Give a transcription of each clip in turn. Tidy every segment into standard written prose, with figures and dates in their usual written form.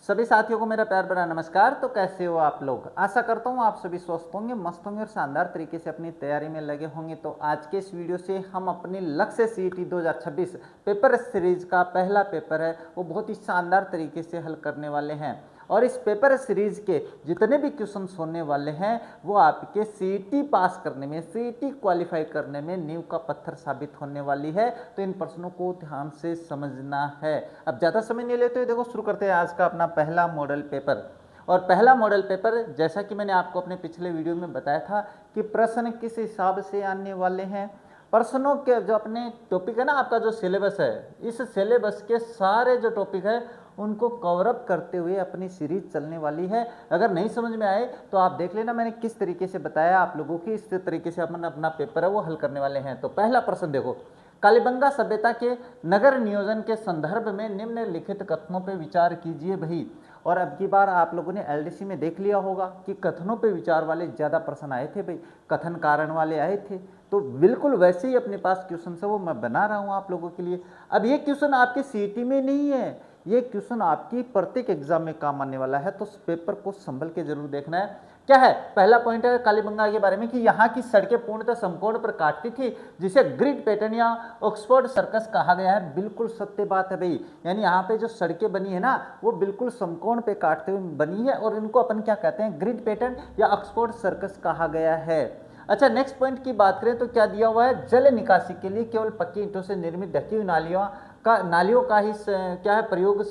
सभी साथियों को मेरा प्यार भरा नमस्कार। तो कैसे हो आप लोग? आशा करता हूँ आप सभी स्वस्थ होंगे, मस्त होंगे और शानदार तरीके से अपनी तैयारी में लगे होंगे। तो आज के इस वीडियो से हम अपने लक्ष्य सीईटी 2026 पेपर सीरीज का पहला पेपर है वो बहुत ही शानदार तरीके से हल करने वाले हैं। और इस पेपर सीरीज के जितने भी क्वेश्चंस होने वाले हैं वो आपके सीईटी पास करने में, सीईटी क्वालिफाई करने में नींव का पत्थर साबित होने वाली है। तो इन प्रश्नों को ध्यान से समझना है। अब ज़्यादा समय नहीं लेते हुए देखो शुरू करते हैं आज का अपना पहला मॉडल पेपर। और पहला मॉडल पेपर जैसा कि मैंने आपको अपने पिछले वीडियो में बताया था कि प्रश्न किस हिसाब से आने वाले हैं। प्रश्नों के जो अपने टॉपिक है ना, आपका जो सिलेबस है, इस सिलेबस के सारे जो टॉपिक है उनको कवर अप करते हुए अपनी सीरीज चलने वाली है। अगर नहीं समझ में आए तो आप देख लेना मैंने किस तरीके से बताया आप लोगों की, इस तरीके से अपन अपना पेपर है वो हल करने वाले हैं। तो पहला प्रश्न देखो, कालीबंगा सभ्यता के नगर नियोजन के संदर्भ में निम्नलिखित कथनों पर विचार कीजिए भाई। और अब की बार आप लोगों ने एलडीसी में देख लिया होगा कि कथनों पे विचार वाले ज़्यादा प्रश्न आए थे भाई, कथन कारण वाले आए थे। तो बिल्कुल वैसे ही अपने पास क्वेश्चन है वो मैं बना रहा हूँ आप लोगों के लिए। अब ये क्वेश्चन आपके सीईटी में नहीं है, ये क्वेश्चन आपकी प्रत्येक एग्जाम में काम आने वाला है। तो उस पेपर को संभल के जरूर देखना है। क्या है पहला पॉइंट है कालीबंगा के बारे में कि यहाँ की सड़कें पूर्णतः समकोण पर काटती थी जिसे ग्रिड पैटर्न या ऑक्सफोर्ड सर्कस कहा गया है। बिल्कुल सत्य बात है भाई, यानी यहाँ पे जो सड़कें बनी है ना वो बिल्कुल समकोण पे काटते हुए बनी है और इनको अपन क्या कहते हैं, ग्रिड पैटर्न या ऑक्सफोर्ड सर्कस कहा गया है। अच्छा, नेक्स्ट पॉइंट की बात करें तो क्या दिया हुआ है, जल निकासी के लिए केवल पक्की ईंटों से निर्मित ढकी हुई नालियों का ही क्या है प्रयोग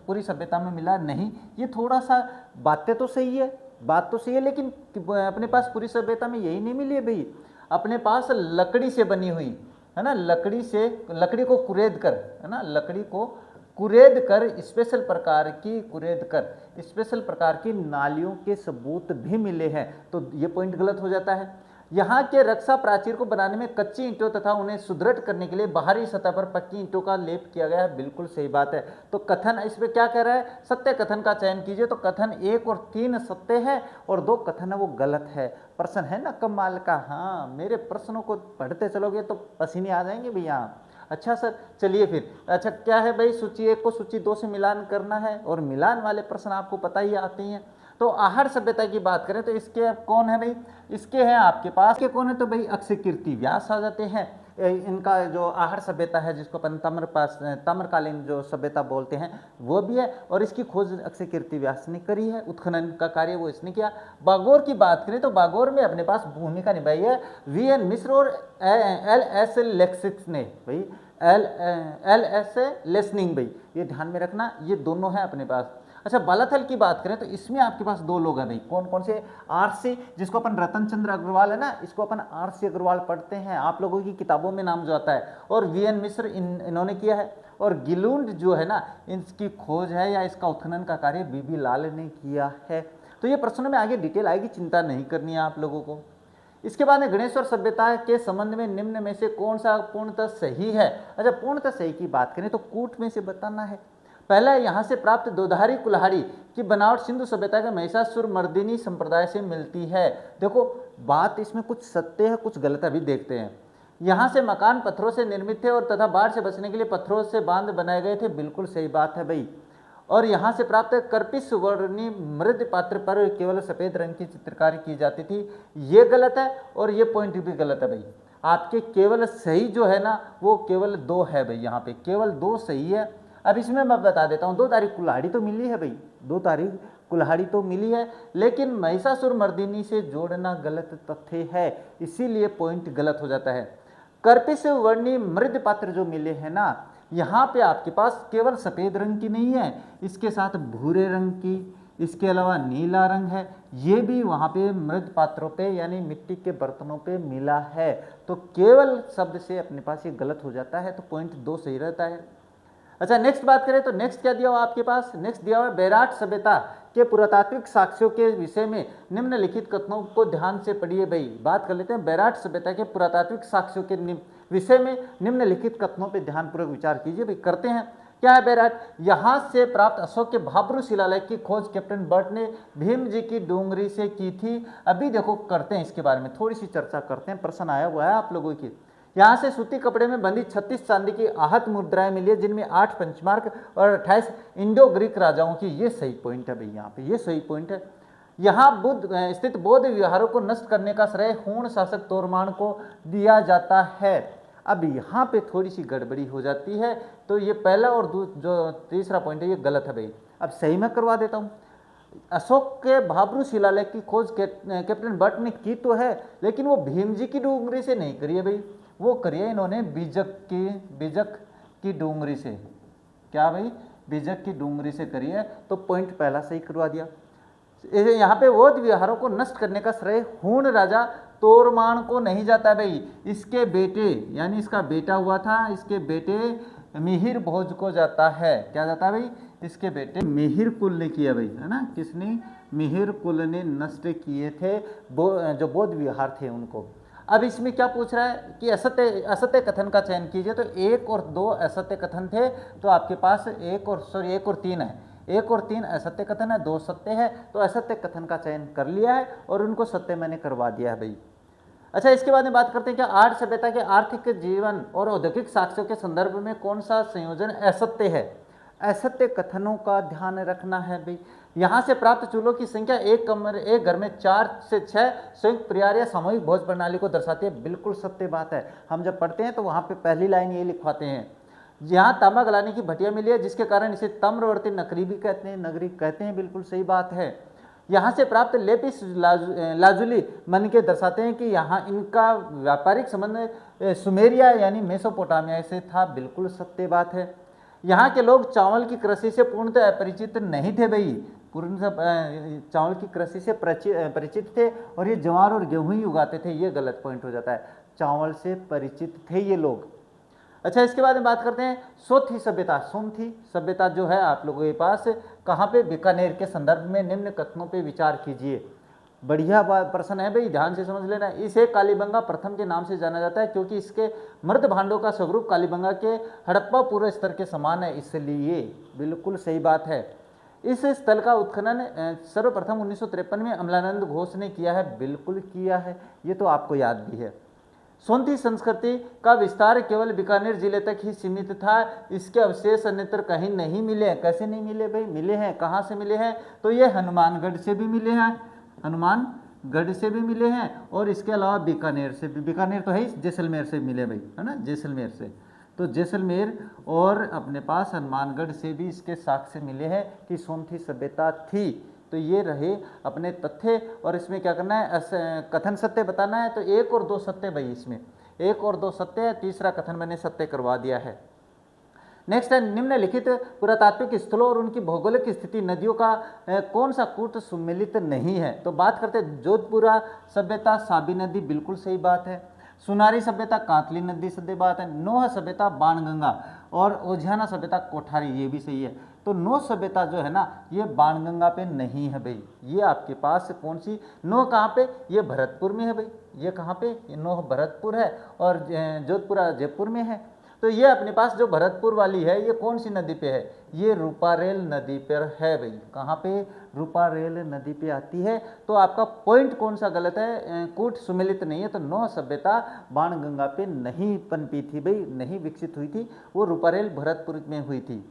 पूरी सभ्यता में मिला नहीं। ये थोड़ा सा बातें तो सही है, बात तो सही है, लेकिन अपने पास पूरी सभ्यता में यही नहीं मिली है भाई। अपने पास लकड़ी से बनी हुई है ना, लकड़ी को कुरेद कर, है ना, लकड़ी को कुरेद कर स्पेशल प्रकार की नालियों के सबूत भी मिले हैं। तो ये पॉइंट गलत हो जाता है। यहाँ के रक्षा प्राचीर को बनाने में कच्ची ईंटों तथा उन्हें सुदृढ़ करने के लिए बाहरी सतह पर पक्की ईंटों का लेप किया गया है। बिल्कुल सही बात है। तो कथन इसमें क्या कह रहा है, सत्य कथन का चयन कीजिए। तो कथन 1 और 3 सत्य है और 2 कथन है वो गलत है। प्रश्न है ना कमाल का। हाँ, मेरे प्रश्नों को पढ़ते चलोगे तो पसीने आ जाएंगे भैया। अच्छा सर, चलिए फिर। अच्छा, क्या है भाई, सूची 1 को सूची 2 से मिलान करना है और मिलान वाले प्रश्न आपको पता ही आते हैं। तो आहार सभ्यता की बात करें तो इसके कौन है भाई, इसके हैं आपके पास के कौन है, तो भाई अक्षय कीर्ति व्यास आ जाते हैं। इनका जो आहार सभ्यता है जिसको अपन ताम्रकालीन जो सभ्यता बोलते हैं वो भी है और इसकी खोज अक्षय कीर्ति व्यास ने करी है। उत्खनन का कार्य वो इसने किया। बागोर की बात करें तो बागोर में अपने पास भूमिका निभाई है वीएन मिश्र और एल.एस. लेक्सिक्स ने भाई, एल.एस. लेसनिंग भाई, ये ध्यान में रखना, ये दोनों हैं अपने पास। अच्छा, बालाथल की बात करें तो इसमें आपके पास 2 लोग हैं भाई, कौन कौन से, आरसी जिसको अपन रतन चंद्र अग्रवाल है ना, इसको अपन आरसी अग्रवाल पढ़ते हैं आप लोगों की किताबों में नाम जो आता है, और वीएन मिश्र इन्होंने किया है। और गिलुंड जो है ना, इसकी खोज है या इसका उत्खनन का कार्य बीबी लाल ने किया है। तो ये प्रश्नों में आगे डिटेल आएगी, चिंता नहीं करनी है आप लोगों को। इसके बाद गणेश्वर सभ्यता के संबंध में निम्न में से कौन सा पूर्णतः सही है। अच्छा, पूर्णतः सही की बात करें तो कूट में से बताना है। पहला, यहाँ से प्राप्त दोधारी कुल्हाड़ी की बनावट सिंधु सभ्यता के महिषासुर मर्दिनी संप्रदाय से मिलती है। देखो बात इसमें कुछ सत्य है कुछ गलत है, अभी देखते हैं। यहाँ से मकान पत्थरों से निर्मित थे और तथा बाढ़ से बचने के लिए पत्थरों से बांध बनाए गए थे। बिल्कुल सही बात है भाई। और यहाँ से प्राप्त कर्पिस वर्णी मृद पात्र पर केवल सफेद रंग की चित्रकारी की जाती थी, ये गलत है और ये पॉइंट भी गलत है भाई। आपके केवल सही जो है ना वो केवल 2 है भाई, यहाँ पे केवल 2 सही है। अब इसमें मैं बता देता हूँ, 2 तारीख कुल्हाड़ी तो मिली है भाई, 2 तारीख कुल्हाड़ी तो मिली है, लेकिन महिषासुर मर्दिनी से जोड़ना गलत तथ्य है, इसीलिए पॉइंट गलत हो जाता है। कर्पिस वर्णी मृद पात्र जो मिले हैं ना, यहाँ पे आपके पास केवल सफ़ेद रंग की नहीं है, इसके साथ भूरे रंग की, इसके अलावा नीला रंग है, ये भी वहाँ पे मृद पात्रों पे यानी मिट्टी के बर्तनों पे मिला है। तो केवल शब्द से अपने पास ये गलत हो जाता है, तो पॉइंट 2 सही रहता है। अच्छा, नेक्स्ट बात करें तो नेक्स्ट क्या दिया हुआ आपके पास, नेक्स्ट दिया हुआ बैराट सभ्यता के पुरातात्विक साक्ष्यों के विषय में निम्नलिखित कथनों को ध्यान से पढ़िए भाई। बात कर लेते हैं बैराट सभ्यता के पुरातात्विक साक्ष्यों के विषय में निम्नलिखित कथनों पर ध्यानपूर्वक विचार कीजिए भाई। करते हैं, क्या है बैराट, यहाँ से प्राप्त अशोक के भाब्रू शिलालेख की खोज कैप्टन बर्ट ने भीम जी की डोंगरी से की थी। अभी देखो करते हैं इसके बारे में थोड़ी सी चर्चा करते हैं, प्रश्न आया हुआ है आप लोगों की। यहाँ से सूती कपड़े में बंधी 36 चांदी की आहत मुद्राएं मिली है, जिनमें 8 पंचमार्क और 28 इंडो ग्रीक राजाओं की। ये सही पॉइंट है भाई, यहाँ पे ये सही पॉइंट है। यहाँ बुद्ध स्थित बौद्ध विहारों को नष्ट करने का श्रेय हूण शासक तोरमान को दिया जाता है। अब यहाँ पे थोड़ी सी गड़बड़ी हो जाती है, तो ये पहला और जो तीसरा पॉइंट है ये गलत है भाई। अब सही मैं करवा देता हूँ। अशोक के भाब्रू शिलालेख की खोज कैप्टन बट ने की तो है, लेकिन वो भीम जी की डूंगरी से नहीं करी है भाई, वो करी है इन्होंने बीजक की डूंगरी से। क्या भाई? बीजक की डूंगरी से करी है, तो पॉइंट पहला सही करवा दिया। यहाँ पे बौद्ध विहारों को नष्ट करने का श्रेय हूण राजा तोरमान को नहीं जाता भाई, इसके बेटे, यानी इसका बेटा हुआ था, इसके बेटे मिहिर भोज को जाता है। क्या जाता है भाई? इसके बेटे मिहिर कुल ने किया भाई, है ना। किसने? मिहिर कुल ने नष्ट किए थे जो बौद्ध विहार थे उनको। अब इसमें क्या पूछ रहा है कि असत्य कथन का चयन कीजिए, तो 1 और 2 असत्य कथन थे, तो आपके पास 1 और 3 है। 1 और 3 असत्य कथन है, 2 सत्य है, तो असत्य कथन का चयन कर लिया है और उनको सत्य मैंने करवा दिया है भाई। अच्छा, इसके बाद में बात करते हैं कि आर्य सभ्यता के आर्थिक जीवन और औद्योगिक साक्ष्यों के संदर्भ में कौन सा संयोजन असत्य है। असत्य कथनों का ध्यान रखना है भाई। यहाँ से प्राप्त चूल्हों की संख्या एक घर में 4 से 6 संयुक्त परिवार या सामूहिक भोज प्रणाली को दर्शाती है। बिल्कुल सत्य बात है। हम जब पढ़ते हैं तो वहाँ पे पहली लाइन ये लिखवाते हैं, यहाँ तांबा गलाने की भटिया मिली है, जिसके कारण इसे ताम्रवर्ती नगरी भी कहते हैं, नगरी कहते हैं। बिल्कुल सही बात है। यहाँ से प्राप्त लेपिस लाजुली मन के दर्शाते हैं कि यहाँ इनका व्यापारिक संबंध सुमेरिया यानी मेसोपोटामिया से था। बिल्कुल सत्य बात है। यहाँ के लोग चावल की कृषि से पूर्णतः अपरिचित नहीं थे भाई, पूर्णतः चावल की कृषि से परिचित थे और ये ज्वार और गेहूं ही उगाते थे। ये गलत पॉइंट हो जाता है, चावल से परिचित थे ये लोग। अच्छा, इसके बाद में बात करते हैं सोथी सभ्यता। सोमथी सभ्यता जो है आप लोगों के पास कहाँ पे? बीकानेर के संदर्भ में निम्न कथनों पे विचार कीजिए। बढ़िया प्रश्न है भाई, ध्यान से समझ लेना। इसे कालीबंगा प्रथम के नाम से जाना जाता है क्योंकि इसके मृत भांडों का स्वरूप कालीबंगा के हड़प्पा पूर्व स्तर के समान है, इसलिए। बिल्कुल सही बात है। इस स्थल का उत्खनन सर्वप्रथम 1953 में अमलानंद घोष ने किया है। बिल्कुल किया है, ये तो आपको याद भी है। सोंथी संस्कृति का विस्तार केवल बीकानेर जिले तक ही सीमित था, इसके अवशेष अन्यत्र कहीं नहीं मिले। कैसे नहीं मिले भाई? मिले हैं। कहाँ से मिले हैं? तो ये हनुमानगढ़ से भी मिले हैं, हनुमानगढ़ से भी मिले हैं, और इसके अलावा बीकानेर से भी। बीकानेर तो है, जैसलमेर से मिले भाई, है ना, जैसलमेर से। तो जैसलमेर और अपने पास हनुमानगढ़ से भी इसके साक्ष्य मिले हैं कि सोमथी सभ्यता थी। तो ये रहे अपने तथ्य, और इसमें क्या करना है? कथन सत्य बताना है। तो 1 और 2 सत्य भाई, इसमें 1 और 2 सत्य है, तीसरा कथन मैंने सत्य करवा दिया है। नेक्स्ट है, निम्नलिखित पुरातात्विक स्थलों और उनकी भौगोलिक स्थिति नदियों का कौन सा कूट सुमेलित नहीं है। तो बात करते हैं जोधपुरा सभ्यता साबी नदी। बिल्कुल सही बात है। सुनारी सभ्यता कातली नदी, सही बात है। नोह सभ्यता बाणगंगा, और ओझाना सभ्यता कोठारी, ये भी सही है। तो नोह सभ्यता जो है ना, ये बाणगंगा पे नहीं है भाई। ये आपके पास कौन सी? नोह कहाँ पे? ये भरतपुर में है भाई। ये कहाँ पे? ये नोह भरतपुर है, और जोधपुरा जयपुर में है। तो ये अपने पास जो भरतपुर वाली है, ये कौन सी नदी पे है? ये रूपारेल नदी पर है भाई। कहाँ पे? रूपारेल नदी पे आती है। तो आपका पॉइंट कौन सा गलत है? कूट सुमेलित नहीं है। तो नोह सभ्यता बाणगंगा पे नहीं पनपी थी भाई, नहीं विकसित हुई थी, वो रूपारेल भरतपुर में हुई थी।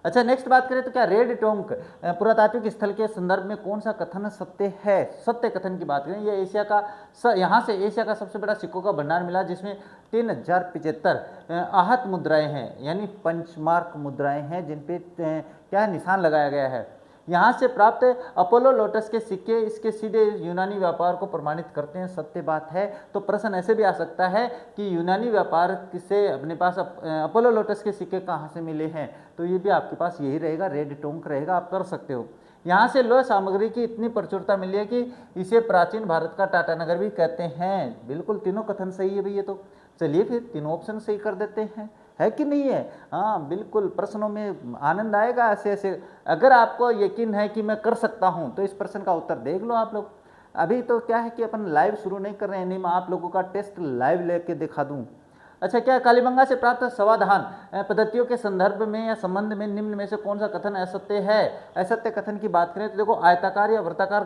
अच्छा, नेक्स्ट बात करें तो क्या रेड टोंक पुरातात्विक स्थल के संदर्भ में कौन सा कथन सत्य है? सत्य कथन की बात करें, ये एशिया का यहाँ से एशिया का सबसे बड़ा सिक्कों का भंडार मिला, जिसमें 3075 आहत मुद्राएं हैं, यानी पंचमार्क मुद्राएं हैं, जिन पे क्या निशान लगाया गया है। यहाँ से प्राप्त अपोलो लोटस के सिक्के इसके सीधे यूनानी व्यापार को प्रमाणित करते हैं। सत्य बात है। तो प्रश्न ऐसे भी आ सकता है कि यूनानी व्यापार से अपने पास अपोलो लोटस के सिक्के कहाँ से मिले हैं? तो ये भी आपके पास यही रहेगा, रेड टोंक रहेगा, आप कर सकते हो। यहाँ से लोह सामग्री की इतनी प्रचुरता मिली है कि इसे प्राचीन भारत का टाटानगर भी कहते हैं। बिल्कुल तीनों कथन सही है भैया। तो चलिए फिर तीनों ऑप्शन सही कर देते हैं, है कि नहीं है? हाँ बिल्कुल, प्रश्नों में आनंद आएगा ऐसे ऐसे। अगर आपको यकीन है कि मैं कर सकता हूँ तो इस प्रश्न का उत्तर देख लो आप लोग। अभी तो क्या है कि अपन लाइव शुरू नहीं कर रहे हैं, नहीं मैं आप लोगों का टेस्ट लाइव लेके दिखा दूँ। अच्छा, क्या कालीबंगा से प्राप्त समाधान पद्धतियों के संदर्भ में या संबंध में निम्न में से कौन सा कथन असत्य है? असत्य कथन की बात करें तो देखो, आयताकार या वृत्ताकार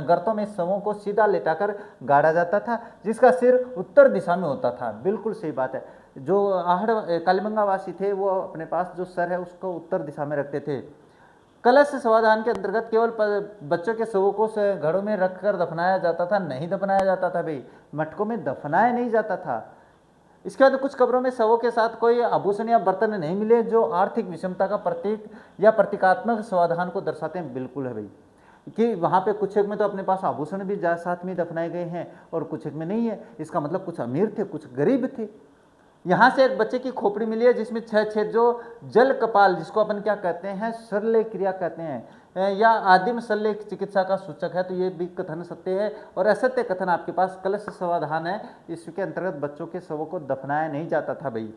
गर्तों में शवों को सीधा लेटाकर गाड़ा जाता था, जिसका सिर उत्तर दिशा में होता था। बिल्कुल सही बात है। जो आहड़ कालीबंगा वासी थे वो अपने पास जो सर है उसको उत्तर दिशा में रखते थे। कलश समाधान के अंतर्गत केवल बच्चों के शवों को घड़ों में रखकर दफनाया जाता था, नहीं दफनाया जाता था भाई, मटकों में दफनाया नहीं जाता था। इसके बाद कुछ कब्रों में शवों के साथ कोई आभूषण या बर्तन नहीं मिले जो आर्थिक विषमता का प्रतीक या प्रतीकात्मक समाधान को दर्शाते हैं। बिल्कुल है भाई, कि वहाँ पे कुछ एक में तो अपने पास आभूषण भी साथ में दफनाए गए हैं और कुछ एक में नहीं है। इसका मतलब कुछ अमीर थे, कुछ गरीब थे। यहाँ से एक बच्चे की खोपड़ी मिली है जिसमें 6 छेद, जो जल कपाल, जिसको अपन क्या कहते हैं, शल्य क्रिया कहते हैं, या आदिम शल्य चिकित्सा का सूचक है। तो ये भी कथन सत्य है। और असत्य कथन आपके पास कलश समाधान है, इसके अंतर्गत बच्चों के शवों को दफनाया नहीं जाता था भाई।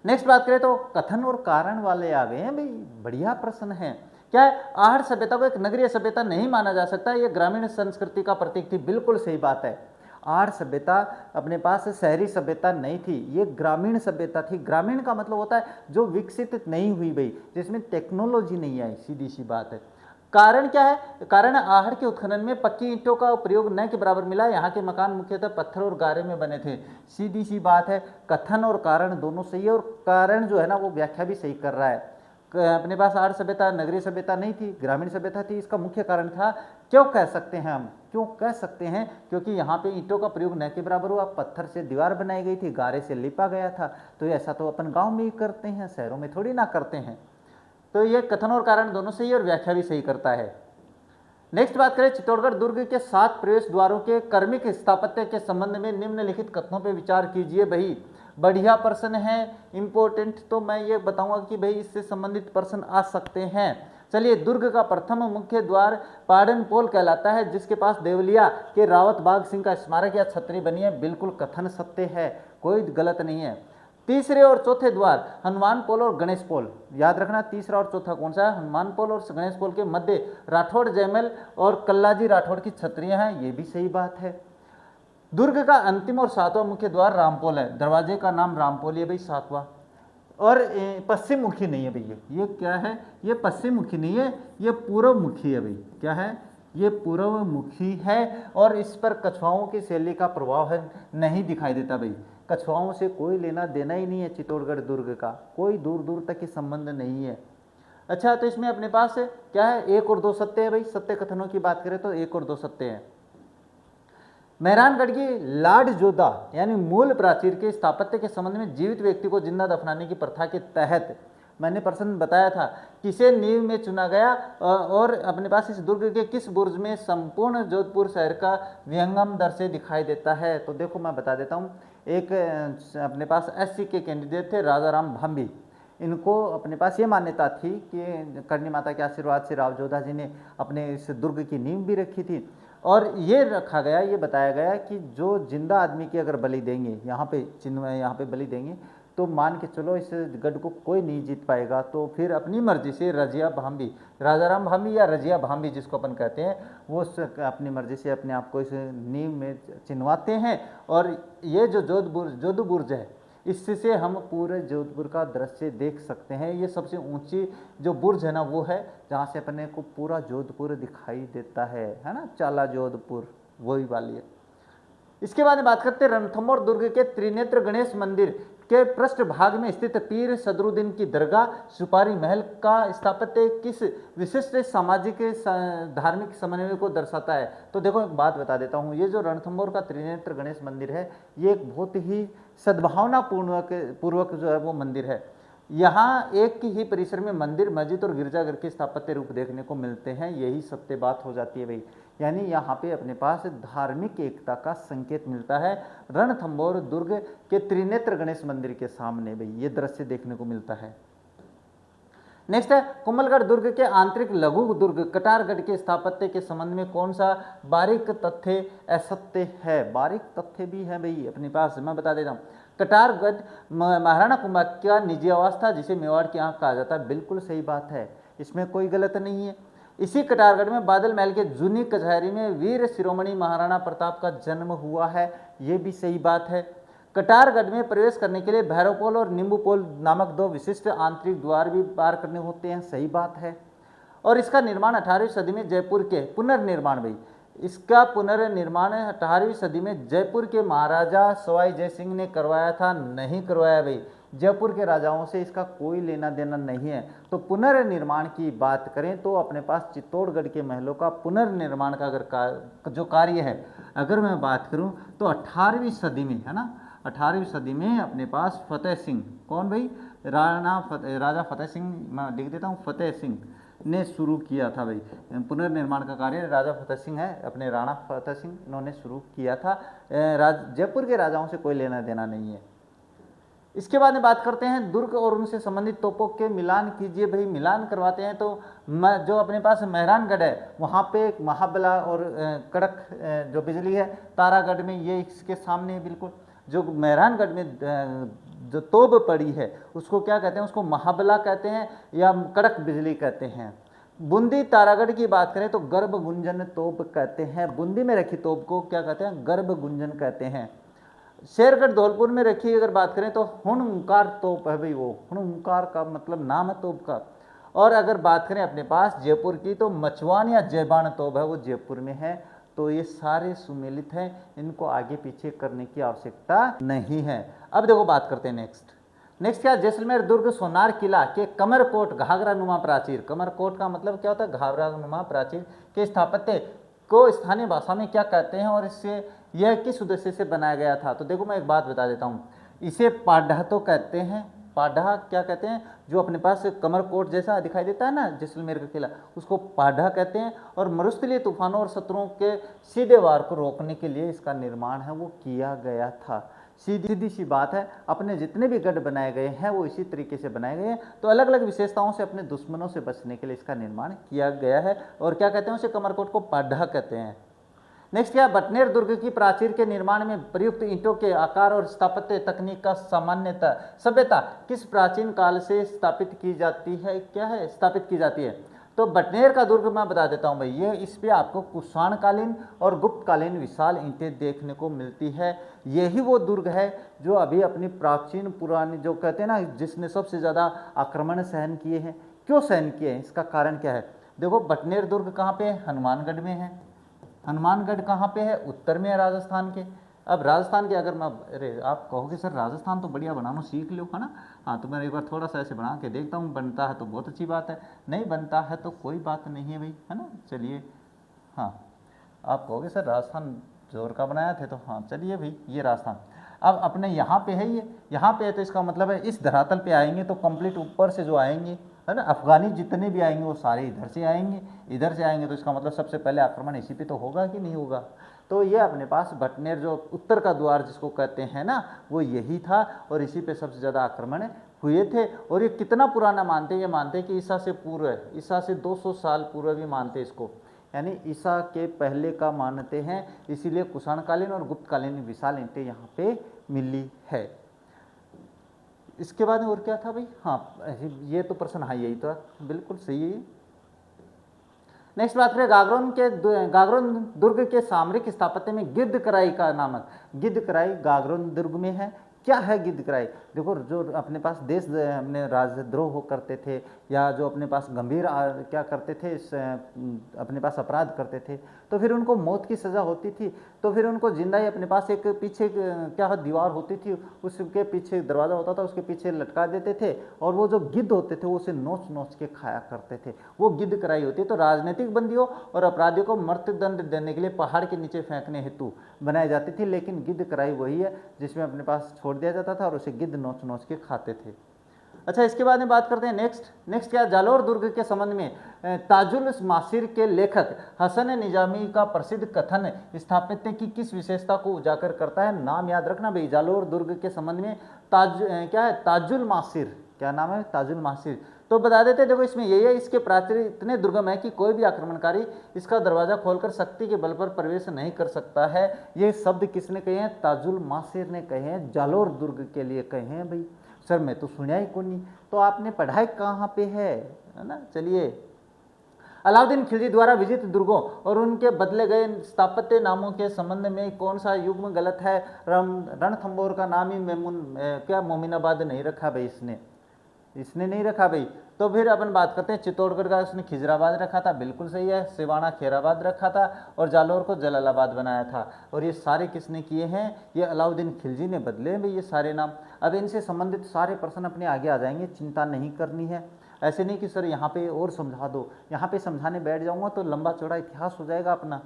नेक्स्ट बात करें तो कथन और कारण वाले आ गए हैं भाई, बढ़िया प्रश्न है। क्या है? आहड़ सभ्यता को एक नगरीय सभ्यता नहीं माना जा सकता, ये ग्रामीण संस्कृति का प्रतीक थी। बिल्कुल सही बात है। आहड़ सभ्यता अपने पास शहरी सभ्यता नहीं थी, ये ग्रामीण सभ्यता थी। ग्रामीण का मतलब होता है जो विकसित नहीं हुई भाई, जिसमें टेक्नोलॉजी नहीं आई, सीधी सी बात है। कारण क्या है? कारण आहड़ के उत्खनन में पक्की ईंटों का प्रयोग न के बराबर मिला। यहाँ के मकान मुख्यतः पत्थर और गारे में बने थे। सीधी सी बात है, कथन और कारण दोनों सही है, और कारण जो है ना वो व्याख्या भी सही कर रहा है। अपने पास आहड़ सभ्यता नगरीय सभ्यता नहीं थी, ग्रामीण सभ्यता थी। इसका मुख्य कारण था, क्यों कह सकते हैं हम, क्यों कह सकते हैं, क्योंकि यहाँ पे ईंटों का प्रयोग न के बराबर हुआ, पत्थर से दीवार बनाई गई थी, गारे से लिपा गया था। तो ऐसा तो अपन गांव में ही करते हैं, शहरों में थोड़ी ना करते हैं। तो ये कथन और कारण दोनों सही और व्याख्या भी सही करता है। नेक्स्ट बात करें, चित्तौड़गढ़ दुर्ग के 7 प्रवेश द्वारों के कर्मिक स्थापत्य के संबंध में निम्नलिखित कथनों पर विचार कीजिए भाई। बढ़िया प्रश्न है, इंपॉर्टेंट। तो मैं ये बताऊंगा कि भाई इससे संबंधित प्रश्न आ सकते हैं। चलिए, दुर्ग का प्रथम मुख्य द्वार पाड़न पोल कहलाता है, जिसके पास देवलिया के रावत बाग सिंह का स्मारक या छतरी बनी है। बिल्कुल कथन सत्य है, कोई गलत नहीं है। तीसरे और चौथे द्वार हनुमान पोल और गणेश पोल, याद रखना तीसरा और चौथा कौन सा है, हनुमान पोल और गणेश पोल के मध्य राठौड़ जयमल और कल्लाजी राठौड़ की छतरियां हैं, ये भी सही बात है। दुर्ग का अंतिम और 7वां मुख्य द्वार रामपोल है, दरवाजे का नाम रामपोल है भाई, 7वां। और पश्चिम मुखी नहीं है भैया, ये क्या है, ये पश्चिम मुखी नहीं है, ये पूर्व मुखी है भाई। क्या है? ये पूर्व मुखी है। और इस पर कछुआओं की शैली का प्रभाव है, नहीं दिखाई देता भाई। कछुआओं से कोई लेना देना ही नहीं है चित्तौड़गढ़ दुर्ग का, कोई दूर दूर तक की संबंध नहीं है। अच्छा, तो इसमें अपने पास क्या है, 1 और 2 सत्य है भाई। सत्य कथनों की बात करें तो 1 और 2 सत्य है। मेहरानगढ़ की लाड जोधा यानी मूल प्राचीर के स्थापत्य के संबंध में जीवित व्यक्ति को जिंदा दफनाने की प्रथा के तहत मैंने प्रश्न बताया था, किसे नींव में चुना गया और अपने पास इस दुर्ग के किस बुर्ज में संपूर्ण जोधपुर शहर का विहंगम दर से दिखाई देता है। तो देखो मैं बता देता हूँ। एक अपने पास एससी के कैंडिडेट थे राजा राम भांबी। इनको अपने पास ये मान्यता थी कि करणी माता के आशीर्वाद से राव जोधा जी ने अपने इस दुर्ग की नींव भी रखी थी। और ये रखा गया, ये बताया गया कि जो जिंदा आदमी की अगर बलि देंगे, यहाँ पे चिन्ह यहाँ पे बलि देंगे, तो मान के चलो इस गढ़ को कोई नहीं जीत पाएगा। तो फिर अपनी मर्जी से रजिया भांबी, राजा राम भांबी या रजिया भांबी जिसको अपन कहते हैं, वो अपनी मर्जी से अपने आप को इस नींव में चिन्हवाते हैं। और ये जो जोध बुर्ज है, इससे हम पूरे जोधपुर का दृश्य देख सकते हैं। ये सबसे ऊंची जो बुर्ज है ना, वो है जहाँ से अपने को पूरा जोधपुर दिखाई देता है ना, चाला जोधपुर, वही वाली है। इसके बाद बात करते हैं रणथंभौर दुर्ग के त्रिनेत्र गणेश मंदिर के पृष्ठ भाग में स्थित पीर सदरुद्दीन की दरगाह सुपारी महल का स्थापत्य किस विशिष्ट सामाजिक धार्मिक समन्वय को दर्शाता है। तो देखो एक बात बता देता हूँ, ये जो रणथंभौर का त्रिनेत्र गणेश मंदिर है, ये एक बहुत ही सद्भावना पूर्वक जो है वो मंदिर है। यहाँ एक ही परिसर में मंदिर, मस्जिद और गिरजाघर के स्थापत्य रूप देखने को मिलते हैं, यही सत्य बात हो जाती है भाई। यानी यहाँ पे अपने पास धार्मिक एकता का संकेत मिलता है। रणथंभौर दुर्ग के त्रिनेत्र गणेश मंदिर के सामने भाई ये दृश्य देखने को मिलता है। नेक्स्ट है कोमलगढ़ दुर्ग के आंतरिक लघु दुर्ग कटारगढ़ के स्थापत्य के संबंध में कौन सा बारीक तथ्य असत्य है। बारीक तथ्य भी है भाई अपने पास, मैं बता देता हूँ। कटारगढ़ महाराणा कुंभा का निजी आवास था, जिसे मेवाड़ की आंख कहा जाता है। बिल्कुल सही बात है, इसमें कोई गलत नहीं है। इसी कटारगढ़ में बादल महल के जूनी कचहरी में वीर शिरोमणि महाराणा प्रताप का जन्म हुआ है, ये भी सही बात है। कटारगढ़ में प्रवेश करने के लिए भैरवपोल और नींबूपोल नामक दो विशिष्ट आंतरिक द्वार भी पार करने होते हैं, सही बात है। और इसका निर्माण 18वीं सदी में जयपुर के पुनर्निर्माण भाई, इसका पुनर्निर्माण 18वीं सदी में जयपुर के महाराजा सवाई जय सिंह ने करवाया था, नहीं करवाया भाई, जयपुर के राजाओं से इसका कोई लेना देना नहीं है। तो पुनर्निर्माण की बात करें तो अपने पास चित्तौड़गढ़ के महलों का पुनर्निर्माण का अगर जो कार्य है अगर मैं बात करूं तो 18वीं सदी में है ना, 18वीं सदी में अपने पास फतेह सिंह, कौन भाई, राजा फतेह सिंह, मैं लिख देता हूँ, फतेह सिंह ने शुरू किया था भाई पुनर्निर्माण का कार्य। राजा फतेह सिंह है, अपने राणा फतेह सिंह, इन्होंने शुरू किया था। जयपुर के राजाओं से कोई लेना देना नहीं है। इसके बाद में बात करते हैं दुर्ग और उनसे संबंधित तोपों के मिलान कीजिए भाई, मिलान करवाते हैं। तो जो अपने पास मेहरानगढ़ है वहाँ पे महाबला और कड़क जो बिजली है तारागढ़ में, ये इसके सामने है बिल्कुल। जो मेहरानगढ़ में जो तोप पड़ी है उसको क्या कहते हैं, उसको महाबला कहते हैं या कड़क बिजली कहते हैं। बूंदी तारागढ़ की बात करें तो गर्भ गुंजन तोप कहते हैं, बूंदी में रखी तोप को क्या कहते हैं, गर्भ गुंजन कहते हैं। शेरगढ़ धौलपुर में रखी अगर बात करें तो हुणहुंकार तोप है भाई, वो हुणहुंकार का मतलब नाम है तोप का। और अगर बात करें अपने पास जयपुर की तो मचवान या जयबान तोप है, वो जयपुर में है। तो ये सारे सुमेलित हैं, इनको आगे पीछे करने की आवश्यकता नहीं है। अब देखो बात करते हैं नेक्स्ट क्या, जैसलमेर दुर्ग सोनार किला के कमरकोट घाघरा नुमा प्राचीर, कमरकोट का मतलब क्या होता है, घाघरा नुमा प्राचीर के स्थापत्य को स्थानीय भाषा में क्या कहते हैं और इससे यह किस उद्देश्य से बनाया गया था। तो देखो मैं एक बात बता देता हूँ, इसे पाढ़ा तो कहते हैं, पाढ़ा क्या कहते हैं, जो अपने पास कमरकोट जैसा दिखाई देता है ना जैसलमेर का किला, उसको पाढ़ा कहते हैं। और मरुस्थलीय तूफानों और शत्रुओं के सीधे वार को रोकने के लिए इसका निर्माण है वो किया गया था। सीधी सी बात है, अपने जितने भी गढ़ बनाए गए हैं वो इसी तरीके से बनाए गए हैं। तो अलग अलग विशेषताओं से अपने दुश्मनों से बचने के लिए इसका निर्माण किया गया है। और क्या कहते हैं उसे, कमरकोट को पाढ़ा कहते हैं। नेक्स्ट क्या, बटनेर दुर्ग की प्राचीर के निर्माण में प्रयुक्त ईंटों के आकार और स्थापत्य तकनीक का सामान्यतः सभ्यता किस प्राचीन काल से स्थापित की जाती है, क्या है स्थापित की जाती है। तो बटनेर का दुर्ग मैं बता देता हूँ भाई, ये इस पे आपको कुषाणकालीन और गुप्तकालीन विशाल ईंटें देखने को मिलती है। यही वो दुर्ग है जो अभी अपनी प्राचीन पुरानी जो कहते हैं ना, जिसने सबसे ज़्यादा आक्रमण सहन किए हैं। क्यों सहन किए हैं, इसका कारण क्या है। देखो बटनेर दुर्ग कहाँ पे है, हनुमानगढ़ में है। हनुमानगढ़ कहाँ पे है, उत्तर में है राजस्थान के। अब राजस्थान के अगर मैं, अरे आप कहोगे सर राजस्थान तो बढ़िया बनाना सीख लो है ना, हाँ तो मैं एक बार थोड़ा सा ऐसे बना के देखता हूँ, बनता है तो बहुत अच्छी बात है, नहीं बनता है तो कोई बात नहीं है भाई, है ना। चलिए हाँ, आप कहोगे सर राजस्थान जोर का बनाया थे, तो हाँ चलिए भाई ये राजस्थान अब अपने यहाँ पे है, ये यहाँ पे है, तो इसका मतलब है इस धरातल पे आएंगे तो कंप्लीट ऊपर से जो आएंगे है ना, अफगानी जितने भी आएंगे वो सारे इधर से आएंगे, इधर से आएंगे, तो इसका मतलब सबसे पहले आक्रमण इसी पे तो होगा कि नहीं होगा। तो ये अपने पास बटनेर जो उत्तर का द्वार जिसको कहते हैं ना, वो यही था और इसी पे सबसे ज़्यादा आक्रमण हुए थे। और ये कितना पुराना मानते हैं, ये मानते हैं कि ईसा से पूर्व, ईसा से 200 साल पूर्व भी मानते हैं इसको, यानी ईसा के पहले का मानते हैं। इसीलिए कुषाणकालीन और गुप्तकालीन विशाल ईंटें यहाँ पे मिली है। इसके बाद में और क्या था भाई, हाँ ये तो प्रश्न, हाँ यही तो बिल्कुल सही है। नेक्स्ट बात करें गागरोन दुर्ग के सामरिक स्थापत्य में गिद्धकराई का नामक, गिद्धकराई गागरोन दुर्ग में है। क्या है गिद्धकराई, देखो जो अपने पास देश अपने राजद्रोह करते थे या जो अपने पास गंभीर क्या करते थे, अपने पास अपराध करते थे, तो फिर उनको मौत की सज़ा होती थी। तो फिर उनको जिंदा ही अपने पास एक पीछे क्या दीवार होती थी, उसके पीछे दरवाज़ा होता था, उसके पीछे लटका देते थे और वो जो गिद्ध होते थे वो उसे नोच नोच के खाया करते थे, वो गिद्धकराई होती है। तो राजनीतिक बंदियों और अपराधियों को मृत्युदंड देने के लिए पहाड़ के नीचे फेंकने हेतु बनाई जाती थी, लेकिन गिद्धकराई वही है जिसमें अपने पास छोड़ दिया जाता था और उसे गिद्ध नोच नोच के खाते थे। अच्छा इसके बाद में बात करते हैं नेक्स्ट क्या, जालोर दुर्ग के संबंध में ताजुल मासिर के लेखक हसन निजामी का प्रसिद्ध कथन स्थापत्य की किस विशेषता को उजागर करता है। नाम याद रखना भाई, जालोर दुर्ग के संबंध में क्या है, ताजुल मासिर, क्या नाम है, ताजुल मासिर। तो बता देते देखो इसमें यही है, इसके प्राचीर इतने दुर्गम है कि कोई भी आक्रमणकारी इसका दरवाजा खोलकर शक्ति के बल पर प्रवेश नहीं कर सकता है। ये शब्द किसने कहे हैं, ताजुल मासिर ने कहे हैं, जालोर दुर्ग के लिए कहे हैं भाई। सर मैं तो सुना ही कौन नहीं, तो आपने पढ़ाई कहाँ पे है ना। चलिए अलाउद्दीन खिलजी द्वारा विजित दुर्गों और उनके बदले गए स्थापत्य नामों के संबंध में कौन सा युग्म गलत है? रणथंभौर का नाम ही क्या मोमिनाबाद नहीं रखा भाई, इसने नहीं रखा भाई। तो फिर अपन बात करते हैं चित्तौड़गढ़ का, उसने खिजराबाद रखा था, बिल्कुल सही है। सिवाना खैराबाद रखा था और जालौर को जलालाबाद बनाया था। और ये सारे किसने किए हैं? ये अलाउद्दीन खिलजी ने बदले हैं भाई ये सारे नाम। अब इनसे संबंधित सारे प्रश्न अपने आगे आ जाएंगे, चिंता नहीं करनी है। ऐसे नहीं कि सर यहाँ पे और समझा दो, यहाँ पे समझाने बैठ जाऊँगा तो लंबा चौड़ा इतिहास हो जाएगा अपना।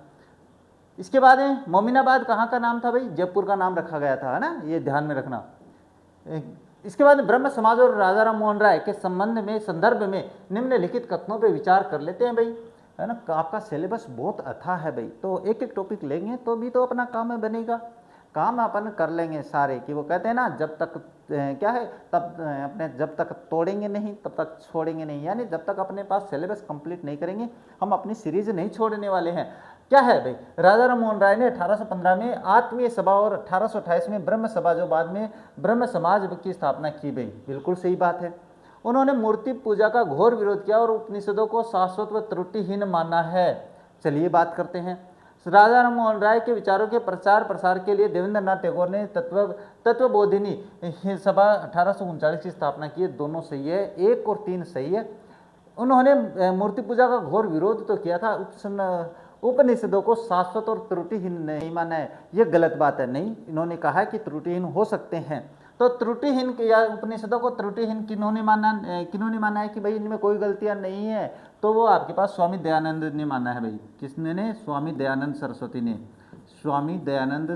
इसके बाद है मोमिनाबाद कहाँ का नाम था भाई? जयपुर का नाम रखा गया था, है ना, ये ध्यान में रखना। इसके बाद ब्रह्म समाज और राजा राम मोहन राय के संबंध में संदर्भ में निम्नलिखित कथनों पे विचार कर लेते हैं भाई, है ना। आपका सिलेबस बहुत अच्छा है भाई, तो एक एक टॉपिक लेंगे तो भी तो अपना काम बनेगा, काम अपन कर लेंगे सारे। कि वो कहते हैं ना, जब तक क्या है तब अपने जब तक तोड़ेंगे नहीं तब तक छोड़ेंगे नहीं, यानी जब तक अपने पास सिलेबस कंप्लीट नहीं करेंगे हम अपनी सीरीज नहीं छोड़ने वाले हैं। क्या है भाई? राजा राम मोहन राय ने 1815 में आत्मीय सभा और 1828 में ब्रह्म सभा, जो बाद में ब्रह्म समाज की स्थापना की भाई, बिल्कुल सही बात है। उन्होंने मूर्ति पूजा का घोर विरोध किया और उपनिषदों को शाश्वत व त्रुटिहीन माना है। चलिए बात करते हैं। राजा राम मोहन राय के विचारों के प्रचार प्रसार के लिए देवेंद्रनाथ टैगोर ने तत्वबोधिनी सभा 1839 की स्थापना की। दोनों सही है, 1 और 3 सही है। उन्होंने मूर्ति पूजा का घोर विरोध तो किया था, उपनिषदों को शाश्वत और त्रुटिहीन नहीं माना है, ये गलत बात है। नहीं, इन्होंने कहा कि त्रुटिहीन हो सकते हैं। तो त्रुटिहीन या उपनिषदों को त्रुटिहीन किन्होंने माना है कि भाई इनमें कोई गलतियां नहीं है? तो वो आपके पास स्वामी दयानंद ने माना है भाई। किसने ने? स्वामी दयानंद सरस्वती ने। स्वामी दयानंद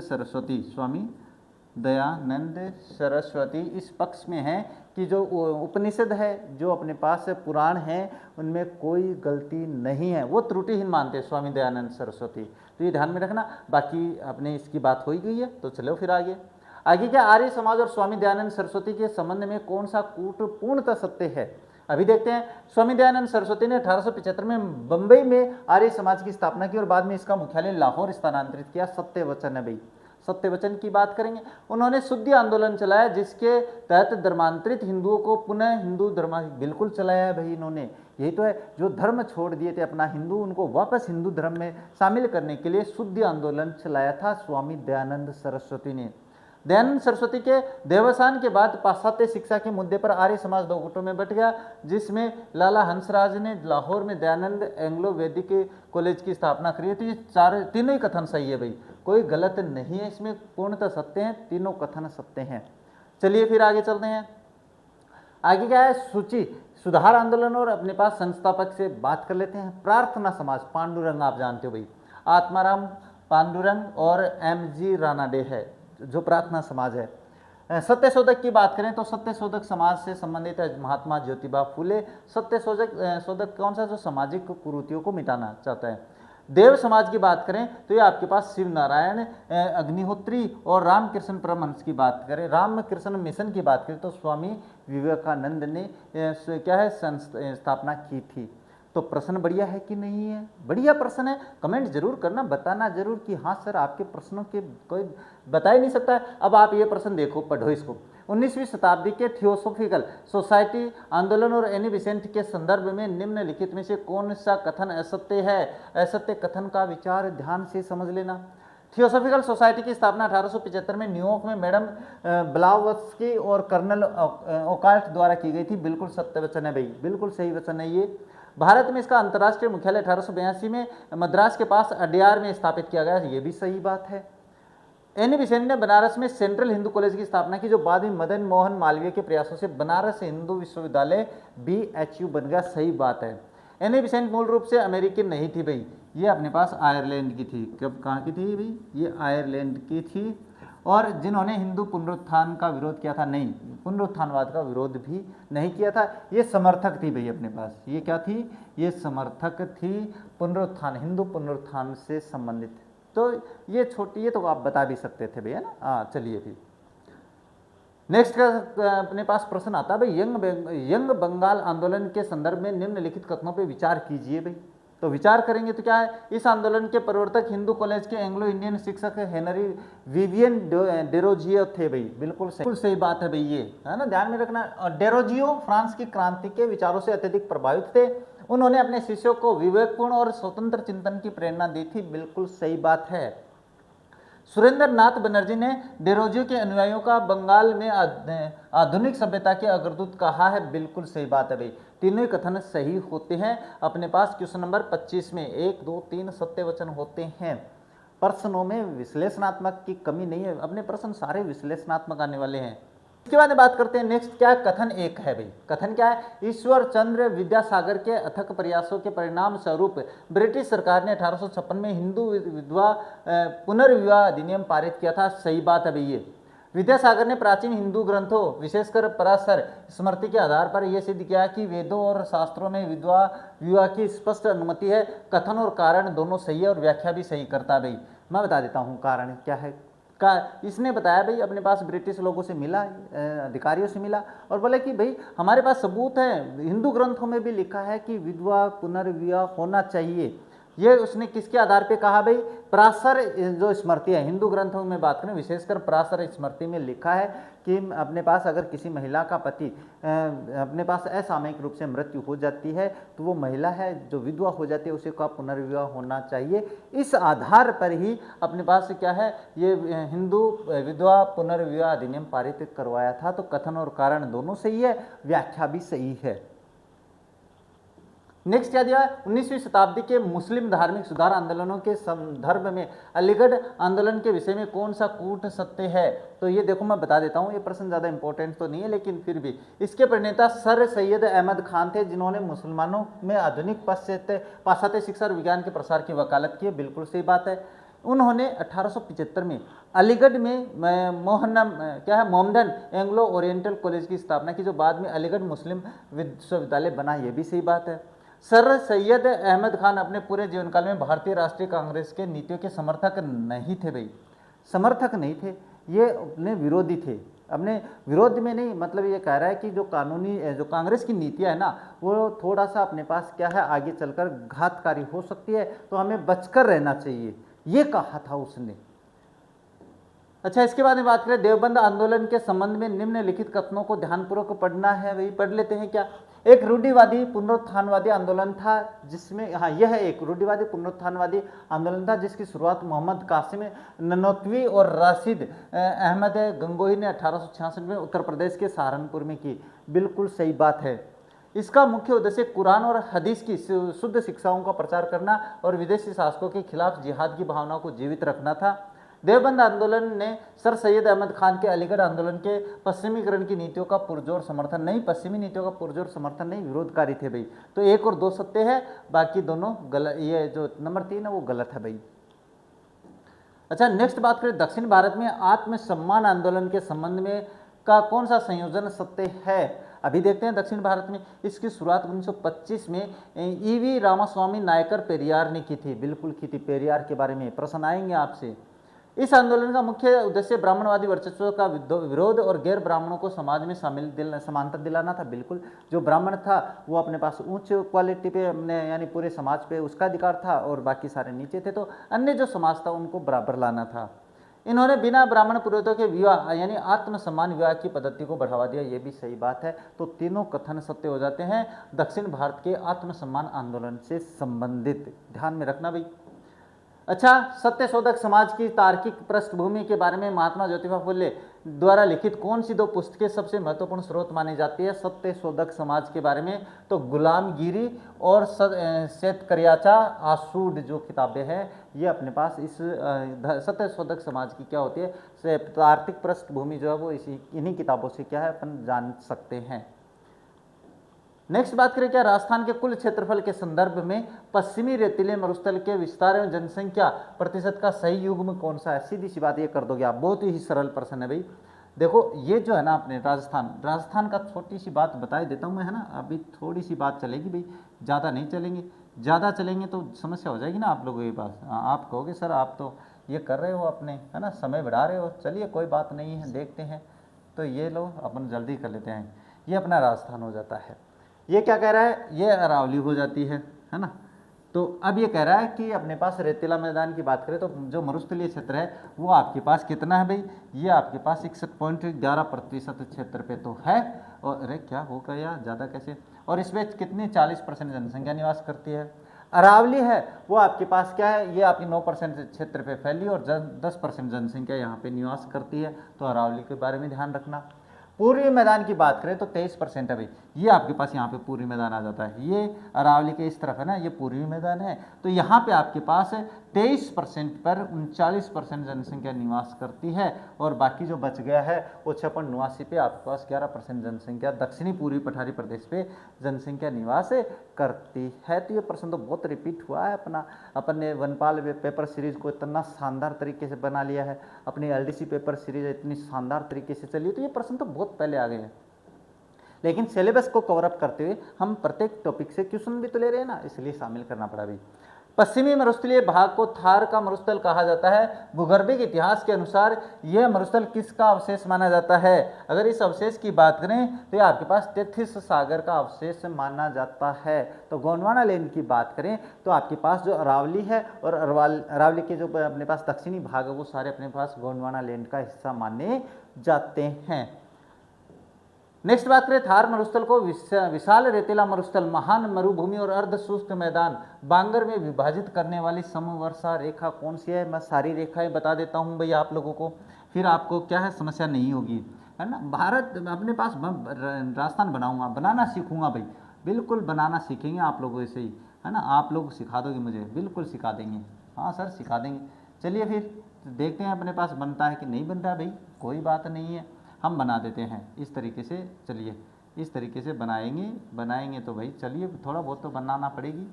सरस्वती इस पक्ष में है कि जो उपनिषद है, जो अपने पास पुराण है, उनमें कोई गलती नहीं है, वो त्रुटिहीन मानते हैं स्वामी दयानंद सरस्वती। तो ये ध्यान में रखना। बाकी अपने इसकी बात हो ही गई है, तो चलो फिर आगे क्या? आर्य समाज और स्वामी दयानंद सरस्वती के संबंध में कौन सा कूट पूर्णतः सत्य है? अभी देखते हैं। स्वामी दयानंद सरस्वती ने 1875 में बंबई में आर्य समाज की स्थापना की और बाद में इसका मुख्यालय लाहौर स्थानांतरित किया। सत्य वचन है भाई, सत्य वचन की बात करेंगे। उन्होंने शुद्धि आंदोलन चलाया, जिसके तहत धर्मांतरित हिंदुओं को पुनः हिंदू धर्म, बिल्कुल चलाया है भाई इन्होंने। यही तो है, जो धर्म छोड़ दिए थे अपना हिंदू, उनको वापस हिंदू धर्म में शामिल करने के लिए शुद्धि आंदोलन चलाया था स्वामी दयानंद सरस्वती ने। दयानंद सरस्वती के देवसान के बाद पाश्चात्य शिक्षा के मुद्दे पर आर्य समाज 2 गुटों में बट गया, जिसमें लाला हंसराज ने लाहौर में दयानंद एंग्लो वैदिक कॉलेज की स्थापना करी। तो ये तीनों ही कथन सही है भाई, कोई गलत नहीं है इसमें, पूर्णतः सत्य हैं, तीनों कथन सत्य हैं। चलिए फिर आगे चलते हैं। आगे क्या है? सूची सुधार आंदोलन और अपने पास संस्थापक से बात कर लेते हैं। प्रार्थना समाज, पांडुरंग आप जानते हो भाई, आत्माराम पांडुरंग और MG रानाडे है जो प्रार्थना समाज है। सत्यशोधक की बात करें तो सत्यशोधक समाज से संबंधित है महात्मा ज्योतिबा फूले। सत्यशोधक कौन सा? जो सामाजिक कुरीतियों को मिटाना चाहता है। देव समाज की बात करें तो ये आपके पास शिव नारायण अग्निहोत्री और रामकृष्ण परमहंस की बात करें, रामकृष्ण मिशन की बात करें तो स्वामी विवेकानंद ने क्या है स्थापना की थी। तो प्रश्न बढ़िया है कि नहीं है? बढ़िया प्रश्न है। कमेंट जरूर करना, बताना जरूर कि हाँ सर आपके प्रश्नों के कोई बता ही नहीं सकता है। अब आप ये प्रश्न देखो, पढ़ो इसको। 19वीं शताब्दी के थियोसॉफिकल सोसाइटी आंदोलन और एनी बेसेंट के संदर्भ में निम्नलिखित में से कौन सा कथन असत्य है? असत्य कथन का विचार ध्यान से समझ लेना। थियोसॉफिकल सोसाइटी की स्थापना 1875 में न्यूयॉर्क में मैडम ब्लावत्स्की और कर्नल ओकाल्ट द्वारा की गई थी। बिल्कुल सत्य वचन है भाई, बिल्कुल सही वचन है ये। भारत में इसका अंतर्राष्ट्रीय मुख्यालय 1882 में मद्रास के पास अड्यार में स्थापित किया गया, ये भी सही बात है। एनी बेसेंट ने बनारस में सेंट्रल हिंदू कॉलेज की स्थापना की, जो बाद में मदन मोहन मालवीय के प्रयासों से बनारस हिंदू विश्वविद्यालय BHU बन गया, सही बात है। एनी बेसेंट मूल रूप से अमेरिकी नहीं थी भाई, ये अपने पास आयरलैंड की थी। कब कहाँ की थी भाई? ये आयरलैंड की थी। और जिन्होंने हिंदू पुनरुत्थान का विरोध किया था, नहीं, पुनरुत्थानवाद का विरोध भी नहीं किया था, ये समर्थक थी भाई अपने पास। ये क्या थी? ये समर्थक थी पुनरुत्थान, हिंदू पुनरुत्थान से संबंधित। तो ये छोटी, ये तो आप बता भी सकते थे भैया ना। हाँ चलिए फिर नेक्स्ट का अपने पास प्रश्न आता है भाई, यंग बंगाल आंदोलन के संदर्भ में निम्नलिखित कथनों पे विचार कीजिए भाई। तो विचार करेंगे तो क्या है? इस आंदोलन के प्रवर्तक हिंदू कॉलेज के एंग्लो इंडियन शिक्षक हेनरी विवियन डेरोजियो थे भाई। बिल्कुल सही बात है भाई, ये है ना, ध्यान में रखना। डेरोजियो फ्रांस की क्रांति के विचारों से अत्यधिक प्रभावित थे। उन्होंने अपने शिष्यों को विवेकपूर्ण और स्वतंत्र चिंतन की प्रेरणा दी थी, बिल्कुल सही बात है। सुरेंद्र नाथ बनर्जी ने डेरोजियो के अनुयायियों का बंगाल में आधुनिक सभ्यता के अग्रदूत कहा है, बिल्कुल सही बात है भाई। तीनों ही कथन सही होते हैं। अपने पास क्वेश्चन नंबर 25 में 1, 2, 3 सत्य वचन होते हैं। प्रश्नों में विश्लेषणात्मक की कमी नहीं है, अपने प्रश्न सारे विश्लेषणात्मक आने वाले हैं। इसके बाद बात करते हैं नेक्स्ट, क्या कथन 1 है भाई। कथन क्या है? ईश्वर चंद्र विद्यासागर के अथक प्रयासों के परिणाम स्वरूप ब्रिटिश सरकार ने 1856 में हिंदू विधवा पुनर्विवाह अधिनियम पारित किया था। सही बात है भाई। ये विद्यासागर ने प्राचीन हिंदू ग्रंथों विशेषकर पराशर स्मृति के आधार पर यह सिद्ध किया कि वेदों और शास्त्रों में विधवा विवाह की स्पष्ट अनुमति है। कथन और कारण दोनों सही है और व्याख्या भी सही करता है भाई। मैं बता देता हूँ कारण क्या है। का इसने बताया भाई, अपने पास ब्रिटिश लोगों से मिला, अधिकारियों से मिला और बोले कि भाई हमारे पास सबूत है, हिंदू ग्रंथों में भी लिखा है कि विधवा पुनर्विवाह होना चाहिए। ये उसने किसके आधार पे कहा भाई? पराशर जो स्मृति है, हिंदू ग्रंथों में बात करें विशेषकर पराशर स्मृति में लिखा है कि अपने पास अगर किसी महिला का पति अपने पास असामयिक रूप से मृत्यु हो जाती है तो वो महिला है जो विधवा हो जाती है उसे का पुनर्विवाह होना चाहिए। इस आधार पर ही अपने पास क्या है, ये हिंदू विधवा पुनर्विवाह अधिनियम पारित करवाया था। तो कथन और कारण दोनों सही है, व्याख्या भी सही है। नेक्स्ट क्या दिया? 19वीं शताब्दी के मुस्लिम धार्मिक सुधार आंदोलनों के संदर्भ में अलीगढ़ आंदोलन के विषय में कौन सा कूट सत्य है? तो ये देखो मैं बता देता हूँ, ये प्रश्न ज़्यादा इंपॉर्टेंट तो नहीं है लेकिन फिर भी। इसके प्रणेता सर सैयद अहमद खान थे, जिन्होंने मुसलमानों में आधुनिक पाश्चात्य शिक्षा और विज्ञान के प्रसार की वकालत की। बिल्कुल सही बात है। उन्होंने 1875 में अलीगढ़ में मोहम्मदन एंग्लो ओरिएंटल कॉलेज की स्थापना की, जो बाद में अलीगढ़ मुस्लिम विश्वविद्यालय बना। ये भी सही बात है। सर सैयद अहमद खान अपने पूरे जीवन काल में भारतीय राष्ट्रीय कांग्रेस के नीतियों के समर्थक नहीं थे भाई, समर्थक नहीं थे, ये अपने विरोधी थे। अपने विरोध में नहीं, मतलब ये कह रहा है कि जो कांग्रेस की नीतियां है ना, वो थोड़ा सा अपने पास क्या है आगे चलकर घातकारी हो सकती है, तो हमें बचकर रहना चाहिए, ये कहा था उसने। अच्छा, इसके बाद में बात करें देवबंद आंदोलन के संबंध में निम्नलिखित कथनों को ध्यानपूर्वक पढ़ना है भाई। पढ़ लेते हैं क्या? एक रूढ़िवादी पुनरुत्थानवादी आंदोलन था जिसमें, हाँ यह एक रूढ़िवादी पुनरुत्थानवादी आंदोलन था जिसकी शुरुआत मोहम्मद कासिम ननौतवी और राशिद अहमद गंगोही ने 1866 में उत्तर प्रदेश के सहारनपुर में की। बिल्कुल सही बात है। इसका मुख्य उद्देश्य कुरान और हदीस की शुद्ध शिक्षाओं का प्रचार करना और विदेशी शासकों के खिलाफ जिहाद की भावना को जीवित रखना था। देवबंद आंदोलन ने सर सैयद अहमद खान के अलीगढ़ आंदोलन के पश्चिमीकरण की नीतियों का पुरजोर समर्थन नहीं, पश्चिमी नीतियों का पुरजोर समर्थन नहीं, विरोधकारी थे भाई। तो 1 और 2 सत्य है, बाकी दोनों गलत। ये जो नंबर 3 है वो गलत है भाई। अच्छा, नेक्स्ट बात करें दक्षिण भारत में आत्मसम्मान आंदोलन के संबंध में का कौन सा संयोजन सत्य है? अभी देखते हैं दक्षिण भारत में इसकी शुरुआत 1925 में ईवी रामास्वामी नायकर पेरियार ने की थी। बिल्कुल की थी, पेरियार के बारे में प्रश्न आएंगे आपसे। इस आंदोलन का मुख्य उद्देश्य ब्राह्मणवादी वर्चस्व का विरोध और गैर ब्राह्मणों को समाज में समानता दिलाना था। बिल्कुल, जो ब्राह्मण था वो अपने पास उच्च क्वालिटी पे यानी पूरे समाज पे उसका अधिकार था और बाकी सारे नीचे थे, तो अन्य जो समाज था उनको बराबर लाना था। इन्होंने बिना ब्राह्मण पुरोहितों के विवाह यानी आत्मसम्मान विवाह की पद्धति को बढ़ावा दिया। ये भी सही बात है। तो तीनों कथन सत्य हो जाते हैं दक्षिण भारत के आत्मसम्मान आंदोलन से संबंधित, ध्यान में रखना भाई। अच्छा, सत्यशोधक समाज की तार्किक पृष्ठभूमि के बारे में महात्मा ज्योतिबा फुले द्वारा लिखित कौन सी 2 पुस्तकें सबसे महत्वपूर्ण स्रोत मानी जाती है सत्यशोधक समाज के बारे में? तो गुलामगिरी और शेतकर्याचा आसूड जो किताबें हैं, ये अपने पास इस सत्यशोधक समाज की क्या होती है तार्किक पृष्ठभूमि जो है वो इन्हीं किताबों से क्या है अपन जान सकते हैं। नेक्स्ट बात करें क्या? राजस्थान के कुल क्षेत्रफल के संदर्भ में पश्चिमी रेतीले मरुस्थल के विस्तार एवं जनसंख्या प्रतिशत का सही युग्म कौन सा है? सीधी सी बात ये कर दोगे आप, बहुत ही सरल प्रश्न है भाई। देखो ये जो है ना अपने राजस्थान का छोटी सी बात बता देता हूँ मैं, है ना। अभी थोड़ी सी बात चलेगी भाई, ज़्यादा नहीं चलेंगे, ज़्यादा चलेंगे तो समस्या हो जाएगी ना आप लोगों के पास। आप कहोगे सर आप तो ये कर रहे हो अपने, है ना, समय बढ़ा रहे हो। चलिए कोई बात नहीं है, देखते हैं। तो ये लो अपन जल्दी कर लेते हैं। ये अपना राजस्थान हो जाता है। ये क्या कह रहा है? ये अरावली हो जाती है ना। तो अब ये कह रहा है कि अपने पास रेतीला मैदान की बात करें तो जो मरुस्थलीय क्षेत्र है वो आपके पास कितना है भाई? ये आपके पास 61.11% क्षेत्र पे तो है। और अरे क्या हो गया, ज़्यादा कैसे? और इसमें कितनी 40% जनसंख्या निवास करती है। अरावली है वो आपके पास क्या है, ये आपकी 9% क्षेत्र पे फैली और 10% जनसंख्या यहाँ पे निवास करती है। तो अरावली के बारे में ध्यान रखना। पूर्वी मैदान की बात करें तो 23% है भाई, ये आपके पास यहाँ पे पूर्वी मैदान आ जाता है। ये अरावली के इस तरफ है ना, ये पूर्वी मैदान है। तो यहाँ पे आपके पास 23% पर 39% जनसंख्या निवास करती है और बाकी जो बच गया है वो 56-89 पे आपके पास 11% जनसंख्या दक्षिणी पूर्वी पठारी प्रदेश पे जनसंख्या निवास करती है। तो ये प्रश्न तो बहुत रिपीट हुआ है अपना, अपन ने वनपाल पेपर सीरीज को इतना शानदार तरीके से बना लिया है, अपनी एलडीसी पेपर सीरीज इतनी शानदार तरीके से चली, तो ये प्रश्न तो बहुत पहले आ गए हैं। लेकिन सिलेबस को कवर अप करते हुए हम प्रत्येक टॉपिक से क्वेश्चन भी तो ले रहे हैं ना, इसलिए शामिल करना पड़ा भी। पश्चिमी मरुस्थलीय भाग को थार का मरुस्थल कहा जाता है। भूगर्भिक इतिहास के अनुसार यह मरुस्थल किसका अवशेष माना जाता है? अगर इस अवशेष की बात करें तो यह आपके पास तेथिस सागर का अवशेष माना जाता है। तो गोंडवाना लेन की बात करें तो आपके पास जो अरावली है और अरावली के जो अपने पास दक्षिणी भाग है वो सारे अपने पास गोंडवाना लेन का हिस्सा माने जाते हैं। नेक्स्ट बात करें थार मरुस्थल को विशाल रेतीला मरुस्थल, महान मरुभूमि और अर्ध शुष्क मैदान बांगर में विभाजित करने वाली समवर्षा रेखा कौन सी है? मैं सारी रेखाएं बता देता हूं भैया आप लोगों को, फिर आपको क्या है समस्या नहीं होगी, है ना। भारत अपने पास राजस्थान बनाऊंगा, बनाना सीखूंगा भाई, बिल्कुल बनाना सीखेंगे आप लोगों से ही, है ना। आप लोग सिखा दोगे मुझे, बिल्कुल सिखा देंगे, हाँ सर सिखा देंगे। चलिए फिर देखते हैं अपने पास बनता है कि नहीं बनता भाई, कोई बात नहीं है, हम बना देते हैं इस तरीके से। चलिए इस तरीके से बनाएंगे तो भाई चलिए थोड़ा बहुत तो बनाना पड़ेगी।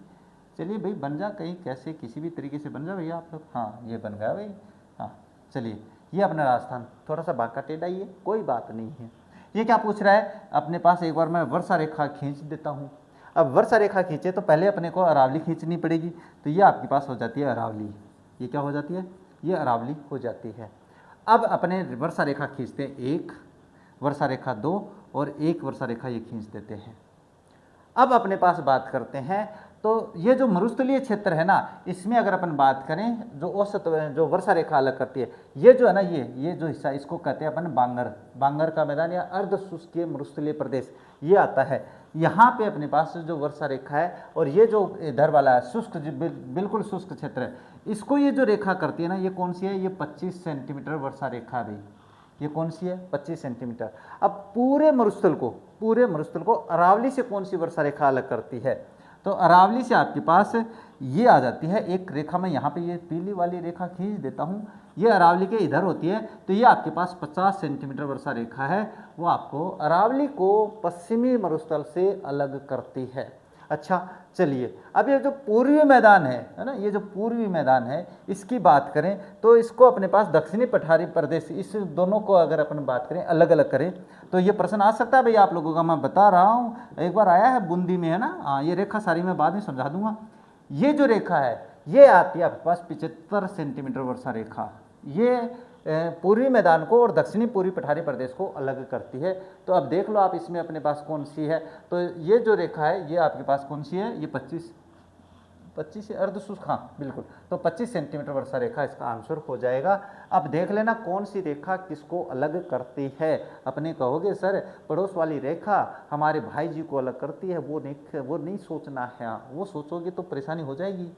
चलिए भाई बन जा, कहीं कैसे किसी भी तरीके से बन जा भैया आप लोग। हाँ ये बन गया भाई, हाँ चलिए ये अपना राजस्थान थोड़ा सा बांका टेढ़ा ही है, कोई बात नहीं है। ये क्या पूछ रहा है अपने पास, एक बार मैं वर्षा रेखा खींच देता हूँ। अब वर्षा रेखा खींचे तो पहले अपने को अरावली खींचनी पड़ेगी, तो ये आपके पास हो जाती है अरावली। ये क्या हो जाती है? ये अरावली हो जाती है। अब अपने वर्षा रेखा खींचते हैं, एक वर्षा रेखा 2 और एक वर्षा रेखा ये खींच देते हैं। अब अपने पास बात करते हैं तो ये जो मरुस्थलीय क्षेत्र है ना, इसमें अगर अपन बात करें जो औसत जो वर्षा रेखा अलग करती है, ये जो है ना ये जो हिस्सा इसको कहते हैं अपन बांगर का मैदान या अर्ध शुष्कीय मरुस्थलीय प्रदेश, ये आता है। यहाँ पे अपने पास जो वर्षा रेखा है और ये जो इधर वाला है शुष्क, बिल्कुल शुष्क क्षेत्र है, इसको ये जो रेखा करती है ना, ये कौन सी है? ये 25 सेंटीमीटर वर्षा रेखा भी, ये कौन सी है? 25 सेंटीमीटर। अब पूरे मरुस्थल को अरावली से कौन सी वर्षा रेखा अलग करती है? तो अरावली से आपके पास ये आ जाती है एक रेखा, मैं यहाँ पे ये पीली वाली रेखा खींच देता हूँ, ये अरावली के इधर होती है, तो ये आपके पास 50 सेंटीमीटर वर्षा रेखा है, वो आपको अरावली को पश्चिमी मरुस्थल से अलग करती है। अच्छा चलिए अब ये जो पूर्वी मैदान है ना, ये जो पूर्वी मैदान है इसकी बात करें तो इसको अपने पास दक्षिणी पठारी प्रदेश, इस दोनों को अगर अपन बात करें अलग अलग करें तो ये प्रश्न आ सकता है भाई आप लोगों का, मैं बता रहा हूँ, एक बार आया है बूंदी में, है ना। हाँ ये रेखा सारी मैं बाद में समझा दूंगा। ये जो रेखा है ये आती है आपके पास 75 सेंटीमीटर वर्षा रेखा, ये पूर्वी मैदान को और दक्षिणी पूर्वी पठारी प्रदेश को अलग करती है। तो अब देख लो आप इसमें अपने पास कौन सी है, तो ये जो रेखा है ये आपके पास कौन सी है? ये 25 अर्ध शुष्क, हाँ बिल्कुल, तो 25 सेंटीमीटर वर्षा रेखा इसका आंसर हो जाएगा। अब देख लेना कौन सी रेखा किसको अलग करती है। अपने कहोगे सर पड़ोस वाली रेखा हमारे भाई जी को अलग करती है, वो नहीं सोचना है, वो सोचोगे तो परेशानी हो जाएगी।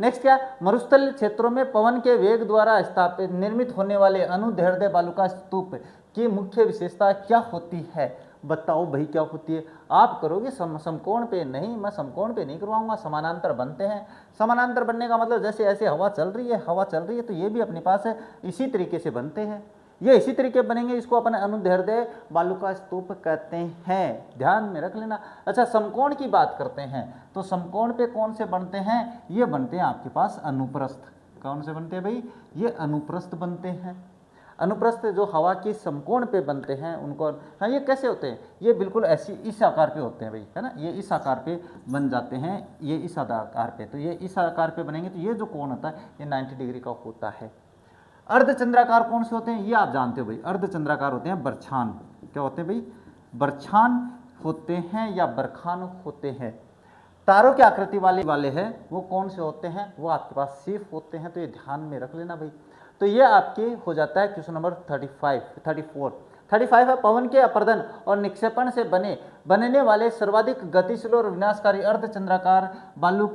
नेक्स्ट क्या, मरुस्थल क्षेत्रों में पवन के वेग द्वारा स्थापित निर्मित होने वाले अनुदैर्ध्य बालुका स्तूप की मुख्य विशेषता क्या होती है? बताओ भाई क्या होती है? आप करोगे समकोण पे, नहीं मैं समकोण पे नहीं करवाऊंगा, समानांतर बनते हैं। समानांतर बनने का मतलब जैसे ऐसे हवा चल रही है तो ये भी अपने पास है इसी तरीके से बनते हैं, ये इसी तरीके बनेंगे, इसको अपन अनुदैर्ध्य बालुका स्तूप कहते हैं, ध्यान में रख लेना। अच्छा समकोण की बात करते हैं तो समकोण पे कौन से बनते हैं? ये बनते हैं आपके पास अनुप्रस्थ। कौन से बनते हैं भाई? ये अनुप्रस्थ बनते हैं। अनुप्रस्थ जो हवा की समकोण पे बनते हैं उनको, हाँ ये कैसे होते हैं? ये बिल्कुल ऐसी इस आकार पे होते हैं भाई, है ना, ये इस आकार पे बन जाते हैं, ये इस आकार पे, तो ये इस आकार पे बनेंगे, तो ये जो कोण होता है ये 90 डिग्री का होता है। अर्धचंद्राकार कौन से होते हैं? ये आप जानते हो भाई, अर्धचंद्राकार होते हैं बरछान। क्या होते हैं भाई? बरछान होते हैं या बरखान होते हैं। तारों की आकृति वाले हैं वो कौन से होते हैं? वो आपके पास सिर्फ होते हैं, तो ये ध्यान में रख लेना भाई। तो ये आपके हो जाता है क्वेश्चन नंबर 34। 35 है पवन के अपर्दन और निक्षेपण से बनने वाले सर्वाधिक गतिशील और विनाशकारी अर्धचंद्राकार बालू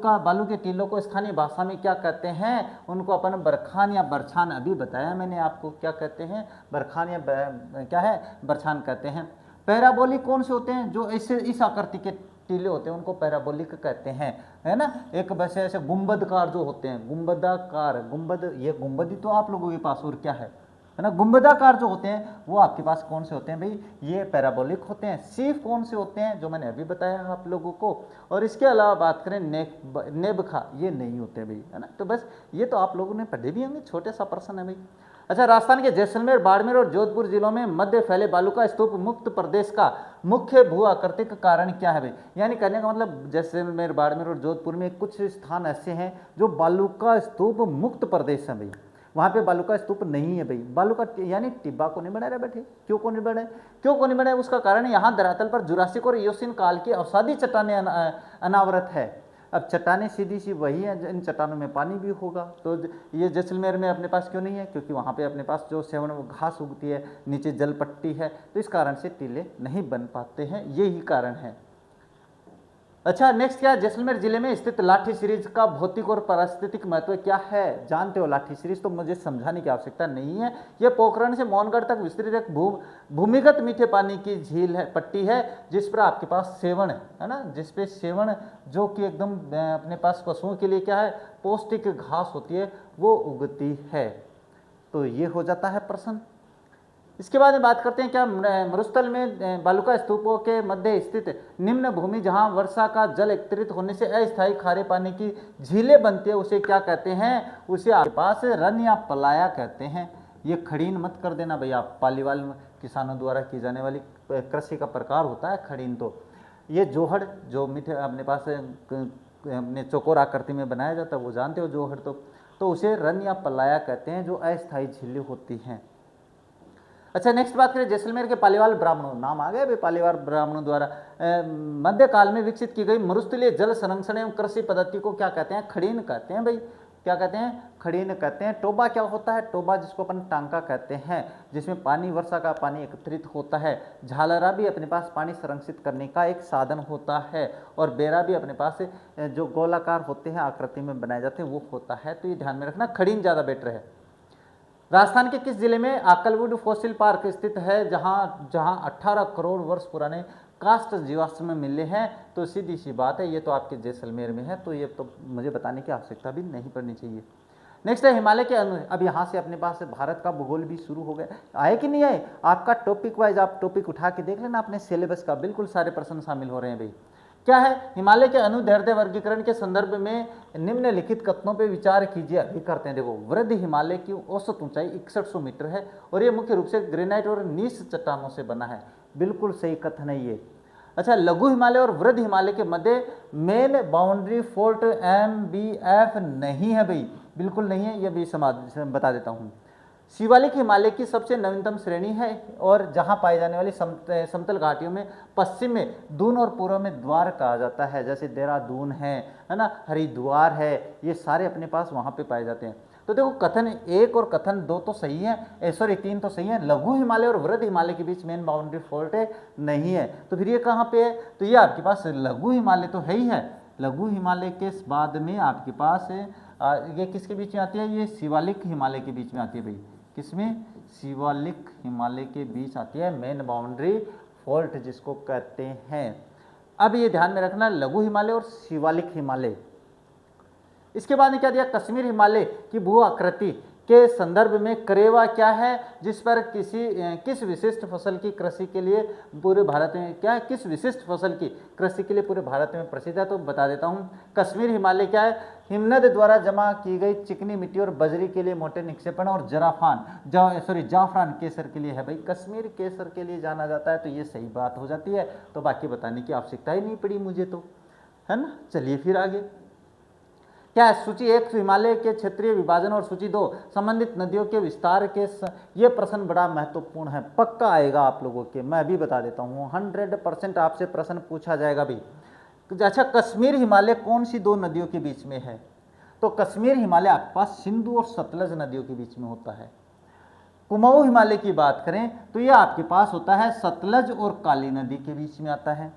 के टीलों को स्थानीय भाषा में क्या कहते हैं? उनको अपन बरखान या बरछान, अभी बताया मैंने आपको क्या कहते हैं, बरखान या क्या है, बरछान कहते हैं। पैराबोलिक कौन से होते हैं? जो इस आकृति के टीले होते हैं उनको पैराबोलिक कहते हैं, है ना। एक वैसे ऐसे गुंबदकार जो होते हैं, गुंबदाकार, गुंबद, ये गुंबद ही तो आप लोगों के पास और क्या है ना। गुंबदाकार जो होते हैं वो आपके पास कौन से होते हैं भाई? ये पैराबोलिक होते हैं। सीफ कौन से होते हैं? जो मैंने अभी बताया आप लोगों को। और इसके अलावा बात करें नेबखा, ये नहीं होते भाई, है ना। तो बस ये तो आप लोगों ने पढ़े भी होंगे, छोटे सा प्रश्न है भाई। अच्छा, राजस्थान के जैसलमेर, बाड़मेर और जोधपुर जिलों में मध्य फैले बालू का स्तूप मुक्त प्रदेश का मुख्य भू आकृतिक कारण क्या है भाई? यानी कहने का मतलब जैसलमेर, बाड़मेर और जोधपुर में कुछ स्थान ऐसे हैं जो बालू का स्तूप मुक्त प्रदेश है भाई। वहाँ पे बालू का स्तूप नहीं है भाई। बालू का यानी टिब्बा को नहीं बना रहे बैठे। क्यों को नहीं बने? क्यों को नहीं बने? उसका कारण यहाँ धरातल पर जुरासिक और इयोसीन काल की अवसादी चट्टानें अनावरत है। अब चट्टानें सीधी सी वही है, इन चट्टानों में पानी भी होगा। तो ये जैसलमेर में अपने पास क्यों नहीं है? क्योंकि वहाँ पे अपने पास जो सेवन घास उगती है, नीचे जल पट्टी है, तो इस कारण से टीले नहीं बन पाते हैं, यही कारण है। अच्छा, नेक्स्ट क्या है? जैसलमेर जिले में स्थित लाठी सीरीज का भौतिक और पारिस्थितिक महत्व क्या है? जानते हो लाठी सीरीज, तो मुझे समझाने की आवश्यकता नहीं है। यह पोखरण से मोहनगढ़ तक विस्तृत एक भूमिगत मीठे पानी की झील है, पट्टी है, जिस पर आपके पास सेवण है ना, जिसपे सेवण जो कि एकदम अपने पास पशुओं के लिए क्या है, पौष्टिक घास होती है, वो उगती है। तो ये हो जाता है प्रश्न। इसके बाद में बात करते हैं क्या मरुस्थल में बालूका स्तूपों के मध्य स्थित निम्न भूमि जहां वर्षा का जल एकत्रित होने से अस्थायी खारे पानी की झीलें बनती है, उसे क्या कहते हैं? उसे आपके पास रन या पलाया कहते हैं। ये खड़ीन मत कर देना भैया, पालीवाल किसानों द्वारा की जाने वाली कृषि का प्रकार होता है खड़ीन। तो ये जोहड़ जो मीठे अपने पास अपने चौकोर आकृति में बनाया जाता है, वो जानते हो जोहड़। तो उसे रन या पलाया कहते हैं, जो अस्थायी झीलें होती हैं। अच्छा, नेक्स्ट बात करें जैसलमेर के पालीवाल ब्राह्मणों, नाम आ गया भाई, पालीवाल ब्राह्मणों द्वारा मध्यकाल में विकसित की गई मरुस्थलीय जल संरक्षण एवं कृषि पद्धति को क्या कहते हैं? खड़ीन कहते हैं भाई। क्या कहते हैं? खड़ीन कहते हैं। टोबा क्या होता है? टोबा जिसको अपन टांका कहते हैं, जिसमें पानी, वर्षा का पानी एकत्रित होता है। झालरा भी अपने पास पानी संरक्षित करने का एक साधन होता है, और बेरा भी अपने पास जो गोलाकार होते हैं, आकृति में बनाए जाते हैं, वो होता है। तो ये ध्यान में रखना, खड़ीन ज़्यादा बेटर है। राजस्थान के किस जिले में आकलवुड फॉसिल पार्क स्थित है, जहां 18 करोड़ वर्ष पुराने कास्ट जीवाश्म मिले हैं? तो सीधी सी बात है, ये तो आपके जैसलमेर में है, तो ये तो मुझे बताने की आवश्यकता भी नहीं पड़नी चाहिए। नेक्स्ट है हिमालय के अब यहाँ से अपने पास भारत का भूगोल भी शुरू हो गया। आए कि नहीं आए? आपका टॉपिक वाइज आप टॉपिक उठा के देख लेना अपने सिलेबस का, बिल्कुल सारे प्रश्न शामिल हो रहे हैं भाई। क्या है? हिमालय के अनुदैर्ध्य वर्गीकरण के संदर्भ में निम्नलिखित कथनों पे विचार कीजिए। अभी करते हैं। देखो, वृद्ध हिमालय की औसत ऊंचाई 6100 मीटर है और ये मुख्य रूप से ग्रेनाइट और नीस चट्टानों से बना है। बिल्कुल सही कथन है ये। अच्छा, लघु हिमालय और वृद्ध हिमालय के मध्य मेन बाउंड्री फोल्ट MBF नहीं है भाई, बिल्कुल नहीं है, ये भी बता देता हूँ। शिवालिक हिमालय की सबसे नवीनतम श्रेणी है और जहां पाई जाने वाली समतल घाटियों में पश्चिम में दून और पूर्व में द्वार कहा जाता है। जैसे देहरादून है ना, हरिद्वार है, ये सारे अपने पास वहां पे पाए जाते हैं। तो देखो, कथन 1 और कथन 2 तो सही है, सॉरी 3 तो सही है। लघु हिमालय और वृद्ध हिमालय के बीच मेन बाउंड्री फॉल्ट नहीं है, तो फिर ये कहाँ पे है? तो ये आपके पास लघु हिमालय तो है ही है। लघु हिमालय के बाद में आपके पास ये किसके बीच में आती है? ये शिवालिक हिमालय के बीच में आती है भाई। किसमें? शिवालिक हिमालय के बीच आती है मेन बाउंड्री फॉल्ट जिसको कहते हैं। अब ये ध्यान में रखना, लघु हिमालय और शिवालिक हिमालय। इसके बाद ने क्या दिया? कश्मीर हिमालय की भू आकृति के संदर्भ में करेवा क्या है, जिस पर किस विशिष्ट फसल की कृषि के लिए पूरे भारत में क्या है, किस विशिष्ट फसल की कृषि के लिए पूरे भारत में प्रसिद्ध है? तो बता देता हूँ। कश्मीर हिमालय क्या है? हिमनद द्वारा जमा की गई चिकनी मिट्टी और बजरी के लिए मोटे निक्षेपण और जाफरान केसर के लिए है भाई। कश्मीर केसर के लिए जाना जाता है, तो ये सही बात हो जाती है। तो बाकी बताने की आवश्यकता ही नहीं पड़ी मुझे, तो है ना। चलिए फिर आगे क्या है? सूची 1 हिमालय के क्षेत्रीय विभाजन और सूची 2 संबंधित नदियों के विस्तार के ये प्रश्न बड़ा महत्वपूर्ण है, पक्का आएगा आप लोगों के। मैं अभी बता देता हूँ, 100% आपसे प्रश्न पूछा जाएगा भी। अच्छा, कश्मीर हिमालय कौन सी 2 नदियों के बीच में है? तो कश्मीर हिमालय आपके पास सिंधु और सतलज नदियों के बीच में होता है। कुमाऊं हिमालय की बात करें तो ये आपके पास होता है सतलज और काली नदी के बीच में आता है।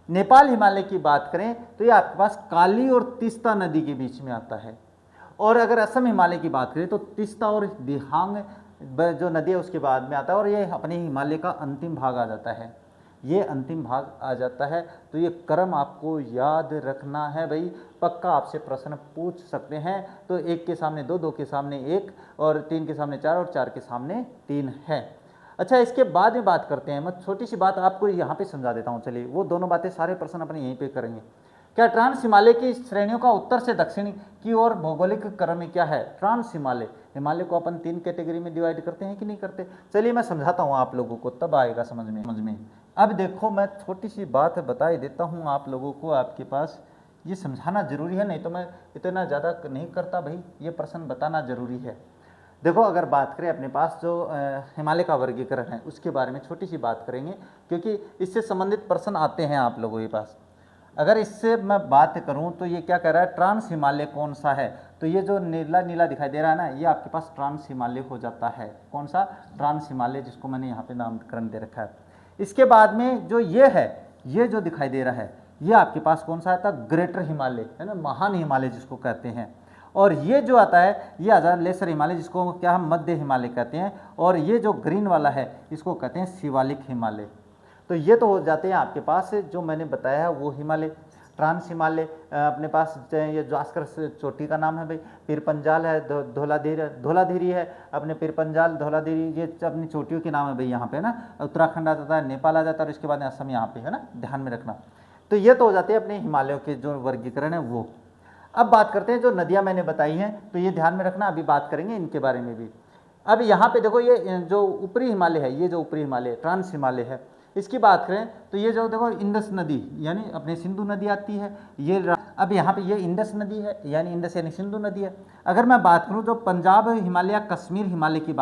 नेपाल हिमालय की बात करें तो ये आपके पास काली और तीस्ता नदी के बीच में आता है। और अगर असम हिमालय की बात करें तो तीस्ता और दिहांग जो नदी है उसके बाद में आता है और ये अपने हिमालय का अंतिम भाग आ जाता है, ये अंतिम भाग आ जाता है। तो ये क्रम आपको याद रखना है भाई, पक्का आपसे प्रश्न पूछ सकते हैं। तो 1 के सामने 2, 2 के सामने 1 और 3 के सामने 4 और 4 के सामने 3 है। अच्छा, इसके बाद में बात करते हैं, मैं छोटी सी बात आपको यहाँ पे समझा देता हूँ। चलिए, वो दोनों बातें सारे प्रश्न अपने यहीं पे करेंगे। क्या ट्रांस हिमालय की श्रेणियों का उत्तर से दक्षिण की ओर भौगोलिक क्रम में क्या है? ट्रांस हिमालय, हिमालय को अपन 3 कैटेगरी में डिवाइड करते हैं कि नहीं करते? चलिए मैं समझाता हूँ आप लोगों को, तब आएगा समझ में। अब देखो, मैं छोटी सी बात बता ही देता हूँ आप लोगों को, आपके पास ये समझाना जरूरी है, नहीं तो मैं इतना ज़्यादा नहीं करता भाई, ये प्रश्न बताना जरूरी है। देखो, अगर बात करें अपने पास जो हिमालय का वर्गीकरण है उसके बारे में छोटी सी बात करेंगे, क्योंकि इससे संबंधित प्रश्न आते हैं आप लोगों के पास। अगर इससे मैं बात करूं तो ये क्या कह रहा है, ट्रांस हिमालय कौन सा है? तो ये जो नीला नीला दिखाई दे रहा है ना, ये आपके पास ट्रांस हिमालय हो जाता है। कौन सा? ट्रांस हिमालय, जिसको मैंने यहाँ पे नामकरण दे रखा है। इसके बाद में जो ये है, ये जो दिखाई दे रहा है, ये आपके पास कौन सा आता है? ग्रेटर हिमालय, है ना, महान हिमालय जिसको कहते हैं। और ये जो आता है ये आ जाता लेसर हिमालय, जिसको क्या हम मध्य हिमालय कहते हैं। और ये जो ग्रीन वाला है इसको कहते हैं शिवालिक हिमालय। तो ये तो हो जाते हैं आपके पास जो मैंने बताया है वो हिमालय। ट्रांस हिमालय अपने पास ये जास्कर चोटी का नाम है भाई, पीरपंजाल है, धौलाधीरी है, अपने पीरपंजाल धौलाधीरी, ये अपनी चोटियों के नाम है भाई। यहाँ पे ना उत्तराखंड आ जाता है, नेपाल आ जाता है और इसके बाद असम यहाँ पे है ना, ध्यान में रखना। तो ये तो हो जाते हैं अपने हिमालयों के जो वर्गीकरण है वो। अब बात करते हैं जो नदियाँ मैंने बताई हैं, तो ये ध्यान में रखना, अभी बात करेंगे इनके बारे में भी। अब यहाँ पे देखो, ये जो ऊपरी हिमालय है, ये जो ऊपरी हिमालय ट्रांस हिमालय है, इसकी बात करें तो ये जो देखो इंडस नदी यानी अपने सिंधु नदी आती है। ये अब यहाँ पे ये इंडस नदी है, यानी इंडस यानी सिंधु नदी है। अगर मैं बात करूँ जो पंजाब हिमालय या कश्मीर हिमालय की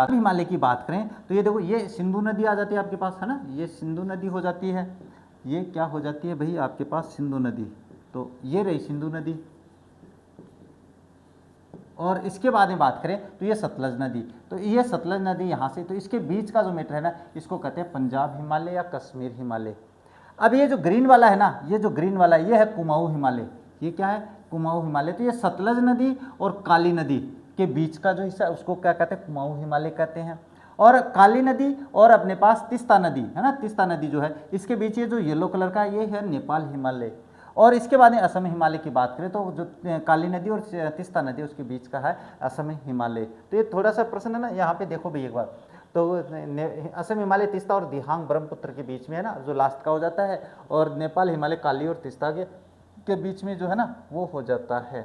बात करें तो ये देखो, ये सिंधु नदी आ जाती है आपके पास, है ना, ये सिंधु नदी हो जाती है। ये क्या हो जाती है भाई आपके पास? सिंधु नदी। तो ये रही सिंधु नदी। और इसके बाद में बात करें तो ये सतलज नदी, तो ये सतलज नदी यहाँ से, तो इसके बीच का जो मीटर है ना, इसको कहते हैं पंजाब हिमालय या कश्मीर हिमालय। अब ये जो ग्रीन वाला है ना, ये जो ग्रीन वाला ये है कुमाऊं हिमालय। ये क्या है? कुमाऊं हिमालय। तो ये सतलज नदी और काली नदी के बीच का जो हिस्सा है उसको क्या कहते हैं? कुमाऊं हिमालय कहते हैं। और काली नदी और अपने पास तीस्ता नदी है ना, तीस्ता नदी जो है इसके बीच ये जो येलो कलर का ये है नेपाल हिमालय। और इसके बाद में असम हिमालय की बात करें तो जो काली नदी और तीस्ता नदी उसके बीच का है असम हिमालय। तो ये थोड़ा सा प्रश्न है ना, यहाँ पे देखो भाई एक बार, तो असम हिमालय तीस्ता और दिहांग ब्रह्मपुत्र के बीच में है ना, जो लास्ट का हो जाता है। और नेपाल हिमालय काली और तीस्ता के बीच में जो है ना वो हो जाता है।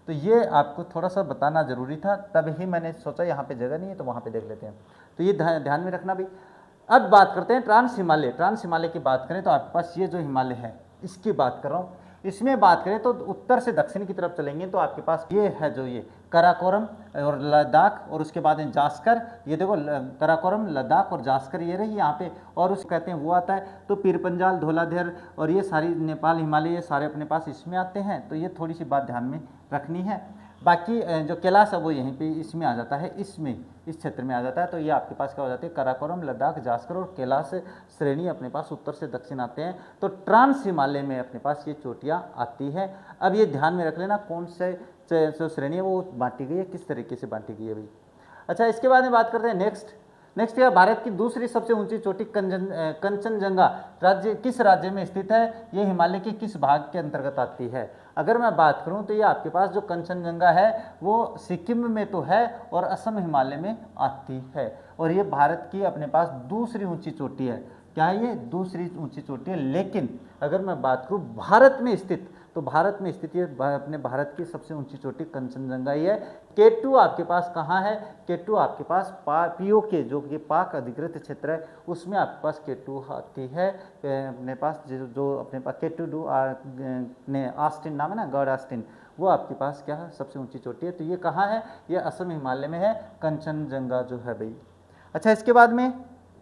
तो ये आपको थोड़ा सा बताना जरूरी था, तभी मैंने सोचा यहाँ पे जगह नहीं है तो वहाँ पे देख लेते हैं। तो ये ध्यान में रखना भी। अब बात करते हैं ट्रांस हिमालय। ट्रांस हिमालय की बात करें तो आपके पास ये जो हिमालय है इसकी बात कर रहा हूँ। इसमें बात करें तो उत्तर से दक्षिण की तरफ चलेंगे तो आपके पास ये है जो ये कराकोरम और लद्दाख और उसके बाद में जास्कर। ये देखो कराकोरम, लद्दाख और जास्कर ये रही यहाँ पे। और उस कहते हैं वो आता है। तो पीरपंजाल, धौलाधर और ये सारी नेपाल हिमालय ये सारे अपने पास इसमें आते हैं। तो ये थोड़ी सी बात ध्यान में रखनी है। बाकी जो कैलाश है वो यहीं पे इसमें आ जाता है, इसमें इस क्षेत्र में आ जाता है। तो ये आपके पास क्या हो जाती है? कराकोरम, लद्दाख, जास्कर और कैलाश श्रेणी अपने पास उत्तर से दक्षिण आते हैं। तो ट्रांस हिमालय में अपने पास ये चोटियाँ आती हैं। अब ये ध्यान में रख लेना कौन से जो श्रेणी है वो बांटी गई है, किस तरीके से बांटी गई है भाई। अच्छा, इसके बाद में बात करते हैं नेक्स्ट यह भारत की दूसरी सबसे ऊंची चोटी कंचनजंगा राज्य किस राज्य में स्थित है? ये हिमालय के किस भाग के अंतर्गत आती है? अगर मैं बात करूं तो ये आपके पास जो कंचनजंगा है वो सिक्किम में तो है और असम हिमालय में आती है। और ये भारत की अपने पास दूसरी ऊंची चोटी है। क्या है ये? दूसरी ऊंची चोटी है। लेकिन अगर मैं बात करूं भारत में स्थित, तो भारत में स्थित ये अपने भारत की सबसे ऊंची चोटी कंचनजंगा ही है। K2 आपके पास कहाँ है? K2 आपके पास POK जो कि पाक अधिकृत क्षेत्र है उसमें आपके पास K2 आती है। अपने पास जो अपने पास K2 ने आस्टिन नाम है ना, गढ़ आस्टिन, वो आपके पास क्या है? सबसे ऊंची चोटी है। तो ये कहाँ है? ये असम हिमालय में है, कंचनजंगा जो है भाई। अच्छा, इसके बाद में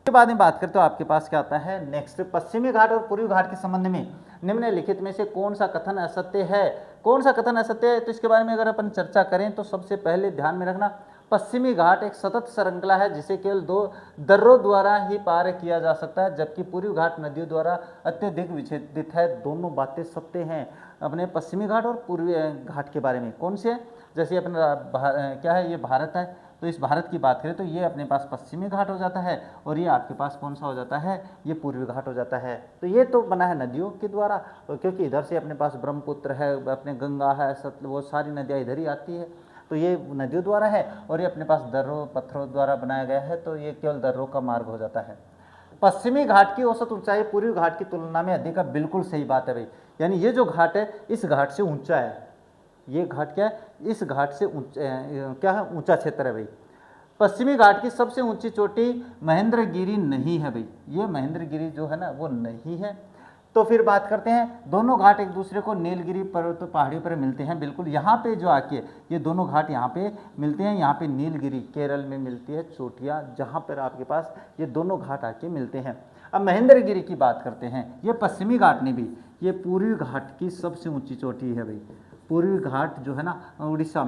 बात करते तो आपके पास क्या आता है? नेक्स्ट, पश्चिमी घाट और पूर्वी घाट के संबंध में निम्नलिखित में से कौन सा कथन असत्य है? कौन सा कथन असत्य है? तो इसके बारे में अगर अपन चर्चा करें तो सबसे पहले ध्यान में रखना, पश्चिमी घाट एक सतत श्रृंखला है जिसे केवल 2 दर्रों द्वारा ही पार किया जा सकता है, जबकि पूर्वी घाट नदियों द्वारा अत्यधिक विच्छेदित है। दोनों बातें सत्य हैं अपने पश्चिमी घाट और पूर्वी घाट के बारे में। कौन से? जैसे अपना क्या है, ये भारत है, तो इस भारत की बात करें तो ये अपने पास पश्चिमी घाट हो जाता है और ये आपके पास कौन सा हो जाता है, ये पूर्वी घाट हो जाता है। तो ये तो बना है नदियों के द्वारा, क्योंकि इधर से अपने पास ब्रह्मपुत्र है, अपने गंगा है, वो सारी नदियाँ इधर ही आती है, तो ये नदियों द्वारा है। और ये अपने पास दर्रों पत्थरों द्वारा बनाया गया है, तो ये केवल दर्रों का मार्ग हो जाता है। पश्चिमी घाट की औसत ऊंचाई पूर्वी घाट की तुलना में अधिक है, बिल्कुल सही बात है भाई। यानी ये जो घाट है इस घाट से ऊंचा है, ये घाट क्या है, इस घाट से क्या है, ऊंचा क्षेत्र है भाई। पश्चिमी घाट की सबसे ऊंची चोटी महेंद्रगिरी नहीं है भाई, ये महेंद्रगिरी जो है ना वो नहीं है। तो फिर बात करते हैं, दोनों घाट एक दूसरे को नीलगिरी पर्वत पहाड़ियों पर मिलते हैं, बिल्कुल यहाँ पे जो आके ये दोनों घाट यहाँ पे मिलते हैं, यहाँ पे नीलगिरी केरल में मिलती है चोटियाँ, जहाँ पर आपके पास ये दोनों घाट आके मिलते हैं। अब महेंद्रगिरी की बात करते हैं, ये पश्चिमी घाट ने भी, ये पूर्वी घाट की सबसे ऊंची चोटी है भाई। पूर्वी घाट जो है ना उड़ीसा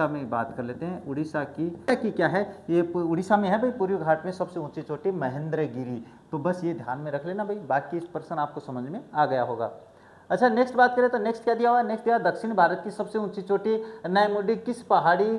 में बात कर लेते हैं, उड़ीसा की क्या है, ये उड़ीसा में है भाई पूर्वी घाट में सबसे ऊंची चोटी महेंद्रगिरी। तो बस ये ध्यान में रख लेना भाई, बाकी इस प्रश्न आपको समझ में आ गया होगा। अच्छा नेक्स्ट बात करें तो नेक्स्ट क्या दिया हुआ है, नेक्स्ट दिया दक्षिण भारत की सबसे ऊंची चोटी नैमुडी किस पहाड़ी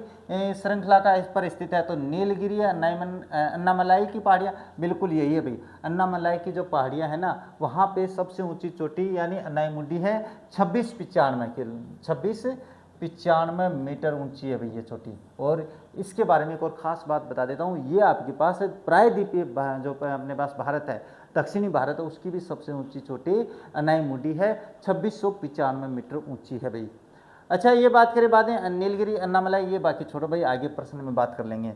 श्रृंखला का इस पर स्थित है, तो नीलगिरी या अन्नामलाई की पहाड़ियाँ, बिल्कुल यही है भाई। अन्नामलाई की जो पहाड़ियाँ हैं ना वहाँ पे सबसे ऊंची चोटी यानी नैमुडी है, 2695 मीटर ऊंची है भाई ये चोटी। और इसके बारे में एक और ख़ास बात बता देता हूँ, ये आपके पास प्रायद्वीपीय जो अपने पास भारत है, दक्षिणी भारत है, उसकी भी सबसे ऊंची चोटी अनाईमुडी है, 2695 मीटर ऊंची है भाई। अच्छा ये बात करें बाद में नीलगिरी अन्नामलाई, ये बाकी छोड़ो भाई, आगे प्रश्न में बात कर लेंगे।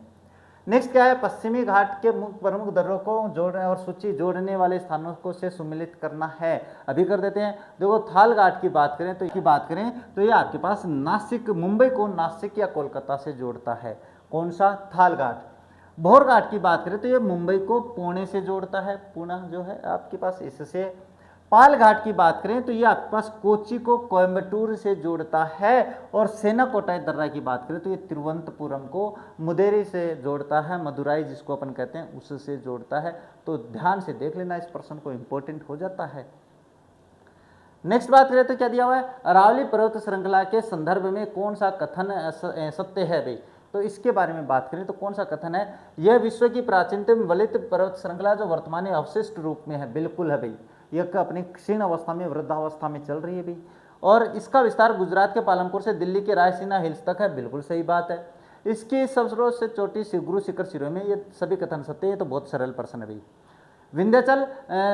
नेक्स्ट क्या है, पश्चिमी घाट के मुख्य प्रमुख दर्रों को जोड़ने और सूची जोड़ने वाले स्थानों को से सम्मिलित करना है, अभी कर देते हैं। देखो थाल घाट की बात करें तो ये आपके पास नासिक, मुंबई को नासिक या कोलकाता से जोड़ता है, कौन सा, थाल घाट। भोर घाट की बात करें तो ये मुंबई को पुणे से जोड़ता है, पुणे जो है आपके पास इससे। पाल घाट की बात करें तो ये आपके पास कोची को कोयम्बटूर से जोड़ता है। और सेनाकोटाई दर्रा की बात करें तो ये तिरुवनंतपुरम को मुदेरी से जोड़ता है, मदुराई जिसको अपन कहते हैं उससे जोड़ता है। तो ध्यान से देख लेना, इस प्रश्न को इंपॉर्टेंट हो जाता है। नेक्स्ट बात करें तो क्या दिया हुआ है, अरावली पर्वत श्रृंखला के संदर्भ में कौन सा कथन सत्य है भाई, तो इसके बारे में बात करें तो कौन सा कथन है, यह विश्व की प्राचीनतम वलित पर्वत श्रृंखला जो वर्तमान में अवशिष्ट रूप में है, बिल्कुल है भाई। यह अपनी क्षीण अवस्था में, वृद्धावस्था में चल रही है भाई। और इसका विस्तार गुजरात के पालनपुर से दिल्ली के रायसीना हिल्स तक है, बिल्कुल सही बात है। इसकी सबसे चोटी गुरु शिखर शिरोमणि, ये सभी कथन सत्य, ये तो बहुत सरल प्रश्न है भाई। विंध्याचल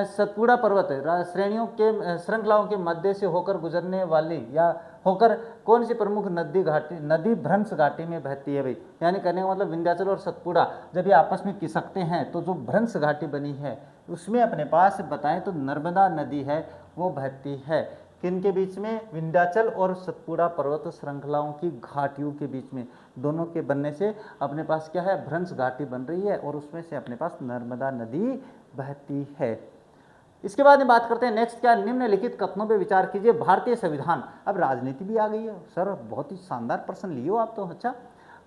सतपुड़ा पर्वत श्रेणियों के श्रृंखलाओं के मध्य से होकर गुजरने वाली या होकर कौन सी प्रमुख नदी भ्रंश घाटी में बहती है भाई। यानी कहने का मतलब विंध्याचल और सतपुड़ा जब ये आपस में खिसकते हैं तो जो भ्रंश घाटी बनी है उसमें अपने पास बताएं तो नर्मदा नदी है वो बहती है। किनके बीच में, विंध्याचल और सतपुड़ा पर्वत श्रृंखलाओं की घाटियों के बीच में, दोनों के बनने से अपने पास क्या है, भ्रंश घाटी बन रही है और उसमें से अपने पास नर्मदा नदी बहती है। इसके बाद में बात करते हैं नेक्स्ट क्या, निम्नलिखित कथनों पे विचार कीजिए। भारतीय संविधान, अब राजनीति भी आ गई है सर, बहुत ही शानदार प्रश्न लिए हो आप तो। अच्छा,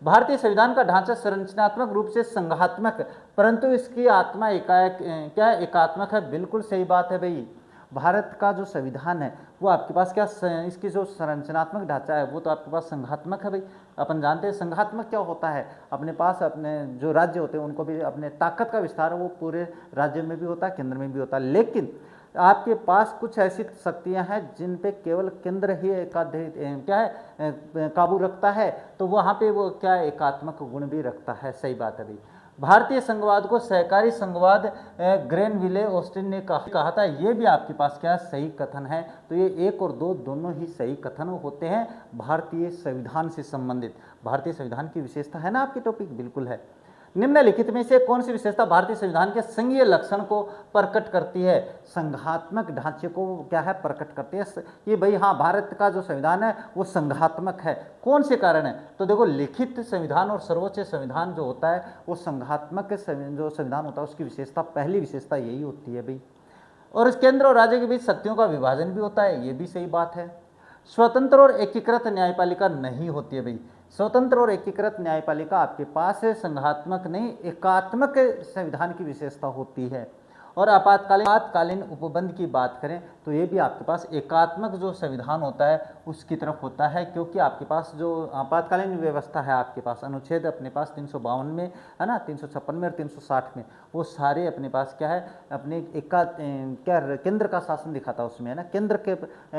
भारतीय संविधान का ढांचा संरचनात्मक रूप से संघात्मक परंतु इसकी आत्मा एकात्मक है, बिल्कुल सही बात है भाई। भारत का जो संविधान है वो आपके पास क्या, इसकी जो संरचनात्मक ढांचा है वो तो आपके पास संघात्मक है भाई। अपन जानते हैं संघात्मक क्या होता है, अपने पास अपने जो राज्य होते हैं उनको भी अपने ताकत का विस्तार है वो पूरे राज्य में भी होता है, केंद्र में भी होता है। लेकिन आपके पास कुछ ऐसी शक्तियां हैं जिन पे केवल केंद्र ही काबू रखता है, तो वहाँ पे वो क्या एकात्मक गुण भी रखता है, सही बात है भाई। भारतीय संघवाद को सहकारी संघवाद ग्रेनविले ऑस्टिन ने कहा था, ये भी आपके पास क्या सही कथन है। तो ये 1 और 2 दोनों ही सही कथन होते हैं भारतीय संविधान से संबंधित। भारतीय संविधान की विशेषता है ना आपकी टॉपिक, बिल्कुल है। निम्नलिखित में से कौन सी विशेषता भारतीय संविधान के संघीय लक्षण को प्रकट करती है, संघात्मक ढांचे को क्या है प्रकट करती है। ये भाई हाँ, भारत का जो संविधान है वो संघात्मक है, कौन से कारण है, तो देखो लिखित संविधान और सर्वोच्च संविधान जो होता है वो संघात्मक जो संविधान होता है उसकी विशेषता, पहली विशेषता यही होती है भाई। और इस केंद्र और राज्य के बीच शक्तियों का विभाजन भी होता है, ये भी सही बात है। स्वतंत्र और एकीकृत न्यायपालिका नहीं होती है भाई, स्वतंत्र और एकीकृत न्यायपालिका आपके पास संघात्मक नहीं एकात्मक संविधान की विशेषता होती है। और आपातकालीन उपबंध की बात करें तो ये भी आपके पास एकात्मक जो संविधान होता है उसकी तरफ होता है, क्योंकि आपके पास जो आपातकालीन व्यवस्था है आपके पास अनुच्छेद अपने पास 352 में है ना, 356 में और 360 में, वो सारे अपने पास क्या है अपने क्या केंद्र का शासन दिखाता है उसमें, है ना, केंद्र के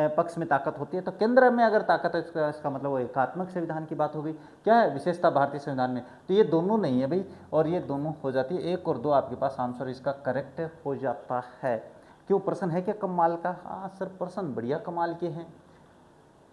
पक्ष में ताकत होती है। तो केंद्र में अगर ताकत है इसका मतलब वो एकात्मक संविधान की बात हो गई। क्या है विशेषता भारतीय संविधान में, तो ये दोनों नहीं है भाई, और ये दोनों हो जाती है, 1 और 2 आपके पास आंसर इसका करेक्ट हो जाता है। क्यों, प्रश्न है क्या कमाल का? हाँ सर प्रश्न बढ़िया कमाल के हैं,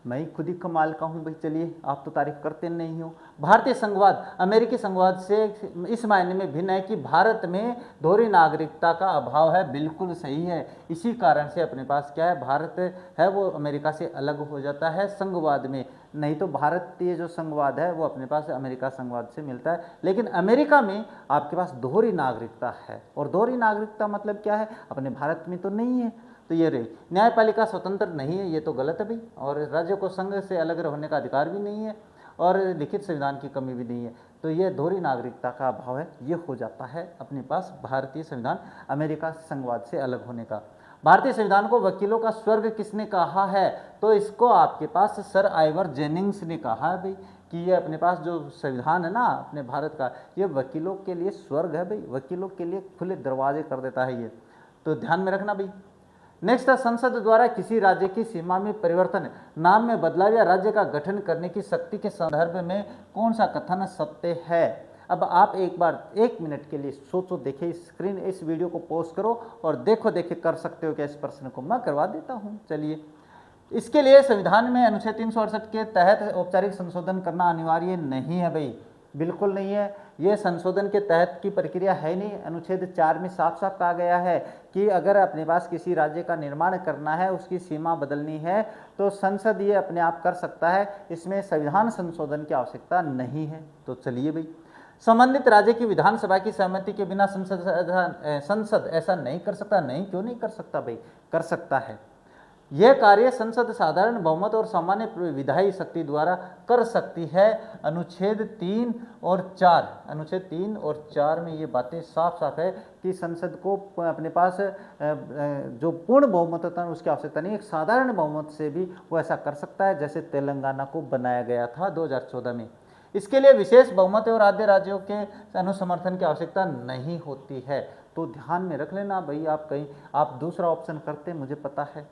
मैं ही खुद ही कमाल का हूँ भाई। चलिए आप तो तारीफ करते नहीं हो। भारतीय संघवाद अमेरिकी संघवाद से इस मायने में भिन्न है कि भारत में दोहरी नागरिकता का अभाव है, बिल्कुल सही है। इसी कारण से अपने पास क्या है भारत है वो अमेरिका से अलग हो जाता है संघवाद में, नहीं तो भारतीय जो संघवाद है वो अपने पास अमेरिका संघवाद से मिलता है। लेकिन अमेरिका में आपके पास दोहरी नागरिकता है, और दोहरी नागरिकता मतलब क्या है, अपने भारत में तो नहीं है। तो ये रही न्यायपालिका स्वतंत्र नहीं है, ये तो गलत है भाई, और राज्य को संघ से अलग रहने का अधिकार भी नहीं है, और लिखित संविधान की कमी भी नहीं है। तो ये दोहरी नागरिकता का अभाव है, ये हो जाता है अपने पास भारतीय संविधान अमेरिका संघवाद से अलग होने का। भारतीय संविधान को वकीलों का स्वर्ग किसने कहा है, तो इसको आपके पास सर आइवर जेनिंग्स ने कहा है भाई, कि ये अपने पास जो संविधान है ना अपने भारत का, ये वकीलों के लिए स्वर्ग है भाई, वकीलों के लिए खुले दरवाजे कर देता है ये, तो ध्यान में रखना भाई। नेक्स्ट है संसद द्वारा किसी राज्य की सीमा में परिवर्तन, नाम में बदलाव या राज्य का गठन करने की शक्ति के संदर्भ में कौन सा कथन सत्य है। अब आप एक बार 1 मिनट के लिए सोचो, देखिए स्क्रीन, इस वीडियो को पॉज करो और देखो कर सकते हो क्या इस प्रश्न को, मैं करवा देता हूँ। चलिए, इसके लिए संविधान में अनुच्छेद 368 के तहत औपचारिक संशोधन करना अनिवार्य नहीं है भाई, बिल्कुल नहीं है, ये संशोधन के तहत की प्रक्रिया है नहीं। अनुच्छेद 4 में साफ साफ कहा गया है कि अगर अपने पास किसी राज्य का निर्माण करना है, उसकी सीमा बदलनी है, तो संसद ये अपने आप कर सकता है, इसमें संविधान संशोधन की आवश्यकता नहीं है। तो चलिए भाई, संबंधित राज्य की विधानसभा की सहमति के बिना संसद ऐसा नहीं कर सकता। नहीं, क्यों नहीं कर सकता भाई, कर सकता है। यह कार्य संसद साधारण बहुमत और सामान्य विधायी शक्ति द्वारा कर सकती है। अनुच्छेद 3 और 4, अनुच्छेद 3 और 4 में ये बातें साफ साफ है कि संसद को अपने पास जो पूर्ण बहुमत होता है उसकी आवश्यकता नहीं, एक साधारण बहुमत से भी वो ऐसा कर सकता है, जैसे तेलंगाना को बनाया गया था 2014 में। इसके लिए विशेष बहुमत और आद्य राज्यों के अनुसमर्थन की आवश्यकता नहीं होती है। तो ध्यान में रख लेना भाई, आप कहीं आप दूसरा ऑप्शन करते मुझे पता है।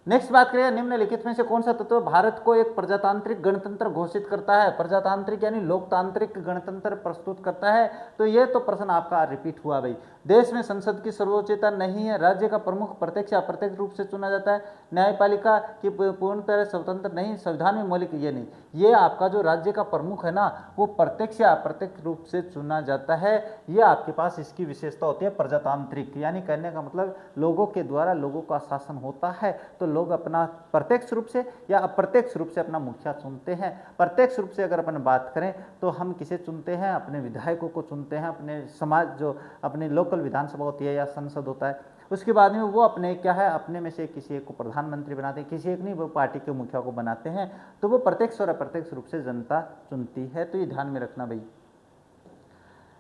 नेक्स्ट बात करें, निम्नलिखित में से कौन सा तत्व भारत को एक प्रजातांत्रिक गणतंत्र घोषित करता है। प्रजातांत्रिक यानी लोकतांत्रिक गणतंत्र प्रस्तुत करता है। तो ये तो प्रश्न आपका रिपीट हुआ भाई। देश में संसद की सर्वोच्चता नहीं है, राज्य का प्रमुख प्रत्यक्ष या अप्रत्यक्ष रूप से चुना जाता है, न्यायपालिका की पूर्ण तरह स्वतंत्र नहीं, संविधान में मौलिक ये नहीं, ये आपका जो राज्य का प्रमुख है ना वो प्रत्यक्ष या अप्रत्यक्ष रूप से चुना जाता है। ये आपके पास इसकी विशेषता होती है प्रजातांत्रिक, यानी कहने का मतलब लोगों के द्वारा लोगों का शासन होता है। तो लोग अपना प्रत्यक्ष रूप से या अप्रत्यक्ष रूप से अपना मुखिया चुनते हैं। प्रत्यक्ष रूप से अगर अपन बात करें तो हम किसे चुनते हैं, अपने विधायकों को चुनते हैं, अपने समाज जो अपनी लोकल विधानसभा होती है या संसद होता है, उसके बाद में वो अपने क्या है अपने में से किसी एक को प्रधानमंत्री बनाते हैं, किसी एक नहीं वो पार्टी के मुखिया को बनाते हैं। तो वो प्रत्यक्ष और अप्रत्यक्ष रूप से जनता चुनती है। तो ये ध्यान में रखना भाई।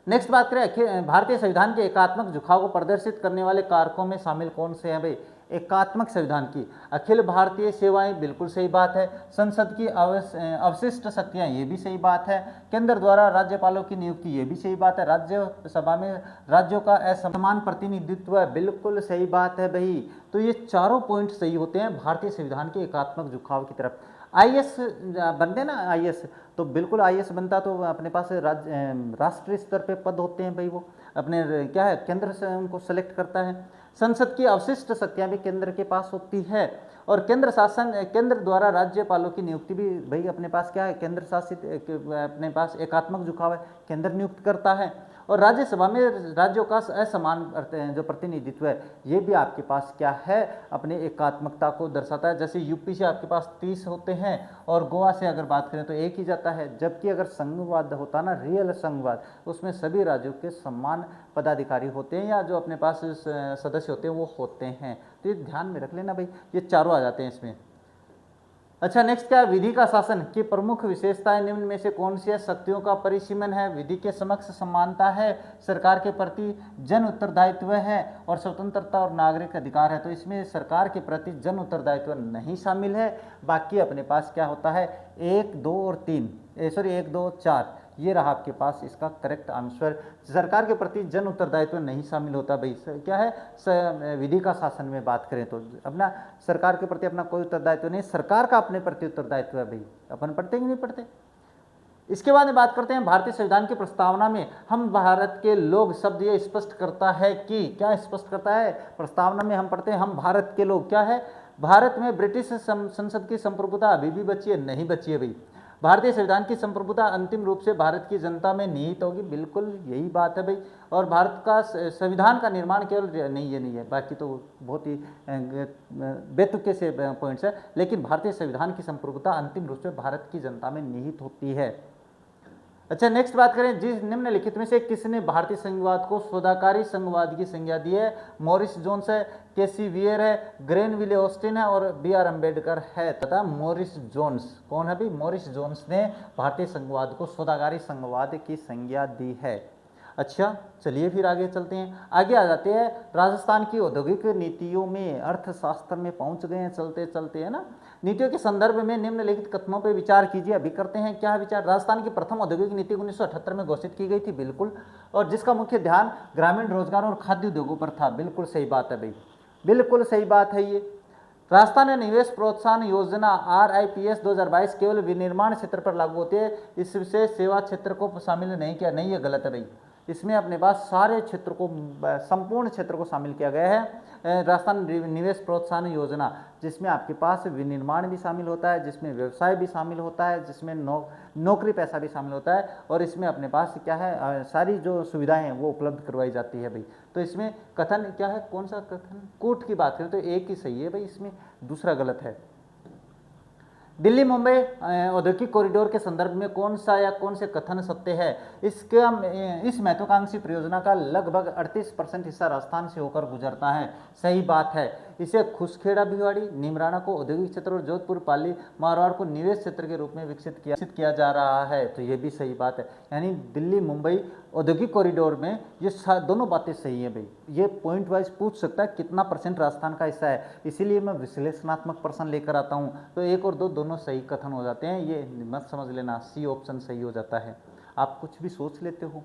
नेक्स्ट बात करें, भारतीय संविधान के एकात्मक झुकाव को प्रदर्शित करने वाले कारकों में शामिल कौन से हैं भाई। एकात्मक संविधान की अखिल भारतीय सेवाएं, बिल्कुल सही बात है। संसद की अवशिष्ट शक्तियां, ये भी सही बात है। केंद्र द्वारा राज्यपालों की नियुक्ति, ये भी सही बात है। राज्यसभा में राज्यों का असमान प्रतिनिधित्व, बिल्कुल सही बात है भाई। तो ये चारों पॉइंट सही होते हैं भारतीय संविधान के एकात्मक झुकाव की तरफ। आईएएस बनते ना, आईएएस तो बिल्कुल आईएएस बनता तो अपने पास राष्ट्रीय स्तर पे पद होते हैं भाई, वो अपने क्या है केंद्र से उनको सेलेक्ट करता है। संसद की अवशिष्ट शक्तियां भी केंद्र के पास होती है, और केंद्र द्वारा राज्यपालों की नियुक्ति भी भाई अपने पास क्या है केंद्र शासित, अपने पास एकात्मक झुकाव है, केंद्र नियुक्त करता है। और राज्यसभा में राज्यों का असमान जो प्रतिनिधित्व है ये भी आपके पास क्या है अपने एकात्मकता को दर्शाता है। जैसे यूपी से आपके पास 30 होते हैं और गोवा से अगर बात करें तो 1 ही जाता है, जबकि अगर संघवाद होता ना, रियल संघवाद, उसमें सभी राज्यों के समान पदाधिकारी होते हैं या जो अपने पास सदस्य होते हैं वो होते हैं। तो ये ध्यान में रख लेना भाई, ये चारों आ जाते हैं इसमें। अच्छा, नेक्स्ट क्या है, विधि का शासन की प्रमुख विशेषताएं निम्न में से कौन सी है? शक्तियों का परिसीमन है, विधि के समक्ष समानता है, सरकार के प्रति जन उत्तरदायित्व है और स्वतंत्रता और नागरिक अधिकार है। तो इसमें सरकार के प्रति जन उत्तरदायित्व नहीं शामिल है। बाकी अपने पास क्या होता है, 1, 2 और 3, 1, 2, 4, ये रहा आपके पास इसका करेक्ट आंसर। सरकार के प्रति जन उत्तरदायित्व नहीं शामिल होता भाई। क्या है, विधि का शासन में बात करें तो अपना सरकार के प्रति अपना कोई उत्तरदायित्व नहीं, सरकार का अपने प्रति उत्तरदायित्व है भाई। अपन पढ़ते कि नहीं पढ़ते? इसके बाद में बात करते हैं भारतीय संविधान की प्रस्तावना में हम भारत के लोग शब्द ये स्पष्ट करता है कि, क्या स्पष्ट करता है? प्रस्तावना में हम पढ़ते हैं हम भारत के लोग, क्या है, भारत में ब्रिटिश संसद की संप्रभुता अभी भी बची है? नहीं बची है भाई। भारतीय संविधान की संप्रभुता अंतिम रूप से भारत की जनता में निहित होगी, बिल्कुल यही बात है भाई। और भारत का संविधान का निर्माण केवल नहीं, ये नहीं है, बाकी तो बहुत ही बेतुके से पॉइंट्स है, लेकिन भारतीय संविधान की संप्रभुता अंतिम रूप से भारत की जनता में निहित होती है। अच्छा, नेक्स्ट बात करें, जिस निम्नलिखित में से किसने भारतीय संघवाद को सौदाकारी संघवाद की संज्ञा दी है? मॉरिस जोन्स है, केसी वियर है, ग्रेनविले ऑस्टिन है और बी.आर. अम्बेडकर है। तथा मॉरिस जोन्स कौन है भाई? मॉरिस जोन्स ने भारतीय संघवाद को सौदाकारी संघवाद की संज्ञा दी है। अच्छा, चलिए फिर आगे चलते हैं। आगे आ जाते हैं राजस्थान की औद्योगिक नीतियों में, अर्थशास्त्र में पहुंच गए हैं चलते चलते, है ना। नीतियों के संदर्भ में निम्नलिखित कथनों पर विचार कीजिए। अभी करते हैं क्या विचार? राजस्थान की प्रथम औद्योगिक नीति 1978 में घोषित की गई थी, बिल्कुल, और जिसका मुख्य ध्यान ग्रामीण रोजगार और खाद्य उद्योगों पर था। बिल्कुल सही बात है भाई, बिल्कुल सही बात है ये। राजस्थान में निवेश प्रोत्साहन योजना RIPS 2022 केवल विनिर्माण क्षेत्र पर लागू होती है, इससे सेवा क्षेत्र को शामिल नहीं किया। नहीं, ये गलत है भाई। इसमें अपने पास सारे क्षेत्र को, संपूर्ण क्षेत्र को शामिल किया गया है। राजस्थान निवेश प्रोत्साहन योजना, जिसमें आपके पास विनिर्माण भी शामिल होता है, जिसमें व्यवसाय भी शामिल होता है, जिसमें नौकरी पैसा भी शामिल होता है, और इसमें अपने पास क्या है, सारी जो सुविधाएं हैं वो उपलब्ध करवाई जाती है भाई। तो इसमें कथन क्या है, कौन सा कथन? कूट की बात करें तो एक ही सही है भाई, इसमें दूसरा गलत है। दिल्ली मुंबई औद्योगिक कॉरिडोर के संदर्भ में कौन सा या कौन से कथन सत्य है? इस महत्वाकांक्षी परियोजना का लगभग 38% हिस्सा राजस्थान से होकर गुजरता है। सही बात है। इसे खुसखेड़ा भिवाड़ी, नीमराना को औद्योगिक क्षेत्र और जोधपुर पाली मारवाड़ को निवेश क्षेत्र के रूप में विकसित किया जा रहा है। तो ये भी सही बात है। यानी दिल्ली मुंबई औद्योगिक कॉरिडोर में ये दोनों बातें सही हैं भाई। ये पॉइंट वाइज पूछ सकता है कितना % राजस्थान का हिस्सा है, इसीलिए मैं विश्लेषणात्मक प्रश्न लेकर आता हूँ। तो 1 और 2 दोनों सही कथन हो जाते हैं, ये मत समझ लेना C ऑप्शन सही हो जाता है। आप कुछ भी सोच लेते हो।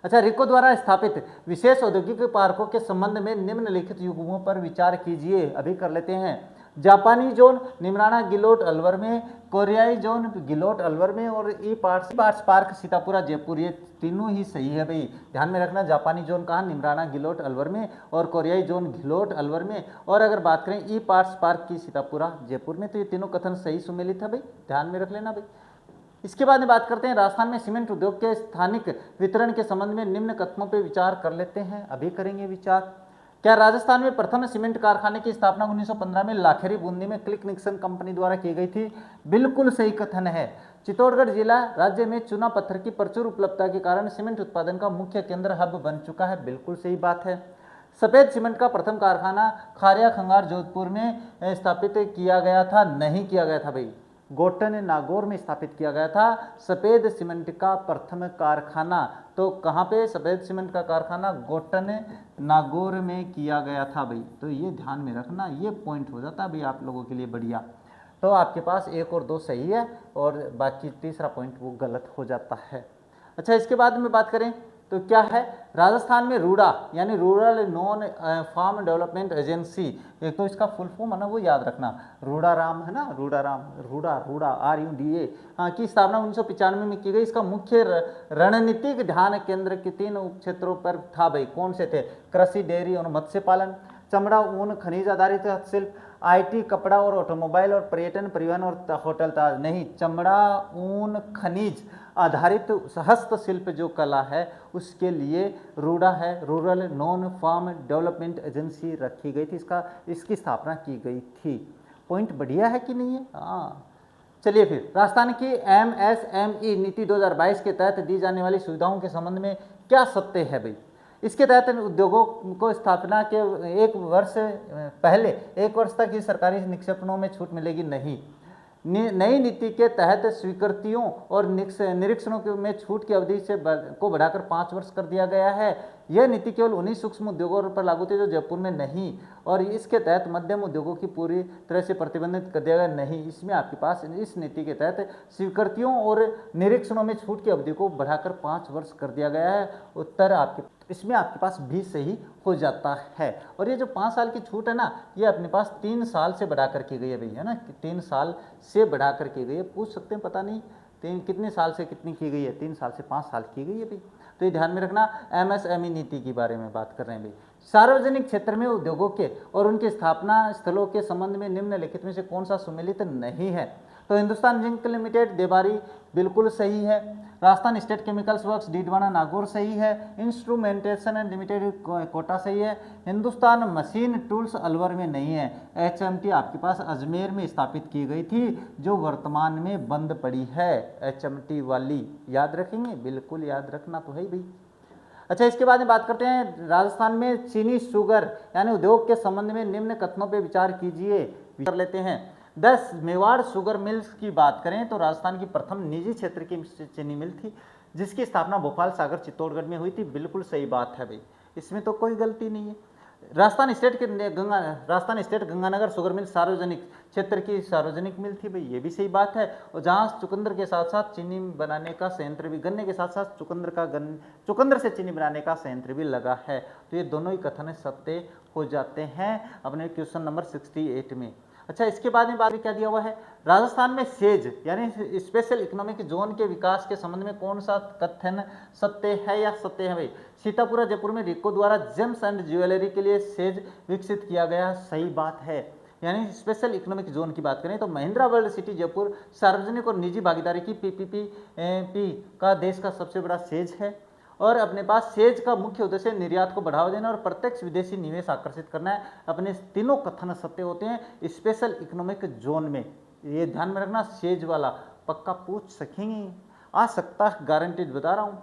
अच्छा, रिको द्वारा स्थापित विशेष औद्योगिक पार्कों के संबंध में निम्नलिखित युग्मों पर विचार कीजिए। अभी कर लेते हैं। जापानी जोन निमराना गिलोट अलवर में, कोरियाई जोन गिलोट अलवर में और ई पार्ट्स पार्क सीतापुरा जयपुर, ये तीनों ही सही है भाई। ध्यान में रखना, जापानी जोन कहाँ? निमराना गिलोट अलवर में, और कोरियाई जोन गिलोट अलवर में। और अगर बात करें ई पार्ट्स पार्क की सीतापुरा जयपुर में, तो ये तीनों कथन सही सुमेलित है भाई, ध्यान में रख लेना भाई। इसके बाद में बात करते हैं राजस्थान में सीमेंट उद्योग के स्थानिक वितरण के संबंध में निम्न कथनों पर विचार कर लेते हैं। अभी करेंगे विचार। क्या राजस्थान में प्रथम सीमेंट कारखाने की स्थापना 1915 में लाखेरी बूंदी में क्लिक निक्सन कंपनी द्वारा की गई थी? बिल्कुल सही कथन है। चित्तौड़गढ़ जिला राज्य में चूना पत्थर की प्रचुर उपलब्धता के कारण सीमेंट उत्पादन का मुख्य केंद्र हब बन चुका है। बिल्कुल सही बात है। सफेद सीमेंट का प्रथम कारखाना खारिया खंगार जोधपुर में स्थापित किया गया था? नहीं किया गया था भाई, गोटन नागौर में स्थापित किया गया था सफेद सीमेंट का प्रथम कारखाना। तो कहाँ पे सफेद सीमेंट का कारखाना? गोटन नागौर में किया गया था भाई। तो ये ध्यान में रखना, ये पॉइंट हो जाता है भाई आप लोगों के लिए बढ़िया। तो आपके पास 1 और 2 सही है और बाकी तीसरा पॉइंट वो गलत हो जाता है। अच्छा, इसके बाद में बात करें तो क्या है, राजस्थान में रूडा यानी rural non farm development agency, एक तो इसका फुल फॉर्म है ना वो याद रखना, रूडा राम है ना, रूडा राम, रूडा RUDA, हाँ, की स्थापना 1995 में की गई। इसका मुख्य रणनीतिक ध्यान केंद्र के 3 उप क्षेत्रों पर था भाई। कौन से थे? कृषि, डेयरी और मत्स्य पालन, चमड़ा, ऊन, खनिज आधारित हस्तशिल्प, IT, कपड़ा और ऑटोमोबाइल, और पर्यटन, परिवहन और होटल था। नहीं, चमड़ा, ऊन, खनिज आधारित हस्तशिल्प जो कला है उसके लिए रूडा है, rural non farm development agency रखी गई थी। इसकी स्थापना की गई थी। पॉइंट बढ़िया है कि नहीं है? हाँ, चलिए फिर राजस्थान की MSME नीति 2022 के तहत दी जाने वाली सुविधाओं के संबंध में क्या सत्य है भाई? इसके तहत उद्योगों को स्थापना के 1 वर्ष पहले 1 वर्ष तक ही सरकारी निक्षेपणों में छूट मिलेगी? नहीं। नई नीति के तहत स्वीकृतियों और निरीक्षणों में छूट की अवधि से को बढ़ाकर 5 वर्ष कर दिया गया है। यह नीति केवल उन्हीं सूक्ष्म उद्योगों पर लागू थी जो जयपुर में नहीं, और इसके तहत मध्यम उद्योगों की पूरी तरह से प्रतिबंधित कर दिया गया नहीं। इसमें आपके पास इस नीति के तहत स्वीकृतियों और निरीक्षणों में छूट की अवधि को बढ़ाकर 5 वर्ष कर दिया गया है। उत्तर आपके इसमें आपके पास भी सही हो जाता है। और ये जो 5 साल की छूट है ना, ये अपने पास 3 साल से बढ़ा कर की गई है भाई, है ना, 3 साल से बढ़ा कर की गई है। पूछ सकते हैं, पता नहीं कितने साल से कितनी की गई है, 3 साल से 5 साल की गई है भाई। तो ये ध्यान में रखना। एमएसएमई नीति के बारे में बात कर रहे हैं भाई। सार्वजनिक क्षेत्र में उद्योगों के और उनके स्थापना स्थलों के संबंध में निम्नलिखित में से कौन सा सुमेलित नहीं है? तो हिंदुस्तान जिंक लिमिटेड देबारी बिल्कुल सही है। Rajasthan state chemicals works Didwana Nagaur सही है। इंस्ट्रूमेंटेशन लिमिटेड कोटा सही है। हिंदुस्तान मशीन टूल्स अलवर में नहीं है। एचएमटी आपके पास अजमेर में स्थापित की गई थी, जो वर्तमान में बंद पड़ी है। एचएमटी वाली याद रखेंगे, बिल्कुल याद रखना तो है ही भाई। अच्छा, इसके बाद में बात करते हैं राजस्थान में चीनी शुगर यानी उद्योग के संबंध में निम्न कथनों पर विचार कीजिए। कर लेते हैं। 10 मेवाड़ शुगर मिल्स की बात करें तो राजस्थान की प्रथम निजी क्षेत्र की चीनी मिल थी, जिसकी स्थापना भोपाल, सागर, चित्तौड़गढ़ में हुई थी। बिल्कुल सही बात है भाई, इसमें तो कोई गलती नहीं है। Rajasthan state Ganganagar sugar mill सार्वजनिक क्षेत्र की सार्वजनिक मिल थी भाई, ये भी सही बात है। और जहाँ चुकंदर के साथ साथ चीनी बनाने का संयंत्र भी, गन्ने के साथ साथ चुकंदर से चीनी बनाने का संयंत्र भी लगा है। तो ये दोनों ही कथन सत्य हो जाते हैं अपने क्वेश्चन नंबर 68 में। अच्छा, इसके बाद में बात क्या दिया हुआ है? राजस्थान में सेज यानी स्पेशल इकोनॉमिक जोन के विकास के संबंध में कौन सा कथन सत्य है या सत्य है भाई? सीतापुरा जयपुर में रिको द्वारा जेम्स एंड ज्वेलरी के लिए सेज विकसित किया गया, सही बात है। यानी स्पेशल इकोनॉमिक जोन की बात करें तो महिंद्रा वर्ल्ड सिटी जयपुर सार्वजनिक और निजी भागीदारी की पीपीपी का देश का सबसे बड़ा सेज है। और अपने पास सेज का मुख्य उद्देश्य निर्यात को बढ़ावा देना और प्रत्यक्ष विदेशी निवेश आकर्षित करना है। अपने तीनों कथन सत्य होते हैं स्पेशल इकोनॉमिक जोन में। ये ध्यान में रखना, सेज वाला पक्का पूछ सकेंगे, आ सकता है, गारंटीड बता रहा हूँ।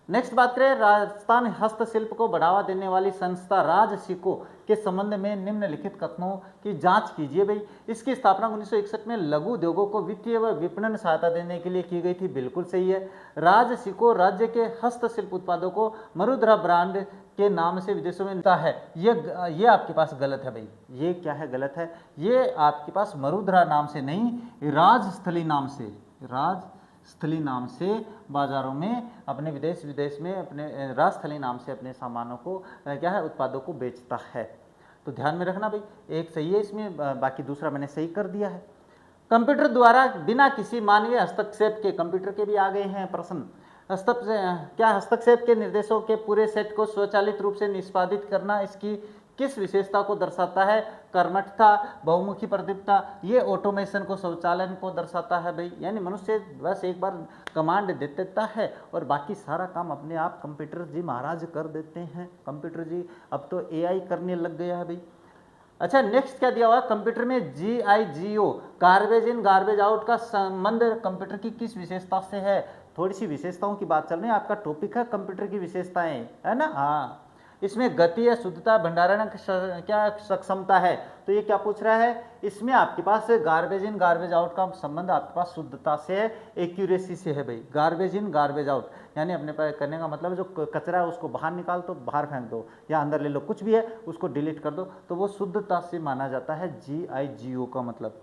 नेक्स्ट बात करें, राजस्थान हस्तशिल्प को बढ़ावा देने वाली संस्था राजसिको के संबंध में निम्नलिखित कथनों की जांच कीजिए भाई। इसकी स्थापना 1961 में लघु उद्योगों को वित्तीय व विपणन सहायता देने के लिए की गई थी, बिल्कुल सही है। राजसिको राज्य के हस्तशिल्प उत्पादों को मरुधरा ब्रांड के नाम से विदेशों में मिलता है। ये आपके पास गलत है भाई। ये क्या है? गलत है। ये आपके पास मरुधरा नाम से नहीं, राजस्थली नाम से बाजारों में अपने विदेश में अपने राजस्थली नाम से अपने सामानों को क्या है, उत्पादों को बेचता है। तो ध्यान में रखना भाई, एक सही है इसमें, बाकी दूसरा मैंने सही कर दिया है। कंप्यूटर द्वारा बिना किसी मानवीय हस्तक्षेप के, कंप्यूटर के भी आ गए हैं प्रश्न, हस्तक्षेप के निर्देशों के पूरे सेट को स्वचालित रूप से निष्पादित करना इसकी किस विशेषता को दर्शाता है? कर्मठता, बहुमुखी प्रतिभा, ये ऑटोमेशन को, स्वचालन को दर्शाता है भाई। यानी मनुष्य बस एक बार कमांड दे देता है और बाकी सारा काम अपने आप कंप्यूटर जी महाराज कर देते हैं। कंप्यूटर जी अब तो एआई करने लग गया है भाई। अच्छा, नेक्स्ट क्या दिया हुआ? कंप्यूटर में GIGO garbage in garbage out का संबंध कंप्यूटर की किस विशेषता से है? थोड़ी सी विशेषताओं की बात चल रही है, आपका टॉपिक है कंप्यूटर की विशेषताएं, है ना। हाँ, इसमें गति या शुद्धता, भंडारण क्या सक्षमता है? तो ये क्या पूछ रहा है? इसमें आपके पास गार्बेज इन गार्बेज आउट का संबंध आपके पास शुद्धता से है, एक्यूरेसी से है भाई। गार्बेज इन गार्बेज आउट यानी अपने पास करने का मतलब जो कचरा है उसको बाहर निकाल दो, बाहर फेंक दो या अंदर ले लो, कुछ भी है उसको डिलीट कर दो, तो वो शुद्धता से माना जाता है GIGO का मतलब।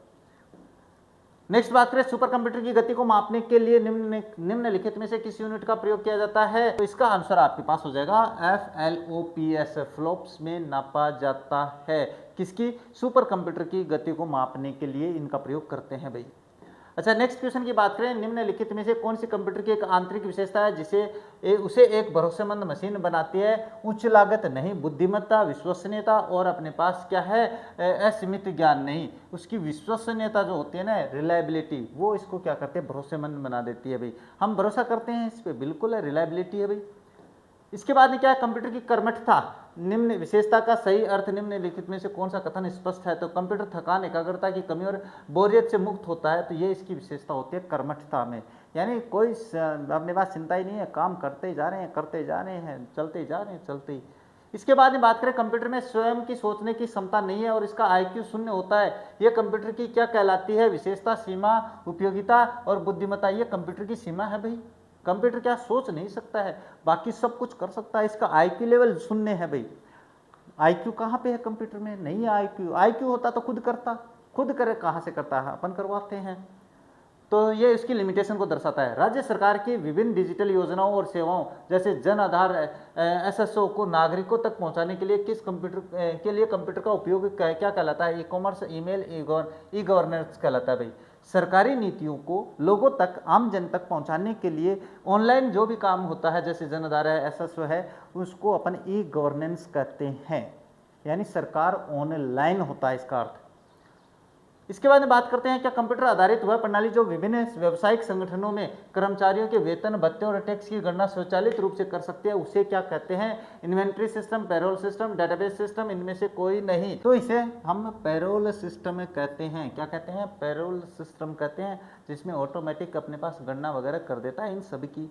नेक्स्ट बात करें, सुपर कंप्यूटर की गति को मापने के लिए निम्नलिखित में से किस यूनिट का प्रयोग किया जाता है? तो इसका आंसर आपके पास हो जाएगा FLOPS, फ्लॉप्स में नापा जाता है। किसकी? सुपर कंप्यूटर की गति को मापने के लिए इनका प्रयोग करते हैं भाई। अच्छा, नेक्स्ट क्वेश्चन की बात करें, निम्नलिखित में से कौन सी कंप्यूटर की एक आंतरिक विशेषता है जिसे उसे एक भरोसेमंद मशीन बनाती है? उच्च लागत नहीं, बुद्धिमत्ता, विश्वसनीयता और अपने पास क्या है, असीमित ज्ञान नहीं। उसकी विश्वसनीयता जो होती है ना, रिलायबिलिटी, वो इसको क्या करते हैं, भरोसेमंद बना देती है भाई। हम भरोसा करते हैं इस पर, बिल्कुल है, रिलायबिलिटी है भाई। इसके बाद में क्या है, कंप्यूटर की कर्मठता, निम्न विशेषता का सही अर्थ निम्नलिखित में से कौन सा कथन स्पष्ट है? तो कंप्यूटर थकान, एकाग्रता की कमी और बोरियत से मुक्त होता है, तो ये इसकी विशेषता होती है कर्मठता में। यानी कोई अपने पास चिंता ही नहीं है, काम करते ही जा रहे हैं, चलते ही जा रहे हैं, इसके बाद में बात करें कंप्यूटर में स्वयं की सोचने की क्षमता नहीं है और इसका आईक्यू शून्य होता है। यह कंप्यूटर की क्या कहलाती है? विशेषता, सीमा, उपयोगिता और बुद्धिमत्ता। ये कंप्यूटर की सीमा है भाई। कंप्यूटर क्या सोच नहीं सकता है, बाकी सब कुछ कर सकता है। इसका आईक्यू लेवल शून्य है भाई। आईक्यू कहाँ पे है कंप्यूटर में? नहीं है आईक्यू। आईक्यू होता तो खुद करता, खुद करे कहाँ से करता है, अपन करवाते हैं। तो ये इसकी लिमिटेशन को दर्शाता है। राज्य सरकार की विभिन्न डिजिटल योजनाओं और सेवाओं जैसे जन आधार एसएसओ को नागरिकों तक पहुंचाने के लिए किस कंप्यूटर के लिए कंप्यूटर का उपयोग क्या कहलाता है? E commerce, email, e governance कहलाता है भाई। सरकारी नीतियों को लोगों तक, आम जन तक पहुंचाने के लिए ऑनलाइन जो भी काम होता है जैसे जन आधार है, एसएसओ है, उसको अपन ई गवर्नेंस कहते हैं। यानी सरकार ऑनलाइन होता है इसका अर्थ। इसके बाद में बात करते हैं क्या कंप्यूटर आधारित वह प्रणाली जो विभिन्न व्यावसायिक संगठनों में कर्मचारियों के वेतन, भत्ते और टैक्स की गणना स्वचालित रूप से कर सकते हैं, उसे क्या कहते हैं? Inventory system, payroll system, database system, इनमें से कोई नहीं। तो इसे हम पेरोल सिस्टम कहते हैं। क्या कहते हैं? पेरोल सिस्टम कहते हैं, जिसमें ऑटोमेटिक अपने पास गणना वगैरह कर देता है इन सभी की।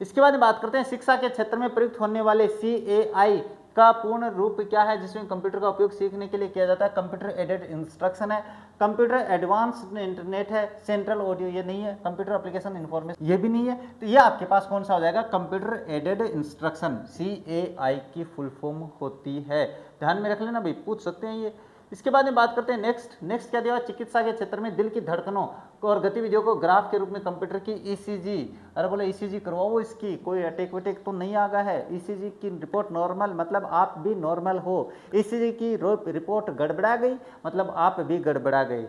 इसके बाद में बात करते हैं शिक्षा के क्षेत्र में प्रयुक्त होने वाले CAI का पूर्ण रूप क्या है, जिसमें कंप्यूटर का उपयोग सीखने के लिए किया जाता है? कंप्यूटर एडेड इंस्ट्रक्शन है, कंप्यूटर एडवांस्ड इंटरनेट है, सेंट्रल ऑडियो ये नहीं है, कंप्यूटर एप्लीकेशन इन्फॉर्मेशन ये भी नहीं है। तो ये आपके पास कौन सा हो जाएगा? कंप्यूटर एडेड इंस्ट्रक्शन, CAI की फुल फॉर्म होती है। ध्यान में रख लेना भाई, पूछ सकते हैं ये। इसके बाद में बात करते हैं नेक्स्ट क्या दिया? चिकित्सा के क्षेत्र में दिल की धड़कनों और गतिविधियों को ग्राफ के रूप में कंप्यूटर की ECG, अरे बोले ECG करवाओ, इसकी कोई अटैक वटैक तो नहीं आ गया है? ECG की रिपोर्ट नॉर्मल, मतलब आप भी नॉर्मल हो। ECG की रिपोर्ट गड़बड़ा गई, मतलब आप भी गड़बड़ा गए।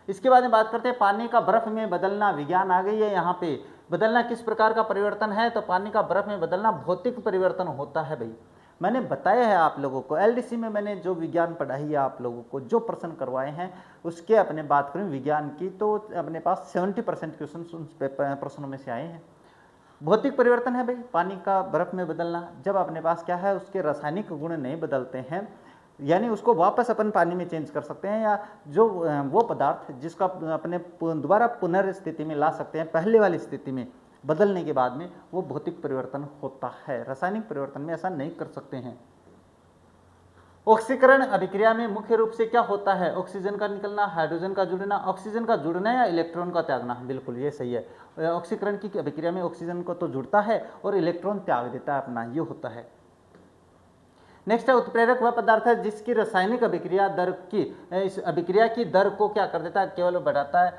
इसके बाद में बात करते हैं पानी का बर्फ में बदलना। विज्ञान आ गई है यहाँ पे। बदलना किस प्रकार का परिवर्तन है? तो पानी का बर्फ में बदलना भौतिक परिवर्तन होता है भाई। मैंने बताया है आप लोगों को, LDC में मैंने जो विज्ञान पढ़ाई है आप लोगों को, जो प्रश्न करवाए हैं उसके अपने बात करें विज्ञान की, तो अपने पास 70% क्वेश्चन उन प्रश्नों में से आए हैं। भौतिक परिवर्तन है भाई पानी का बर्फ में बदलना। जब अपने पास क्या है, उसके रासायनिक गुण नहीं बदलते हैं, यानी उसको वापस अपन पानी में चेंज कर सकते हैं, या जो वो पदार्थ जिसका अपने दोबारा पुनर्स्थिति में ला सकते हैं पहले वाली स्थिति में बदलने के बाद में, वो भौतिक परिवर्तन होता है। रासायनिक परिवर्तन में ऐसा नहीं कर सकते हैं। ऑक्सीकरण अभिक्रिया में मुख्य रूप से क्या होता है? ऑक्सीजन का निकलना, हाइड्रोजन का जुड़ना। ऑक्सीजन का जुड़ना या इलेक्ट्रॉन का त्यागना? बिल्कुल ये सही है। ऑक्सीकरण की अभिक्रिया में ऑक्सीजन को तो जुड़ता है और इलेक्ट्रॉन त्याग देता है अपना, ये होता है। नेक्स्ट है उत्प्रेरक वह पदार्थ है जिसकी रासायनिक अभिक्रिया दर की, इस अभिक्रिया की दर को क्या कर देता है? केवल बढ़ाता है,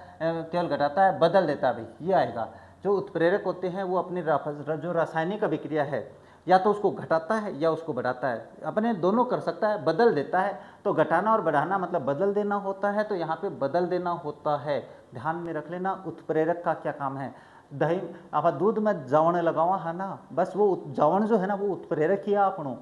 केवल घटाता है, बदल देता है भाई, ये आएगा। जो उत्प्रेरक होते हैं वो अपनी जो रासायनिक अभिक्रिया है या तो उसको घटाता है या उसको बढ़ाता है, अपने दोनों कर सकता है, बदल देता है। तो घटाना और बढ़ाना मतलब बदल देना होता है, तो यहाँ पे बदल देना होता है। ध्यान में रख लेना उत्प्रेरक का क्या काम है। दही आप दूध में जवण लगावा है ना, बस वो जवण जो है ना वो उत्प्रेरक ही है आपनो,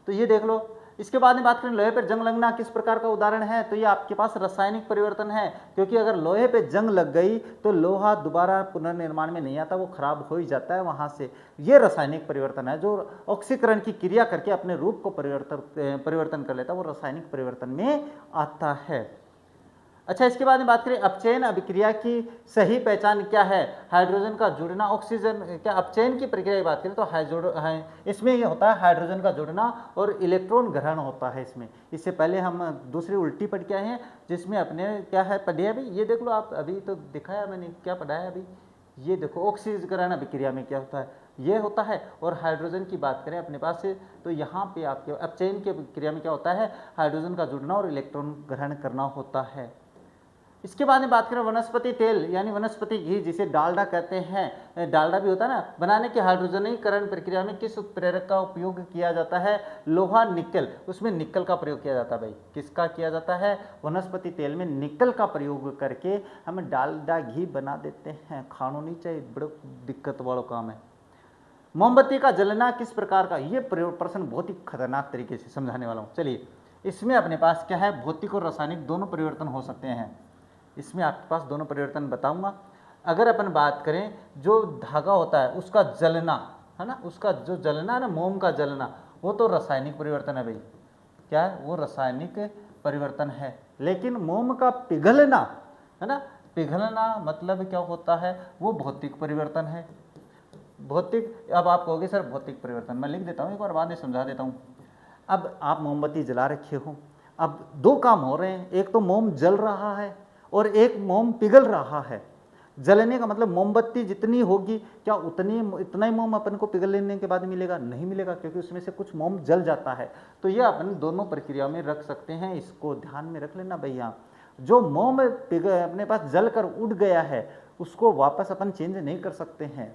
तो ये देख लो। इसके बाद में बात करें लोहे पर जंग लगना किस प्रकार का उदाहरण है? तो ये आपके पास रासायनिक परिवर्तन है, क्योंकि अगर लोहे पे जंग लग गई तो लोहा दोबारा पुनर्निर्माण में नहीं आता, वो खराब हो ही जाता है वहां से। ये रासायनिक परिवर्तन है, जो ऑक्सीकरण की क्रिया करके अपने रूप को परिवर्तन कर लेता है, वो रासायनिक परिवर्तन में आता है। अच्छा, इसके बाद में बात करें अपचयन अभिक्रिया की सही पहचान क्या है? हाइड्रोजन का जुड़ना, ऑक्सीजन क्या अपचयन की प्रक्रिया की बात करें तो इसमें ये होता है हाइड्रोजन का जुड़ना और इलेक्ट्रॉन ग्रहण होता है इसमें। इससे पहले हम दूसरी उल्टी पढ़ के आए हैं जिसमें अपने क्या है पढ़े अभी, ये देख लो आप, अभी तो दिखाया मैंने क्या पढ़ाया अभी, ये देखो ऑक्सीकरण अभिक्रिया में क्या होता है, ये होता है। और हाइड्रोजन की बात करें अपने पास से, तो यहाँ पे आपके अपचयन की क्रिया में क्या होता है? हाइड्रोजन का जुड़ना और इलेक्ट्रॉन ग्रहण करना होता है। इसके बाद में बात करें वनस्पति तेल यानी वनस्पति घी, जिसे डालडा कहते हैं, डालडा भी होता है ना, बनाने की हाइड्रोजनीकरण प्रक्रिया में किस उत्प्रेरक का उपयोग किया जाता है? लोहा निकल, उसमें निकल का प्रयोग किया जाता है भाई। किसका किया जाता है? वनस्पति तेल में निकल का प्रयोग करके हम डालडा घी बना देते हैं। खानो नहीं चाहिए, बड़ा दिक्कत वाला काम है। मोमबत्ती का जलना किस प्रकार का? ये प्रश्न बहुत ही खतरनाक तरीके से समझाने वाला हूँ। चलिए, इसमें अपने पास क्या है, भौतिक और रासायनिक दोनों परिवर्तन हो सकते हैं। इसमें आपके पास दोनों परिवर्तन बताऊंगा। अगर अपन बात करें जो धागा होता है उसका जलना है ना, उसका जो जलना है ना, मोम का जलना, वो तो रासायनिक परिवर्तन है भाई। क्या है? वो रासायनिक परिवर्तन है। लेकिन मोम का पिघलना है ना, पिघलना मतलब क्या होता है? वो भौतिक परिवर्तन है। भौतिक, अब आप कहोगे सर भौतिक परिवर्तन, मैं लिख देता हूँ एक बार, बाद में समझा देता हूँ। अब आप मोमबत्ती जला रखे हो, अब दो काम हो रहे हैं, एक तो मोम जल रहा है और एक मोम पिघल रहा है। जलने का मतलब मोमबत्ती जितनी होगी क्या इतना ही मोम अपन को पिघल लेने के बाद मिलेगा? नहीं मिलेगा, क्योंकि उसमें से कुछ मोम जल जाता है। तो ये अपन दोनों प्रक्रिया में रख सकते हैं, इसको ध्यान में रख लेना भैया। जो मोम अपने पास जल कर उड़ गया है उसको वापस अपन चेंज नहीं कर सकते हैं,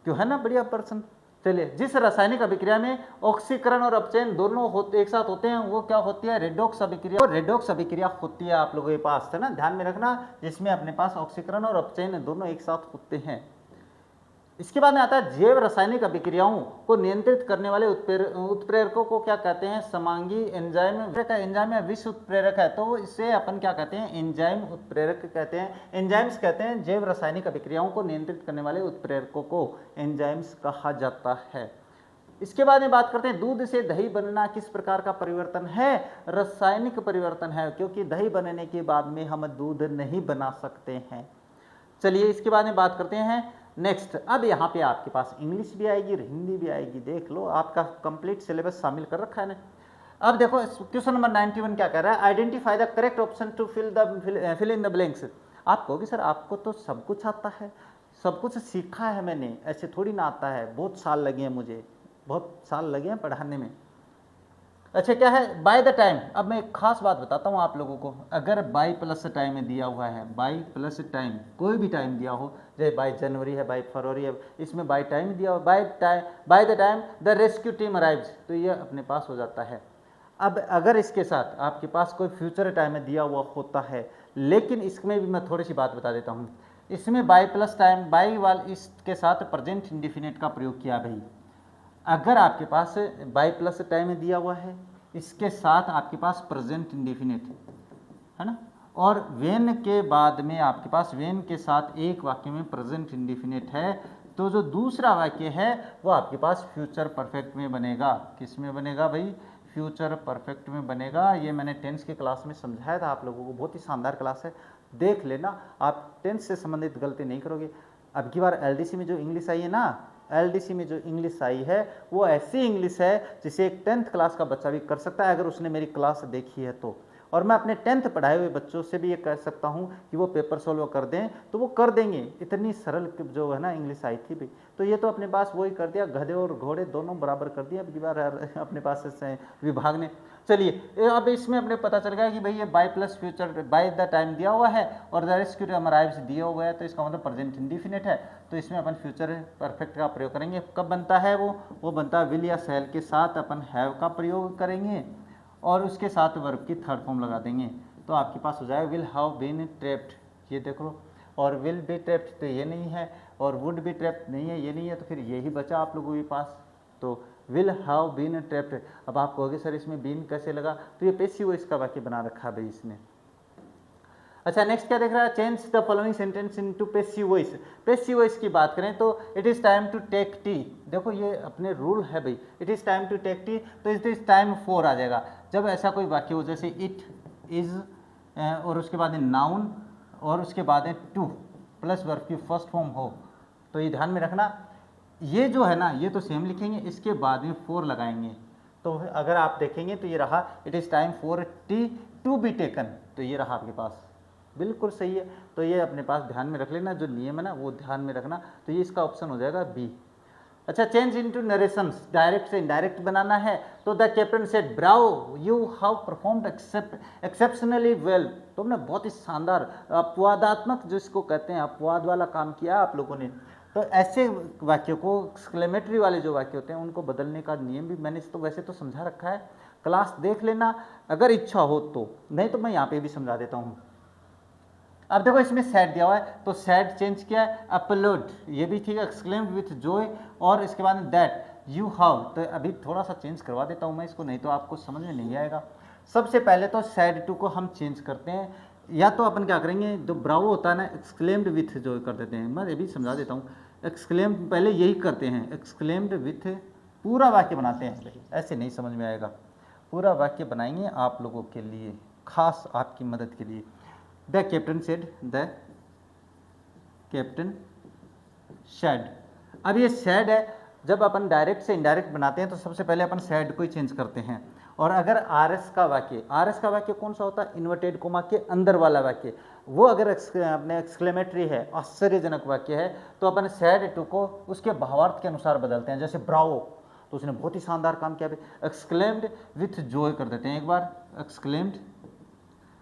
क्यों? है ना बढ़िया पर्सन। चलिए, जिस रासायनिक अभिक्रिया में ऑक्सीकरण और अपचयन दोनों एक साथ होते हैं वो क्या होती है? रेडॉक्स अभिक्रिया। तो रेडॉक्स अभिक्रिया होती है आप लोगों के पास, है ना, ध्यान में रखना, जिसमें अपने पास ऑक्सीकरण और अपचयन दोनों एक साथ होते हैं। इसके बाद में आता है जैव रासायनिक अभिक्रियाओं को नियंत्रित करने वाले उत्प्रेरकों को क्या कहते हैं? समांगी एंजाइम। एंजाइम या विष उत्प्रेरक है, तो इसे अपन क्या कहते हैं? एंजाइम उत्प्रेरक कहते हैं, एंजाइम्स कहते हैं। जैव रासायनिक अभिक्रियाओं को नियंत्रित करने वाले उत्प्रेरकों को एंजाइम्स कहा जाता है। इसके बाद में बात करते हैं दूध से दही बनना किस प्रकार का परिवर्तन है? रासायनिक परिवर्तन है, क्योंकि दही बनने के बाद में हम दूध नहीं बना सकते हैं। चलिए, इसके बाद में बात करते हैं नेक्स्ट। अब यहाँ पे आपके पास इंग्लिश भी आएगी, हिंदी भी आएगी, देख लो आपका कंप्लीट सिलेबस शामिल कर रखा है ना। अब देखो क्वेश्चन नंबर 91 क्या कह रहा है? Identify the correct option to fill in the blanks. आप कहोगे सर आपको तो सब कुछ आता है, सब कुछ सीखा है मैंने, ऐसे थोड़ी ना आता है, बहुत साल लगे हैं मुझे, बहुत साल लगे हैं पढ़ाने में। अच्छा, क्या है बाय द टाइम? अब मैं एक खास बात बताता हूँ आप लोगों को, अगर बाय प्लस टाइम में दिया हुआ है, बाय प्लस टाइम, कोई भी टाइम दिया हो, जैसे बाय जनवरी है, बाय फरवरी है, इसमें बाय टाइम दिया हो, bye the time the rescue team arrives, तो ये अपने पास हो जाता है। अब अगर इसके साथ आपके पास कोई फ्यूचर टाइम में दिया हुआ होता है, लेकिन इसमें भी मैं थोड़ी सी बात बता देता हूँ, इसमें बाय प्लस टाइम, बाय वाल इसके साथ प्रेजेंट इंडिफिनिट का प्रयोग किया भाई। अगर आपके पास बाय प्लस टाइम में दिया हुआ है, इसके साथ आपके पास प्रेजेंट इंडिफिनिट है ना, और वेन के बाद में आपके पास वेन के साथ एक वाक्य में प्रेजेंट इंडिफिनिट है, तो जो दूसरा वाक्य है वो आपके पास फ्यूचर परफेक्ट में बनेगा। किस में बनेगा भाई? फ्यूचर परफेक्ट में बनेगा। ये मैंने टेंस की क्लास में समझाया था आप लोगों को, बहुत ही शानदार क्लास है, देख लेना, आप टेंस से संबंधित गलती नहीं करोगे। अब की बार एलडीसी में जो इंग्लिश आई है ना, एलडीसी में जो इंग्लिश आई है वो ऐसी इंग्लिश है जिसे एक 10th क्लास का बच्चा भी कर सकता है, अगर उसने मेरी क्लास देखी है तो। और मैं अपने 10th पढ़ाए हुए बच्चों से भी ये कह सकता हूँ कि वो पेपर सॉल्व कर दें तो वो कर देंगे, इतनी सरल जो है ना इंग्लिश आई थी भाई। तो ये तो अपने पास वही कर दिया, गधे और घोड़े दोनों बराबर कर दिया अब की बार अपने पास विभाग ने। चलिए, अब इसमें अपने पता चल गया कि भाई ये by plus future by the time दिया हुआ है और द रेस्क्यू टीम अराइव्स दिया हुआ है, तो इसका मतलब प्रेजेंट इंडिफिनिट है, तो इसमें अपन फ्यूचर परफेक्ट का प्रयोग करेंगे। कब बनता है वो बनता है विल या शैल के साथ अपन हैव का प्रयोग करेंगे और उसके साथ वर्ब की थर्ड फॉर्म लगा देंगे, तो आपके पास हो जाएगा विल हैव बीन ट्रैप्ड, ये देख लो, और विल बी ट्रैप्ड तो ये नहीं है, और वुड बी ट्रैप्ड नहीं है, ये नहीं है, तो फिर यही बचा आप लोगों के पास, तो विल हैव बीन ट्रैप्ड। अब आप कहोगे सर इसमें बीन कैसे लगा? तो ये पैसिव वॉइस का वाक्य बना रखा भाई इसने। अच्छा, नेक्स्ट क्या देख रहा है? Change the following sentence into passive voice. Passive voice की बात करें तो it is time to take tea, देखो ये अपने रूल है भाई, it is time to take tea, तो इट इज टाइम फॉर आ जाएगा। जब ऐसा कोई वाक्य हो जैसे इट इज और उसके बाद नाउन और उसके बाद टू प्लस वर्ब की फर्स्ट फॉर्म हो, तो ये ध्यान में रखना, ये जो है ना ये तो सेम लिखेंगे, इसके बाद में फोर लगाएंगे, तो अगर आप देखेंगे तो ये रहा it is time for tea to be taken, तो ये रहा आपके पास, बिल्कुल सही है। तो ये अपने पास ध्यान में रख लेना, जो नियम है ना वो ध्यान में रखना, तो ये इसका ऑप्शन हो जाएगा बी। अच्छा, चेंज इनटू नरेशंस, डायरेक्ट से इनडायरेक्ट बनाना है, तो the captain said Bravo you have performed exceptionally well, तुमने बहुत ही शानदार अपवादात्मक जिसको कहते हैं अपवाद वाला काम किया आप लोगों ने। तो ऐसे वाक्यों को एक्सक्लेमेटरी वाले जो वाक्य होते हैं उनको बदलने का नियम भी मैंने तो वैसे तो समझा रखा है, क्लास देख लेना अगर इच्छा हो तो, नहीं तो मैं यहाँ पे भी समझा देता हूँ। अब देखो इसमें सैड दिया हुआ है, तो सैड चेंज किया है अपलोड, ये भी ठीक है, एक्सक्लेम्ड विथ जॉय, और इसके बाद दैट यू हैव, तो अभी थोड़ा सा चेंज करवा देता हूँ मैं इसको, नहीं तो आपको समझ में नहीं आएगा। सबसे पहले तो सैड टू को हम चेंज करते हैं, या तो अपन क्या करेंगे, जो ब्रावो होता है ना एक्सक्लेम्ड विथ जॉय कर देते हैं, मैं ये भी समझा देता हूँ। एक्सक्लेम्ड पहले यही करते हैं, एक्सक्लेम्ड विथ पूरा वाक्य बनाते हैं, ऐसे नहीं समझ में आएगा, पूरा वाक्य बनाएंगे आप लोगों के लिए, खास आपकी मदद के लिए। The captain said, the captain shed. अब ये शेड है, जब अपन डायरेक्ट से इनडायरेक्ट बनाते हैं तो सबसे पहले अपन शेड को ही चेंज करते हैं। और अगर आरएस का वाक्य कौन सा होता है, इन्वर्टेड कोमा के अंदर वाला वाक्य, वो अगर अपने एक्सक्लेमेटरी है, आश्चर्यजनक वाक्य है, तो अपन शेड टू को उसके भावार्थ के अनुसार बदलते हैं। जैसे ब्रावो, तो उसने बहुत ही शानदार काम किया, एक्सक्लेम्ड विथ जॉय कर देते हैं एक बार, एक्सक्लेम्ड,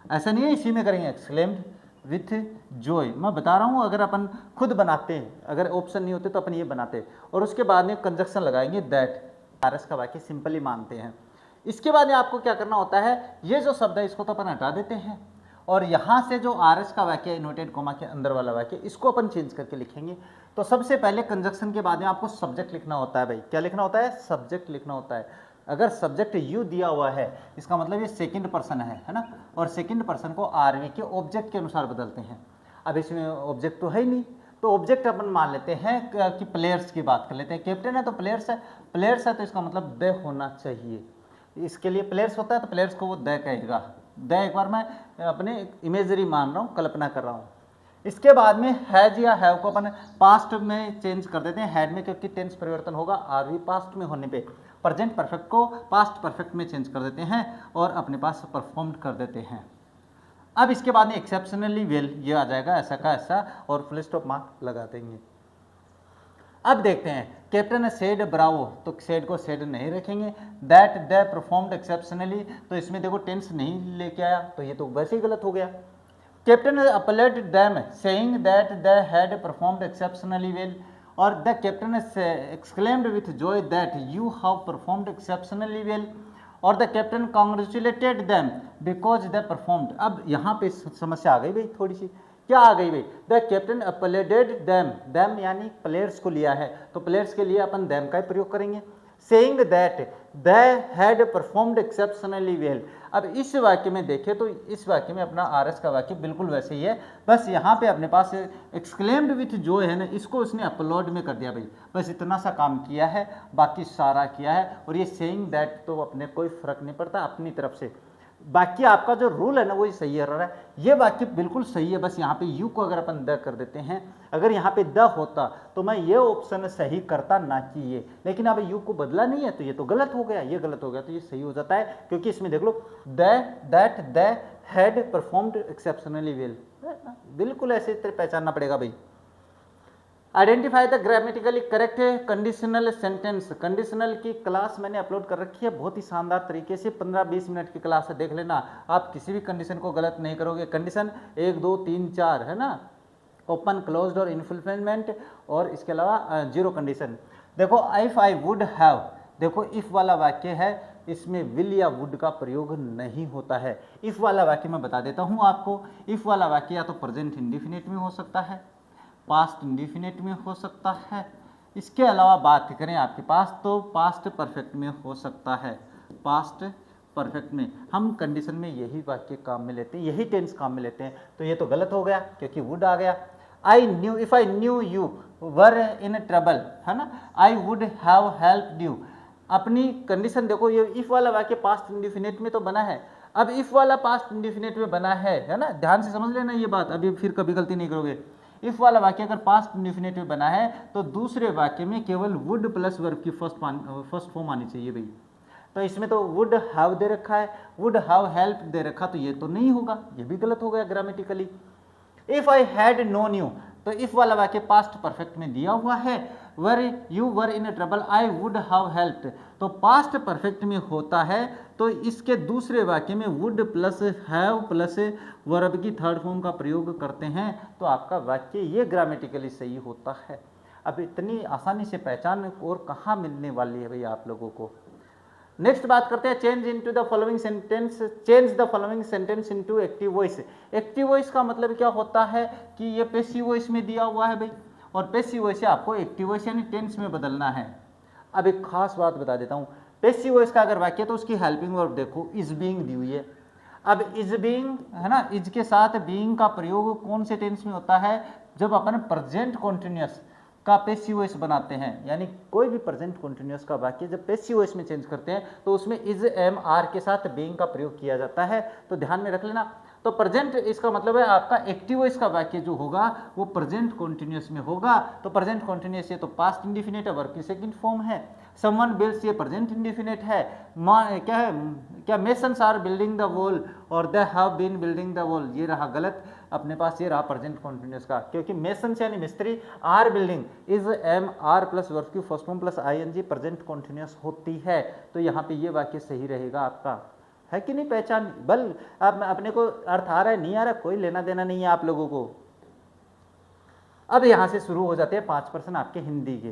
ऐसा नहीं है इसी में करेंगे, एक्सक्लेम्ड विथ जॉय। मैं बता रहा हूँ, अगर अपन खुद बनाते हैं, अगर ऑप्शन नहीं होते तो अपन ये बनाते हैं, और उसके बाद में कंजक्शन लगाएंगे दैट। आरएस का वाक्य सिंपली मानते हैं। इसके बाद में आपको क्या करना होता है, ये जो शब्द है इसको तो अपन हटा देते हैं, और यहाँ से जो आरएस का वाक्य है, इन्वर्टेड कोमा के अंदर वाला वाक्य, इसको अपन चेंज करके लिखेंगे। तो सबसे पहले कंजक्शन के बाद में आपको सब्जेक्ट लिखना होता है भाई। क्या लिखना होता है, सब्जेक्ट लिखना होता है। अगर सब्जेक्ट यू दिया हुआ है, इसका मतलब ये सेकंड पर्सन है ना, और सेकंड पर्सन को आरवी के ऑब्जेक्ट के अनुसार बदलते हैं। अब इसमें ऑब्जेक्ट तो है ही नहीं, तो ऑब्जेक्ट अपन मान लेते हैं कि प्लेयर्स की बात कर लेते हैं। कैप्टन है तो प्लेयर्स है, प्लेयर्स है तो इसका मतलब द होना चाहिए। इसके लिए प्लेयर्स होता है तो प्लेयर्स को वो द कहेगा। द एक बार मैं अपने इमेजरी मान रहा हूँ, कल्पना कर रहा हूँ। इसके बाद में हैज या हैव को अपन पास्ट में चेंज कर देते हैं, हैड में, क्योंकि टेंस परिवर्तन होगा आरवी पास्ट में होने पे। प्रेजेंट परफेक्ट को पास्ट परफेक्ट में चेंज कर देते हैं और अपने पास परफॉर्म्ड कर देते हैं। अब इसके बाद में एक्सेप्शनली वेल ये आ जाएगा, ऐसा का ऐसा, और फुल स्टॉप मार्क लगा देंगे। अब देखते हैं, कैप्टन ने सेड ब्रावो, तो सेड को सेड नहीं रखेंगे। दैट द परफॉर्म्ड एक्सेप्शनली, तो इसमें देखो टेंस नहीं लेके आया, तो ये तो वैसे ही गलत हो गया। Captain applauded them saying that they had performed exceptionally well, और the captain exclaimed with joy that you have performed exceptionally well, और the captain congratulated them because they performed. अब यहाँ पे समस्या आ गई भाई, थोड़ी सी क्या आ गई भाई, द कैप्टन अपलेटेड दैम, दैम यानी प्लेयर्स को लिया है, तो प्लेयर्स के लिए अपन दैम का ही प्रयोग करेंगे। Saying that they had performed exceptionally well. अब इस वाक्य में देखें तो इस वाक्य में अपना आरएस का वाक्य बिल्कुल वैसे ही है, बस यहाँ पे अपने पास एक्सक्लेम्ड विथ जो है ना, इसको उसने अपलोड में कर दिया भाई, बस इतना सा काम किया है, बाकी सारा किया है। और ये सेइंग दैट तो अपने कोई फर्क नहीं पड़ता अपनी तरफ से, बाकी आपका जो रूल है ना वही सही रहा है। ये वाक्य बिल्कुल सही है, बस यहाँ पे यू को अगर अपन द कर देते हैं, अगर यहाँ पे द होता तो मैं ये ऑप्शन सही करता, ना कि ये, लेकिन अब यू को बदला नहीं है तो ये तो गलत हो गया, ये गलत हो गया तो ये सही हो जाता है, क्योंकि इसमें देख लो that they had performed exceptionally well, बिल्कुल ऐसे पहचानना पड़ेगा भाई। Identify the grammatically correct conditional sentence. Conditional की क्लास मैंने अपलोड कर रखी है बहुत ही शानदार तरीके से, 15-20 मिनट की क्लास है, देख लेना। आप किसी भी कंडीशन को गलत नहीं करोगे। कंडीशन 1 2 3 4 है ना, ओपन क्लोज्ड और इनफुलफिलमेंट, और इसके अलावा जीरो कंडीशन। देखो इफ आई वुड हैव, देखो इफ वाला वाक्य है, इसमें विल या वुड का प्रयोग नहीं होता है। इफ वाला वाक्य मैं बता देता हूँ आपको, इफ वाला वाक्य या तो प्रेजेंट इंडिफिनिट में हो सकता है, पास्ट इंडिफिनिट में हो सकता है, इसके अलावा बात करें आपके पास तो पास्ट परफेक्ट में हो सकता है। पास्ट परफेक्ट में हम कंडीशन में यही वाक्य काम में लेते हैं, यही टेंस काम में लेते हैं, तो ये तो गलत हो गया क्योंकि वुड आ गया। I knew, if I knew you were in trouble, है ना, I would have helped you. अपनी कंडीशन देखो, ये इफ वाला वाक्य पास्ट इंडिफिनिट में तो बना है। अब इफ वाला पास्ट इंडिफिनिट में बना है ना, ध्यान से समझ लेना ये बात, अभी फिर कभी गलती नहीं करोगे। इफ वाला वाक्य अगर पास्ट इंडिफिनिट में बना है तो दूसरे वाक्य में केवल वुड प्लस वर्ब की फर्स्ट फॉर्म आनी चाहिए भाई। तो इसमें तो वुड हैव दे रखा है, वुड हैव हेल्प दे रखा, तो ये तो नहीं होगा, ये भी गलत हो गया grammatically. If I had known you, तो इफ वाला वाक्य पास्ट परफेक्ट में दिया हुआ है, were you were in trouble I would have helped, तो पास्ट परफेक्ट में होता है, तो इसके दूसरे वाक्य में would plus have plus verb की थर्ड फॉर्म का प्रयोग करते हैं, तो आपका वाक्य ये ग्रामेटिकली सही होता है। अब इतनी आसानी से पहचान और कहाँ मिलने वाली है भाई आप लोगों को। नेक्स्ट बात करते हैं change into the following sentence, change the following sentence into active voice. Active voice का मतलब क्या होता है कि ये पैसिव वॉइस में दिया हुआ है भाई, और पैसिव वॉइस से आपको एक्टिव वॉइस यानी टेंस में बदलना है। अब एक खास बात बता देता हूँ, पैसिव वॉइस का अगर वाक्य तो उसकी हेल्पिंग वर्ब देखो इज बीइंग दी हुई है। अब इज बीइंग है ना, इज के साथ बीइंग का प्रयोग कौन से टेंस में होता है, जब अपन प्रेजेंट कॉन्टिन्यूअस का पैसिव वॉइस बनाते हैं, यानी कोई भी प्रेजेंट कॉन्टिन्यूअस का वाक्य जब पैसिव वॉइस में चेंज करते हैं तो उसमें इज एम आर के साथ बीइंग का प्रयोग किया जाता है, तो ध्यान में रख लेना। तो प्रेजेंट इसका मतलब है आपका एक्टिव वॉइस का वाक्य जो होगा वो प्रेजेंट कॉन्टिन्यूअस में होगा। तो प्रेजेंट कॉन्टिन्यूअस ये तो पास्ट इंडिफिनिट है, वर्ब की सेकंड फॉर्म है। समवन बिल्ड्स ये प्रेजेंट इंडिफिनिट है। क्या है, क्या masons are building the wall और they have been building the wall, ये रहा गलत। अपने पास ये रहा प्रेजेंट कॉन्टिन्यूअस का, क्योंकि मेसन्स यानी मिस्त्री, are building is am are plus verb की first form plus ING present continuous होती है। तो यहाँ पे ये वाक्य सही रहेगा आपका, है कि नहीं। पहचान बल अब अपने को अर्थ आ रहा है नहीं आ रहा, कोई लेना देना नहीं है आप लोगों को। अब यहां से शुरू हो जाते हैं 5% आपके हिंदी के।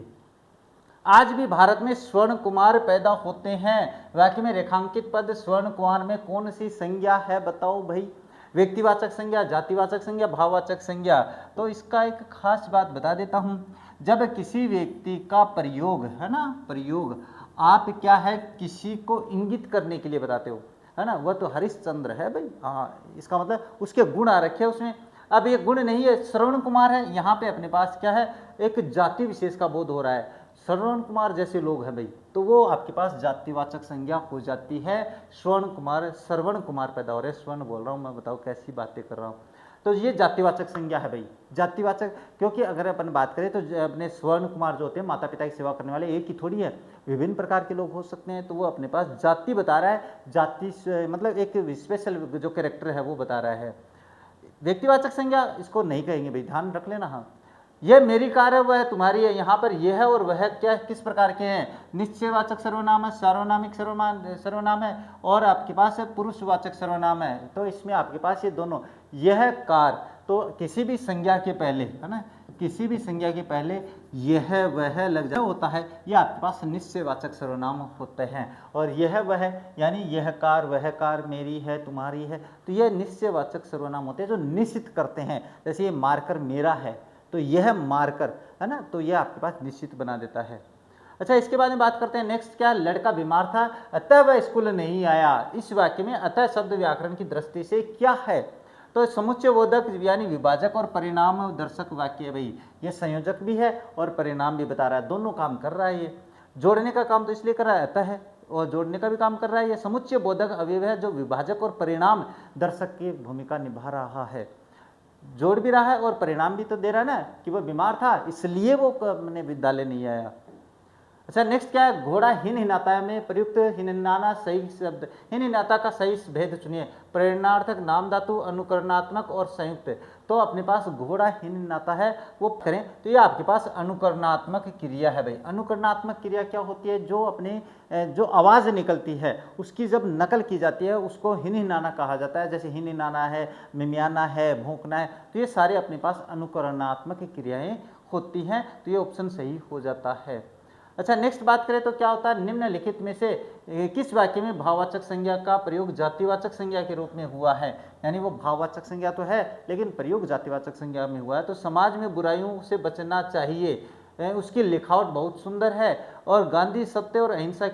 आज भी भारत में स्वर्ण कुमार पैदा होते हैं। वाक्य में रेखांकित पद स्वर्ण कुमार में कौन सी संज्ञा है, बताओ भाई। व्यक्तिवाचक संज्ञा, जातिवाचक संज्ञा, भाववाचक संज्ञा। तो इसका एक खास बात बता देता हूं, जब किसी व्यक्ति का प्रयोग है ना, प्रयोग आप क्या है किसी को इंगित करने के लिए बताते हो, है ना, वह तो हरिश्चंद्र है भाई, हाँ, इसका मतलब उसके गुण आ रखे हैं उसमें। अब ये गुण नहीं है, श्रवण कुमार है, यहाँ पे अपने पास क्या है, एक जाति विशेष का बोध हो रहा है। श्रवण कुमार जैसे लोग हैं भाई, तो वो आपके पास जातिवाचक संज्ञा हो जाती है। स्वर्ण कुमार, श्रवण कुमार पैदा हो रहे, स्वर्ण बोल रहा हूँ मैं, बताओ कैसी बातें कर रहा हूँ। तो ये जातिवाचक संज्ञा है भाई, जातिवाचक, क्योंकि अगर अपन बात करें तो अपने स्वर्ण कुमार जो होते हैं माता पिता की सेवा करने वाले, एक ही थोड़ी है, विभिन्न प्रकार के लोग हो सकते हैं। तो वो अपने पास जाति बता रहा है, जाति मतलब एक स्पेशल जो कैरेक्टर है वो बता रहा है। व्यक्तिवाचक संज्ञा इसको नहीं कहेंगे भाई, ध्यान रख लेना। हाँ, यह मेरी कार है, वह तुम्हारी है, यहाँ पर यह है और वह क्या किस प्रकार के हैं, निश्चयवाचक सर्वनाम है, सार्वनामिक सर्वनाम है, और आपके पास है पुरुषवाचक सर्वनाम है। तो इसमें आपके पास ये दोनों, यह कार, तो किसी भी संज्ञा के पहले, है ना, किसी भी संज्ञा के पहले यह वह लग जाए होता है, यह आपके पास निश्चयवाचक सर्वनाम होते हैं। और यह वह यानी यह कार, वह कार, मेरी है, तुम्हारी है, तो यह निश्चयवाचक सर्वनाम होते हैं जो निश्चित करते हैं। जैसे ये मार्कर मेरा है, तो यह मार्कर, है ना, तो यह आपके पास निश्चित बना देता है। अच्छा, इसके बाद में बात करते हैं नेक्स्ट, क्या, लड़का बीमार था अतः वह स्कूल नहीं आया। इस वाक्य में अतः शब्द व्याकरण की दृष्टि से क्या है, तो समुच्चय बोधक यानी विभाजक और परिणाम दर्शक वाक्य है भाई। ये संयोजक भी है और परिणाम भी बता रहा है, दोनों काम कर रहा है। ये जोड़ने का काम तो इसलिए कर रहा है अतः है, और जोड़ने का भी काम कर रहा है। ये समुच्चय बोधक अवयव है जो विभाजक और परिणाम दर्शक की भूमिका निभा रहा है, जोड़ भी रहा है और परिणाम भी तो दे रहा है ना, कि वह बीमार था इसलिए वो अपने विद्यालय नहीं आया। अच्छा, नेक्स्ट क्या है, घोड़ा हिन हिनाता में प्रयुक्त हिननाना सही शब्द, हिन हिनाता का सही भेद चुनिए। प्रेरणार्थक, नाम धातु, अनुकरणात्मक और संयुक्त। तो अपने पास घोड़ा हिन हिनाता है वो करें तो ये आपके पास अनुकरणात्मक क्रिया है भाई। अनुकरणात्मक क्रिया क्या होती है, जो अपने जो आवाज़ निकलती है उसकी जब नकल की जाती है उसको हिन हिनाना कहा जाता है। जैसे हिन हिनाना है, मिमियाना है, भौंकना है, तो ये सारे अपने पास अनुकरणात्मक क्रियाएँ होती हैं। तो ये ऑप्शन सही हो जाता है। अच्छा, नेक्स्ट बात करें तो क्या होता है, निम्नलिखित में से किस वाक्य में भाववाचक संज्ञा का प्रयोग जातिवाचक संज्ञा के रूप में हुआ है। यानी वो भाववाचक संज्ञा तो है लेकिन प्रयोग जातिवाचक संज्ञा में हुआ है। तो समाज में बुराइयों से बचना चाहिए, उसकी लिखावट बहुत सुंदर है। और गांधी सत्य और अहिंसा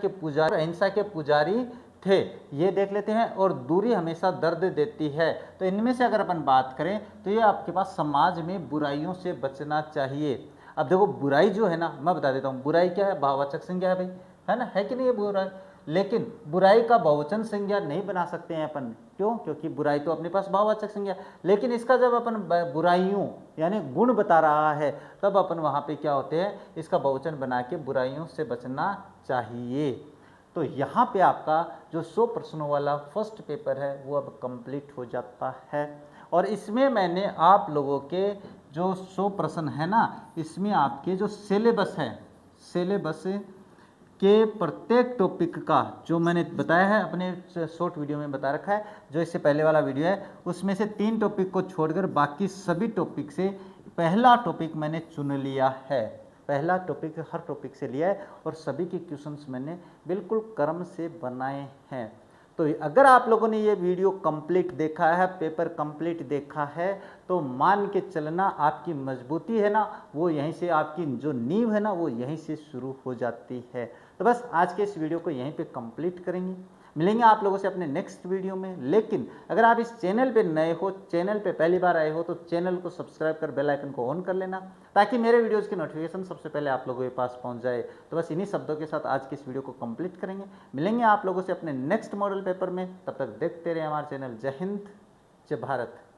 के पुजारी थे, ये देख लेते हैं। और दूरी हमेशा दर्द देती है। तो इनमें से अगर अपन बात करें तो ये आपके पास समाज में बुराइयों से बचना चाहिए। अब देखो बुराई जो है ना, मैं बता देता हूँ, बुराई क्या है, भाववाचक संज्ञा है भाई, है ना, है कि नहीं ये बुराई। लेकिन बुराई का बहुवचन संज्ञा नहीं बना सकते हैं अपन, क्यों, क्योंकि बुराई तो अपने पास भाववाचक संज्ञा। लेकिन इसका जब अपन बुराइयों यानी गुण बता रहा है तब अपन वहाँ पे क्या होते हैं, इसका बहुवचन बना के बुराइयों से बचना चाहिए। तो यहाँ पे आपका जो 100 प्रश्नों वाला फर्स्ट पेपर है वो अब कंप्लीट हो जाता है। और इसमें मैंने आप लोगों के जो 100 प्रश्न है ना, इसमें आपके जो सिलेबस है, सिलेबस के प्रत्येक टॉपिक का जो मैंने बताया है अपने शॉर्ट वीडियो में बता रखा है, जो इससे पहले वाला वीडियो है, उसमें से 3 टॉपिक को छोड़कर बाकी सभी टॉपिक से पहला टॉपिक मैंने चुन लिया है। पहला टॉपिक हर टॉपिक से लिया है और सभी के क्वेश्चंस मैंने बिल्कुल क्रम से बनाए हैं। तो अगर आप लोगों ने ये वीडियो कंप्लीट देखा है, पेपर कंप्लीट देखा है, तो मान के चलना आपकी मजबूती है ना, वो यहीं से, आपकी जो नींव है ना वो यहीं से शुरू हो जाती है। तो बस आज के इस वीडियो को यहीं पे कंप्लीट करेंगे, मिलेंगे आप लोगों से अपने नेक्स्ट वीडियो में। लेकिन अगर आप इस चैनल पे नए हो, चैनल पे पहली बार आए हो, तो चैनल को सब्सक्राइब कर बेल आइकन को ऑन कर लेना ताकि मेरे वीडियोज़ की नोटिफिकेशन सबसे पहले आप लोगों के पास पहुंच जाए। तो बस इन्हीं शब्दों के साथ आज की इस वीडियो को कंप्लीट करेंगे, मिलेंगे आप लोगों से अपने नेक्स्ट मॉडल पेपर में। तब तक देखते रहे हमारे चैनल। जय हिंद, जय भारत।